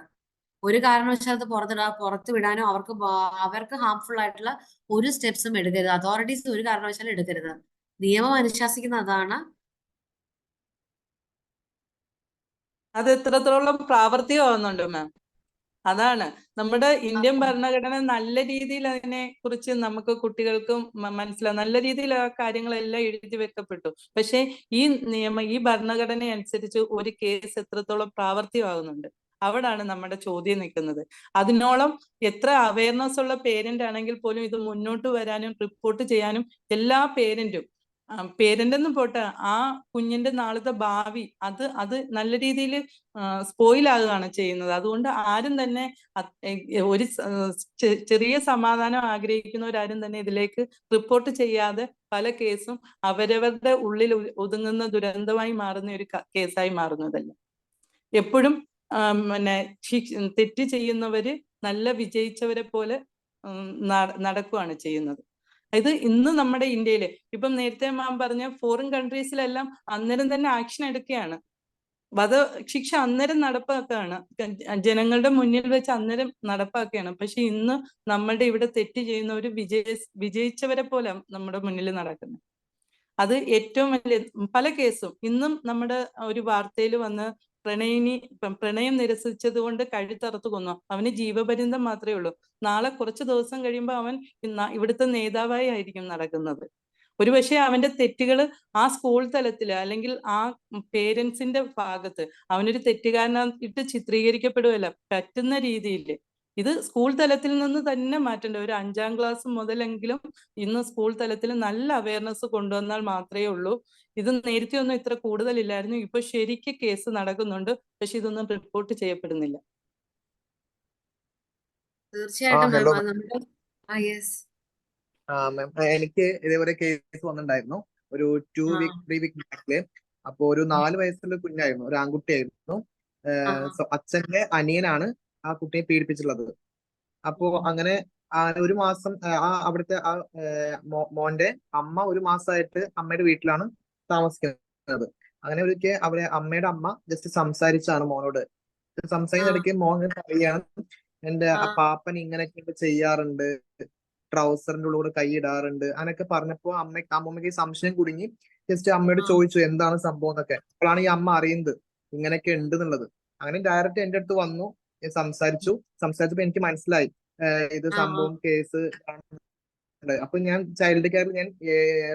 ഒരു കാരണവശാലും പുറത്ത് വിടാനോ അവർക്ക് ഹാർംഫുൾ ആയിട്ടുള്ള ഒരു സ്റ്റെപ്സും എടുക്കരുത്. അതോറിറ്റീസ് ഒരു കാരണവശാലും എടുക്കരുത്. നിയമം അനുശാസിക്കുന്ന അതാണ്. അത് എത്രത്തോളം പ്രാവർത്തികമാവുന്നുണ്ട് മാം? അതാണ് നമ്മുടെ ഇന്ത്യൻ ഭരണഘടന നല്ല രീതിയിൽ അതിനെ കുറിച്ച് നമുക്ക് കുട്ടികൾക്കും മനസ്സിലാവും. നല്ല രീതിയിൽ ആ കാര്യങ്ങളെല്ലാം എഴുതി വെക്കപ്പെട്ടു. പക്ഷെ ഈ ഭരണഘടന അനുസരിച്ച് ഒരു കേസ് എത്രത്തോളം പ്രാവർത്തികമാകുന്നുണ്ട്, അവിടാണ് നമ്മുടെ ചോദ്യം നിൽക്കുന്നത്. അതിനോളം എത്ര അവയർനെസ് ഉള്ള പേരന്റ് ആണെങ്കിൽ പോലും ഇത് മുന്നോട്ട് വരാനും റിപ്പോർട്ട് ചെയ്യാനും എല്ലാ പേരന്റും, പേരന്റെന്നും പോട്ടെ, ആ കുഞ്ഞിന്റെ നാളത്തെ ഭാവി അത് നല്ല രീതിയിൽ സ്പോയിൽ ആകുകയാണ് ചെയ്യുന്നത്. അതുകൊണ്ട് ആരും തന്നെ ഒരു ചെറിയ സമാധാനം ആഗ്രഹിക്കുന്നവരാരും തന്നെ ഇതിലേക്ക് റിപ്പോർട്ട് ചെയ്യാതെ പല കേസും അവരവരുടെ ഉള്ളിൽ ഒതുങ്ങുന്ന ദുരന്തമായി മാറുന്ന ഒരു കേസായി മാറുന്നതല്ല. എപ്പോഴും തെറ്റ് ചെയ്യുന്നവര് നല്ല വിജയിച്ചവരെ പോലെ നടക്കുകയാണ് ചെയ്യുന്നത്. ഇത് ഇന്ന് നമ്മുടെ ഇന്ത്യയില് ഇപ്പം നേരത്തെ മാം പറഞ്ഞ ഫോറിൻ കൺട്രീസിലെല്ലാം അന്നേരം തന്നെ ആക്ഷൻ എടുക്കുകയാണ്. വധശിക്ഷ അന്നേരം നടപ്പാക്കുകയാണ്, ജനങ്ങളുടെ മുന്നിൽ വെച്ച് അന്നേരം നടപ്പാക്കുകയാണ്. പക്ഷെ ഇന്ന് നമ്മളുടെ ഇവിടെ തെറ്റ് ചെയ്യുന്നവര് വിജയിച്ചവരെ പോലെ നമ്മുടെ മുന്നിൽ നടക്കുന്നത്. അത് ഏറ്റവും വലിയ പല കേസും ഇന്നും നമ്മുടെ ഒരു വാർത്തയിൽ വന്ന് പ്രണയം നിരസിച്ചത് കൊണ്ട് കഴുത്തറുത്ത് കൊന്നു, അവന് ജീവപര്യന്തം മാത്രമേ ഉള്ളൂ. നാളെ കുറച്ച് ദിവസം കഴിയുമ്പോൾ അവൻ ഇവിടുത്തെ നേതാവായി ആയിരിക്കും നടക്കുന്നത്. ഒരുപക്ഷെ അവന്റെ തെറ്റുകൾ ആ സ്കൂൾ തലത്തില് അല്ലെങ്കിൽ ആ പേരൻസിന്റെ ഭാഗത്ത് അവനൊരു തെറ്റുകാരനായിട്ട് ചിത്രീകരിക്കപ്പെടുകയല്ല, പറ്റുന്ന രീതിയിൽ ഇത് സ്കൂൾ തലത്തിൽ നിന്ന് തന്നെ മാറ്റേണ്ട. ഒരു 5ാം ക്ലാസ് മുതലെങ്കിലും ഇന്ന് സ്കൂൾ തലത്തിൽ നല്ല അവയർനെസ് കൊണ്ടുവന്നാൽ മാത്രമേ ഉള്ളൂ. ഇത് നേരത്തെ ഒന്നും ഇത്ര കൂടുതലില്ലായിരുന്നു. ഇപ്പൊ ശരിക്കും കേസ് നടക്കുന്നുണ്ട്, പക്ഷെ ഇതൊന്നും റിപ്പോർട്ട് ചെയ്യപ്പെടുന്നില്ല. തീർച്ചയായിട്ടും. എനിക്ക് ഇതേപോലെ കേസ് വന്നിട്ടുണ്ടായിരുന്നു ഒരു 2 വീക്ക് 3 വീക്ക് ബാക്കില്. അപ്പൊ ഒരു 4 വയസ്സുള്ള കുഞ്ഞായിരുന്നു, ഒരു ആൺകുട്ടിയായിരുന്നു. അച്ഛന്റെ അനിയനാണ് ആ കുട്ടിയെ പീഡിപ്പിച്ചിട്ടുള്ളത്. അപ്പോ അങ്ങനെ ഒരു മാസം അവിടുത്തെ മോന്റെ അമ്മ ഒരു മാസമായിട്ട് അമ്മയുടെ വീട്ടിലാണ് താമസിക്കുന്നത്. അങ്ങനെ ഒരിക്കൽ അമ്മയുടെ അമ്മ ജസ്റ്റ് സംസാരിച്ചാണ് മോനോട്. സംസാരിക്കുന്ന ഇടയ്ക്ക് മോൻ പറയാണ്, എന്റെ പാപ്പൻ ഇങ്ങനെയൊക്കെ ചെയ്യാറുണ്ട്, ട്രൗസറിന്റെ ഉള്ളിലൂടെ കൈ ഇടാറുണ്ട്, അങ്ങനെയൊക്കെ പറഞ്ഞപ്പോ അമ്മമ്മയ്ക്ക് സംശയം കുടുങ്ങി. ജസ്റ്റ് അമ്മയോട് ചോദിച്ചു എന്താണ് സംഭവം എന്നൊക്കെ. അപ്പോഴാണ് ഈ അമ്മ അറിയുന്നത് ഇങ്ങനെയൊക്കെ ഉണ്ട് എന്നുള്ളത്. അങ്ങനെ ഡയറക്റ്റ് എന്റെ അടുത്ത് വന്നു, സംസാരിച്ചപ്പോ എനിക്ക് മനസ്സിലായി ഇത് സംഭവം കേസ്. അപ്പൊ ഞാൻ ചൈൽഡ് കെയറിൽ ഞാൻ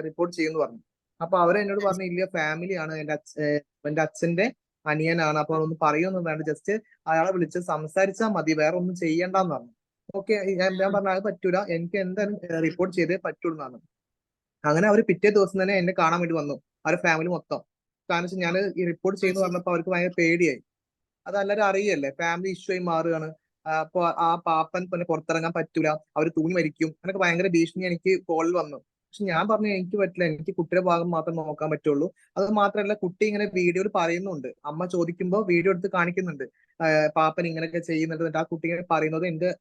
റിപ്പോർട്ട് ചെയ്യുന്നു പറഞ്ഞു. അപ്പൊ അവരെന്നോട് പറഞ്ഞു, ഇല്ല ഫാമിലിയാണ്, എന്റെ അച്ഛന്റെ അനിയനാണ്, അപ്പൊ ഒന്നും പറയൊന്നും വേണ്ട, ജസ്റ്റ് അയാളെ വിളിച്ച് സംസാരിച്ചാൽ മതി, വേറെ ഒന്നും ചെയ്യണ്ടെന്ന് പറഞ്ഞു. ഓക്കെ, ഞാൻ പറഞ്ഞു അത് പറ്റൂല, എനിക്ക് എന്തായാലും റിപ്പോർട്ട് ചെയ്തേ പറ്റുള്ളൂ എന്നാണ്. അങ്ങനെ അവർ പിറ്റേ ദിവസം തന്നെ എന്നെ കാണാൻ വേണ്ടി വന്നു, അവരുടെ ഫാമിലി മൊത്തം. കാരണം വെച്ചാൽ ഞാൻ ഈ റിപ്പോർട്ട് ചെയ്യുന്നു പറഞ്ഞപ്പോ അവർക്ക് ഭയങ്കര പേടിയായി. അതെല്ലാവരും അറിയല്ലേ, ഫാമിലി ഇഷ്യൂ ആയി മാറുകയാണ്. അപ്പൊ ആ പാപ്പൻ പിന്നെ പുറത്തിറങ്ങാൻ പറ്റൂല, അവർ തൂങ്ങി മരിക്കും, അങ്ങനെയൊക്കെ ഭയങ്കര ഭീഷണി എനിക്ക് കോളിൽ വന്നു. പക്ഷെ ഞാൻ പറഞ്ഞു എനിക്ക് പറ്റില്ല, എനിക്ക് കുട്ടിയുടെ ഭാഗം മാത്രം നോക്കാൻ പറ്റുള്ളൂ. അത് മാത്രമല്ല, കുട്ടി ഇങ്ങനെ വീഡിയോയിൽ പറയുന്നുണ്ട്, അമ്മ ചോദിക്കുമ്പോൾ വീഡിയോ എടുത്ത് കാണിക്കുന്നുണ്ട്, പാപ്പൻ ഇങ്ങനെയൊക്കെ ചെയ്യുന്നുണ്ട്. ആ കുട്ടി ഇങ്ങനെ പറയുന്നത് എന്റെ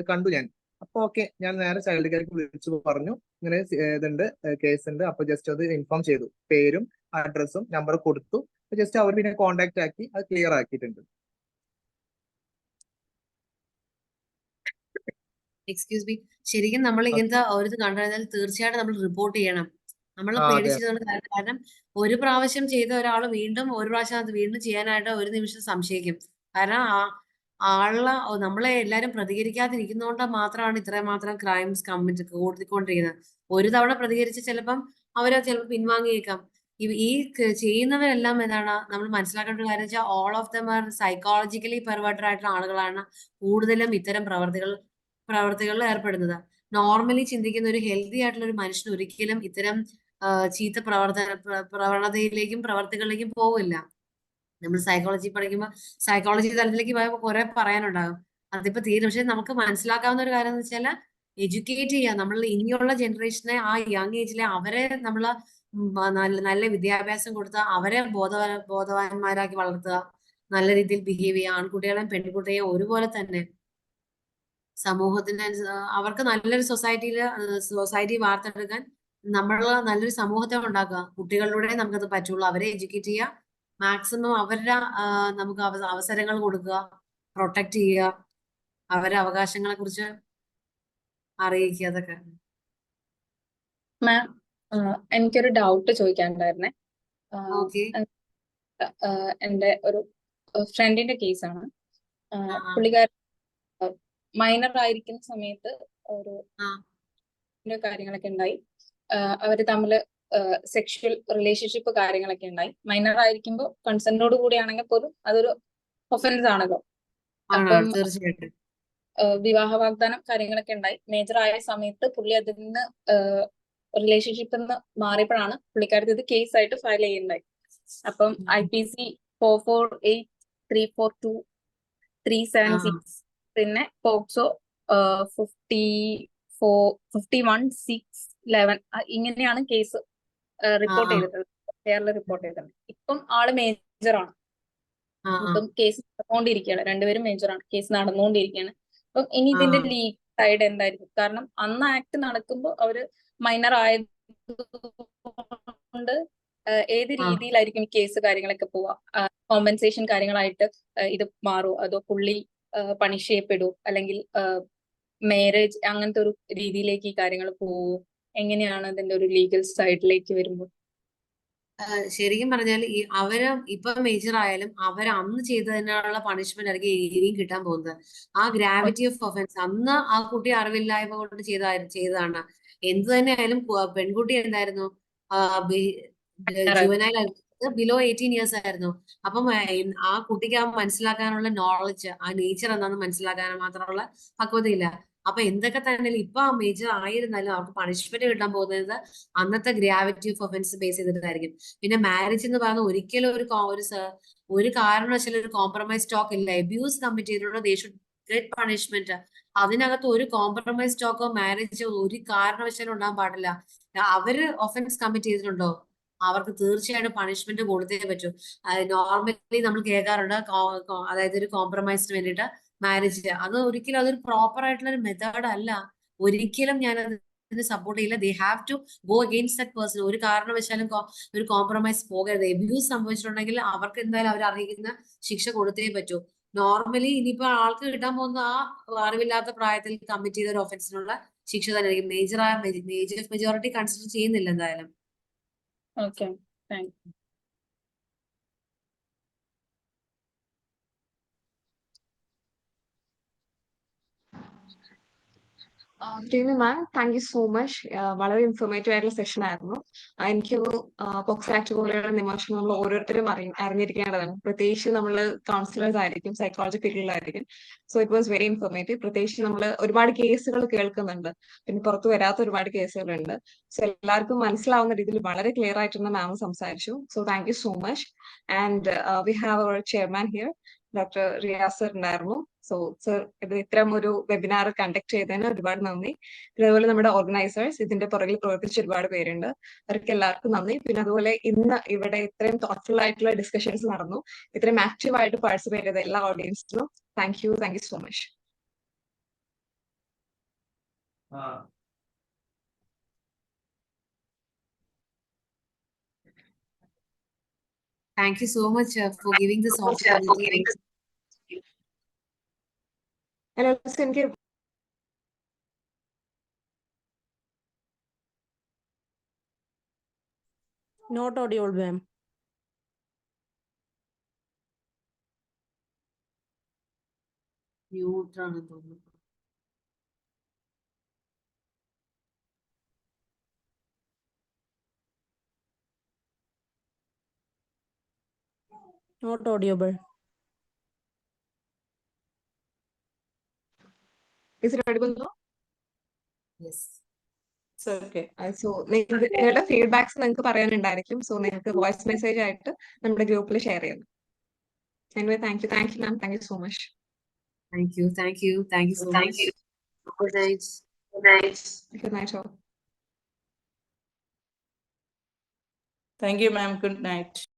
കണ്ടു ഞാൻ. അപ്പൊ ഓക്കെ, ഞാൻ നേരെ ചൈൽഡ് കെയർക്ക് വിളിച്ചു പറഞ്ഞു, ഇങ്ങനെ ഇതുണ്ട്, കേസ് ഉണ്ട്. അപ്പൊ ജസ്റ്റ് അത് ഇൻഫോം ചെയ്തു, പേരും അഡ്രസ്സും നമ്പറും കൊടുത്തു. ജസ്റ്റ് അവർ പിന്നെ കോൺടാക്ട് ആക്കി അത് ക്ലിയർ ആക്കിയിട്ടുണ്ട്. എക്സ്ക്യൂസ് മീ, ശരിക്കും നമ്മൾ ഇങ്ങനത്തെ ഒരു കണ്ടുകഴിഞ്ഞാൽ തീർച്ചയായിട്ടും നമ്മൾ റിപ്പോർട്ട് ചെയ്യണം. നമ്മൾ പേടിച്ചതുകൊണ്ട് കാരണം ഒരു പ്രാവശ്യം ചെയ്ത ഒരാൾ വീണ്ടും ഒരു പ്രാവശ്യം അത് വീണ്ടും ചെയ്യാനായിട്ട് ഒരു നിമിഷം സംശയിക്കും. കാരണം നമ്മളെ എല്ലാരും പ്രതികരിക്കാതിരിക്കുന്നതുകൊണ്ട് മാത്രമാണ് ഇത്രയും മാത്രം ക്രൈംസ് കൂടിക്കൊണ്ടിരിക്കുന്നത്. ഒരു തവണ പ്രതികരിച്ച് ചിലപ്പം അവര് ചിലപ്പോൾ പിൻവാങ്ങിയേക്കാം. ചെയ്യുന്നവരെല്ലാം എന്താണ് നമ്മൾ മനസ്സിലാക്കേണ്ട ഒരു കാര്യം വെച്ചാൽ all of them are psychologically perverted ആയിട്ടുള്ള ആളുകളാണ് കൂടുതലും ഇത്തരം പ്രവർത്തികളിൽ ഏർപ്പെടുന്നത്. നോർമലി ചിന്തിക്കുന്ന ഒരു ഹെൽത്തി ആയിട്ടുള്ള ഒരു മനുഷ്യൻ ഒരിക്കലും ഇത്തരം ചീത്ത പ്രവണതയിലേക്കും പ്രവർത്തികളിലേക്കും പോവില്ല. നമ്മൾ സൈക്കോളജി പഠിക്കുമ്പോൾ സൈക്കോളജി തലത്തിലേക്ക് പോയപ്പോൾ കുറെ പറയാനുണ്ടാകും. അതിപ്പോ തീരെ പക്ഷെ നമുക്ക് മനസ്സിലാക്കാവുന്ന ഒരു കാര്യം എന്ന് വെച്ചാൽ എഡ്യൂക്കേറ്റ് ചെയ്യുക. നമ്മൾ ഇനിയുള്ള ജനറേഷനെ ആ യങ് ഏജിലെ അവരെ നമ്മൾ നല്ല വിദ്യാഭ്യാസം കൊടുത്ത് അവരെ ബോധവാന്മാരാക്കി വളർത്തുക, നല്ല രീതിയിൽ ബിഹേവ് ചെയ്യുക. ആൺകുട്ടികളെയും പെൺകുട്ടിയെയും ഒരുപോലെ തന്നെ സമൂഹത്തിന് അവർക്ക് നല്ലൊരു സൊസൈറ്റി വാർത്തെടുക്കാൻ നമ്മൾ നല്ലൊരു സമൂഹത്തെ ഉണ്ടാക്കുക. കുട്ടികളിലൂടെ നമുക്കത് പറ്റുള്ളൂ. അവരെ എഡ്യൂക്കേറ്റ് ചെയ്യുക, മാക്സിമം അവരുടെ നമുക്ക് അവസരങ്ങൾ കൊടുക്കുക, പ്രൊട്ടക്ട് ചെയ്യുക, അവരുടെ അവകാശങ്ങളെ കുറിച്ച് അറിയിക്കുക. അതൊക്കെ മാം, എനിക്കൊരു ഡൗട്ട് ചോദിക്കാനുണ്ടായിരുന്നേ. ഓക്കെ. എന്റെ ഒരു ഫ്രണ്ടിന്റെ കേസാണ്. പുള്ളിക്കാരൻ മൈനർ ആയിരിക്കുന്ന സമയത്ത് ഒരു കാര്യങ്ങളൊക്കെ ഉണ്ടായി. അവര് തമ്മില് സെക്ഷൽ റിലേഷൻഷിപ്പ് കാര്യങ്ങളൊക്കെ ഉണ്ടായി. മൈനർ ആയിരിക്കുമ്പോൾ കൺസെന്റോട് കൂടിയാണെങ്കിൽ പോലും അതൊരു ഒഫൻസ് ആണല്ലോ. അപ്പം തീർച്ചയായിട്ടും വിവാഹ വാഗ്ദാനം കാര്യങ്ങളൊക്കെ ഉണ്ടായി. മേജർ ആയ സമയത്ത് പുള്ളി അതിൽ നിന്ന് റിലേഷൻഷിപ്പിൽ നിന്ന് മാറിയപ്പോഴാണ് പുള്ളിക്കാരത്തി ഇത് കേസ് ആയിട്ട് ഫയൽ ചെയ്യുന്നുണ്ടായി. അപ്പം IPC 448, 342, 376, പിന്നെ പോക്സോ 51, 6, 11 ഇങ്ങനെയാണ് കേസ് റിപ്പോർട്ട് ചെയ്തിട്ടുള്ളത്, കേരള റിപ്പോർട്ട് ചെയ്തിട്ടുണ്ട്. ഇപ്പം ആള് മേജറാണ്. ഇപ്പം കേസ് നടന്നുകൊണ്ടിരിക്കുകയാണ്. രണ്ടുപേരും മേജറാണ്. കേസ് നടന്നുകൊണ്ടിരിക്കുകയാണ്. അപ്പം ഇനി ഇതിന്റെ ലീഗൽ സൈഡ് എന്തായിരിക്കും? കാരണം അന്ന് ആക്ട് നടക്കുമ്പോൾ അവര് മൈനർ ആയതുകൊണ്ട് ഏത് രീതിയിലായിരിക്കും കേസ് കാര്യങ്ങളൊക്കെ പോവാ? കോമ്പൻസേഷൻ കാര്യങ്ങളായിട്ട് ഇത് മാറുമോ? അതോ പുള്ളി പണിഷ് ചെയ്യപ്പെടുമോ? അല്ലെങ്കിൽ മാരേജ് അങ്ങനത്തെ ഒരു രീതിയിലേക്ക് ഈ കാര്യങ്ങൾ പോവോ? എങ്ങനെയാണ് അതിന്റെ ഒരു ലീഗൽ സൈഡിലേക്ക് വരുമ്പോൾ? ശരിക്കും പറഞ്ഞാൽ അവര് ഇപ്പൊ മേജർ ആയാലും അവര് അന്ന് ചെയ്തതിനുള്ള പണിഷ്മെന്റ് ആയിരിക്കും ഇനിയും കിട്ടാൻ പോകുന്നത്. ആ ഗ്രാവിറ്റി ഓഫ് ഒഫൻസ് അന്ന് ആ കുട്ടി അറിവില്ലായ്മ കൊണ്ട് ചെയ്തതാണ്. എന്ത് തന്നെ ആയാലും പെൺകുട്ടി എന്തായിരുന്നു, ജുവനൈൽ ബിലോ 18 ഇയേഴ്സ് ആയിരുന്നു. അപ്പം ആ കുട്ടിക്ക് ആ മനസ്സിലാക്കാനുള്ള നോളജ്, ആ നേച്ചർ എന്താണെന്ന് മനസ്സിലാക്കാൻ മാത്രമുള്ള പക്വതയില്ല. അപ്പൊ എന്തൊക്കെ തന്നെ ഇപ്പൊ ആ മേജർ ആയിരുന്നാലും അവർക്ക് പണിഷ്മെന്റ് കിട്ടാൻ പോകുന്നത് അന്നത്തെ ഗ്രാവിറ്റി ഓഫ് ഒഫൻസ് ബേസ് ചെയ്തിട്ടായിരിക്കും. പിന്നെ മാരേജ് എന്ന് പറഞ്ഞാൽ ഒരിക്കലും ഒരു കാരണവശാലും ഒരു കോംപ്രമൈസ് ടോക്ക് ഇല്ല. അബ്യൂസ് കമ്മിറ്റ് ചെയ്തിട്ടുള്ള ദേ ഷുഡ് ഗെറ്റ് പണിഷ്മെന്റ്. അതിനകത്ത് ഒരു കോംപ്രമൈസ് ടോക്കോ മാരേജോ ഒരു കാരണവശാലും ഉണ്ടാകാൻ പാടില്ല. അവര് ഒഫൻസ് കമ്മിറ്റ് ചെയ്തിട്ടുണ്ടോ അവർക്ക് തീർച്ചയായിട്ടും പണിഷ്മെന്റ് കൊടുത്തേ പറ്റൂ. നോർമലി നമ്മൾ കേൾക്കാറുണ്ട്, അതായത് ഒരു കോംപ്രമൈസിന് വേണ്ടിയിട്ട് മാരേജ്. അത് ഒരിക്കലും അതൊരു പ്രോപ്പർ ആയിട്ടുള്ള ഒരു മെത്തേഡ് അല്ല. ഒരിക്കലും ഞാൻ അതിന് സപ്പോർട്ട് ചെയ്യില്ല. They have to go against that person. ഒരു കാരണവശാലും ഒരു കോംപ്രമൈസ് പോകരുത്. അബ്യൂസ് സംഭവിച്ചിട്ടുണ്ടെങ്കിൽ അവർക്ക് എന്തായാലും അവർ അറിയിക്കുന്ന ശിക്ഷ കൊടുത്തേ പറ്റൂ. നോർമലി ഇനിയിപ്പോ ആൾക്ക് കിട്ടാൻ പോകുന്ന ആ അറിവില്ലാത്ത പ്രായത്തിൽ കമ്മിറ്റ് ചെയ്ത ഒരു ഒഫൻസിനുള്ള ശിക്ഷ തന്നെ ആയിരിക്കും. മെജോറിറ്റി കൺസിഡർ ചെയ്യുന്നില്ല എന്തായാലും. Okay, thank you. Good evening, ma'am. Thank you so much. വളരെ ഇൻഫോർമേറ്റീവ് ആയിട്ടുള്ള സെഷൻ ആയിരുന്നു. എനിക്കൊന്ന് പോക്സോ ആക്ട് പോലെയുള്ള നിയമവശങ്ങൾ നമ്മൾ ഓരോരുത്തരും അറിഞ്ഞിരിക്കേണ്ടതാണ്. പ്രത്യേകിച്ച് നമ്മൾ കൗൺസിലേഴ്സ് ആയിരിക്കും, സൈക്കോളജി ഫീൽഡിലായിരിക്കും. So it was very informative. പ്രത്യേകിച്ച് നമ്മൾ ഒരുപാട് കേസുകൾ കേൾക്കുന്നുണ്ട്, പിന്നെ പുറത്തു വരാത്ത ഒരുപാട് കേസുകളുണ്ട്. സോ എല്ലാവർക്കും മനസ്സിലാവുന്ന രീതിയിൽ വളരെ ക്ലിയർ ആയിട്ടാണ് മാം സംസാരിച്ചു. So thank you so much. And we have our chairman here, doctor Riyas sir ഉണ്ടായിരുന്നു. സോ സർ ഇത് ഇത്തരം ഒരു വെബിനാർ കണ്ടക്ട് ചെയ്തതിന് ഒരുപാട് നന്ദി. അതുപോലെ നമ്മുടെ ഓർഗനൈസേഴ്സ്, ഇതിന്റെ പുറകിൽ പ്രവർത്തിച്ച ഒരുപാട് പേരുണ്ട്, അവർക്ക് എല്ലാവർക്കും നന്ദി. പിന്നെ അതുപോലെ ഇന്ന് ഇവിടെ ഇത്രയും തോട്ട്ഫുൾ ആയിട്ടുള്ള ഡിസ്കഷൻസ് നടന്നു, ഇത്രയും ആക്റ്റീവ് ആയിട്ട് പാർട്ടിസിപ്പേറ്റ് ചെയ്ത എല്ലാ ഓഡിയൻസിനും thank you so much. Thank you so much for giving this opportunity. Hello, എനിക്ക് Not audible, ma'am. മ്യൂട്ടാണെന്ന് തോന്നുന്നു. Not audible. Is it audible now? Yes. It's okay. So നിങ്ങളുടെ ഫീഡ്ബാക്സ് നിങ്ങൾക്ക് പറയാനുണ്ടായിരിക്കും. സോ നിങ്ങൾക്ക് വോയിസ് മെസ്സേജ് ആയിട്ട് നമ്മുടെ ഗ്രൂപ്പിൽ ഷെയർ ചെയ്യാം. Anyway, thank you ma'am, thank you so much. Thank you so much. Good night. Good night all. Thank you, ma'am. Good night.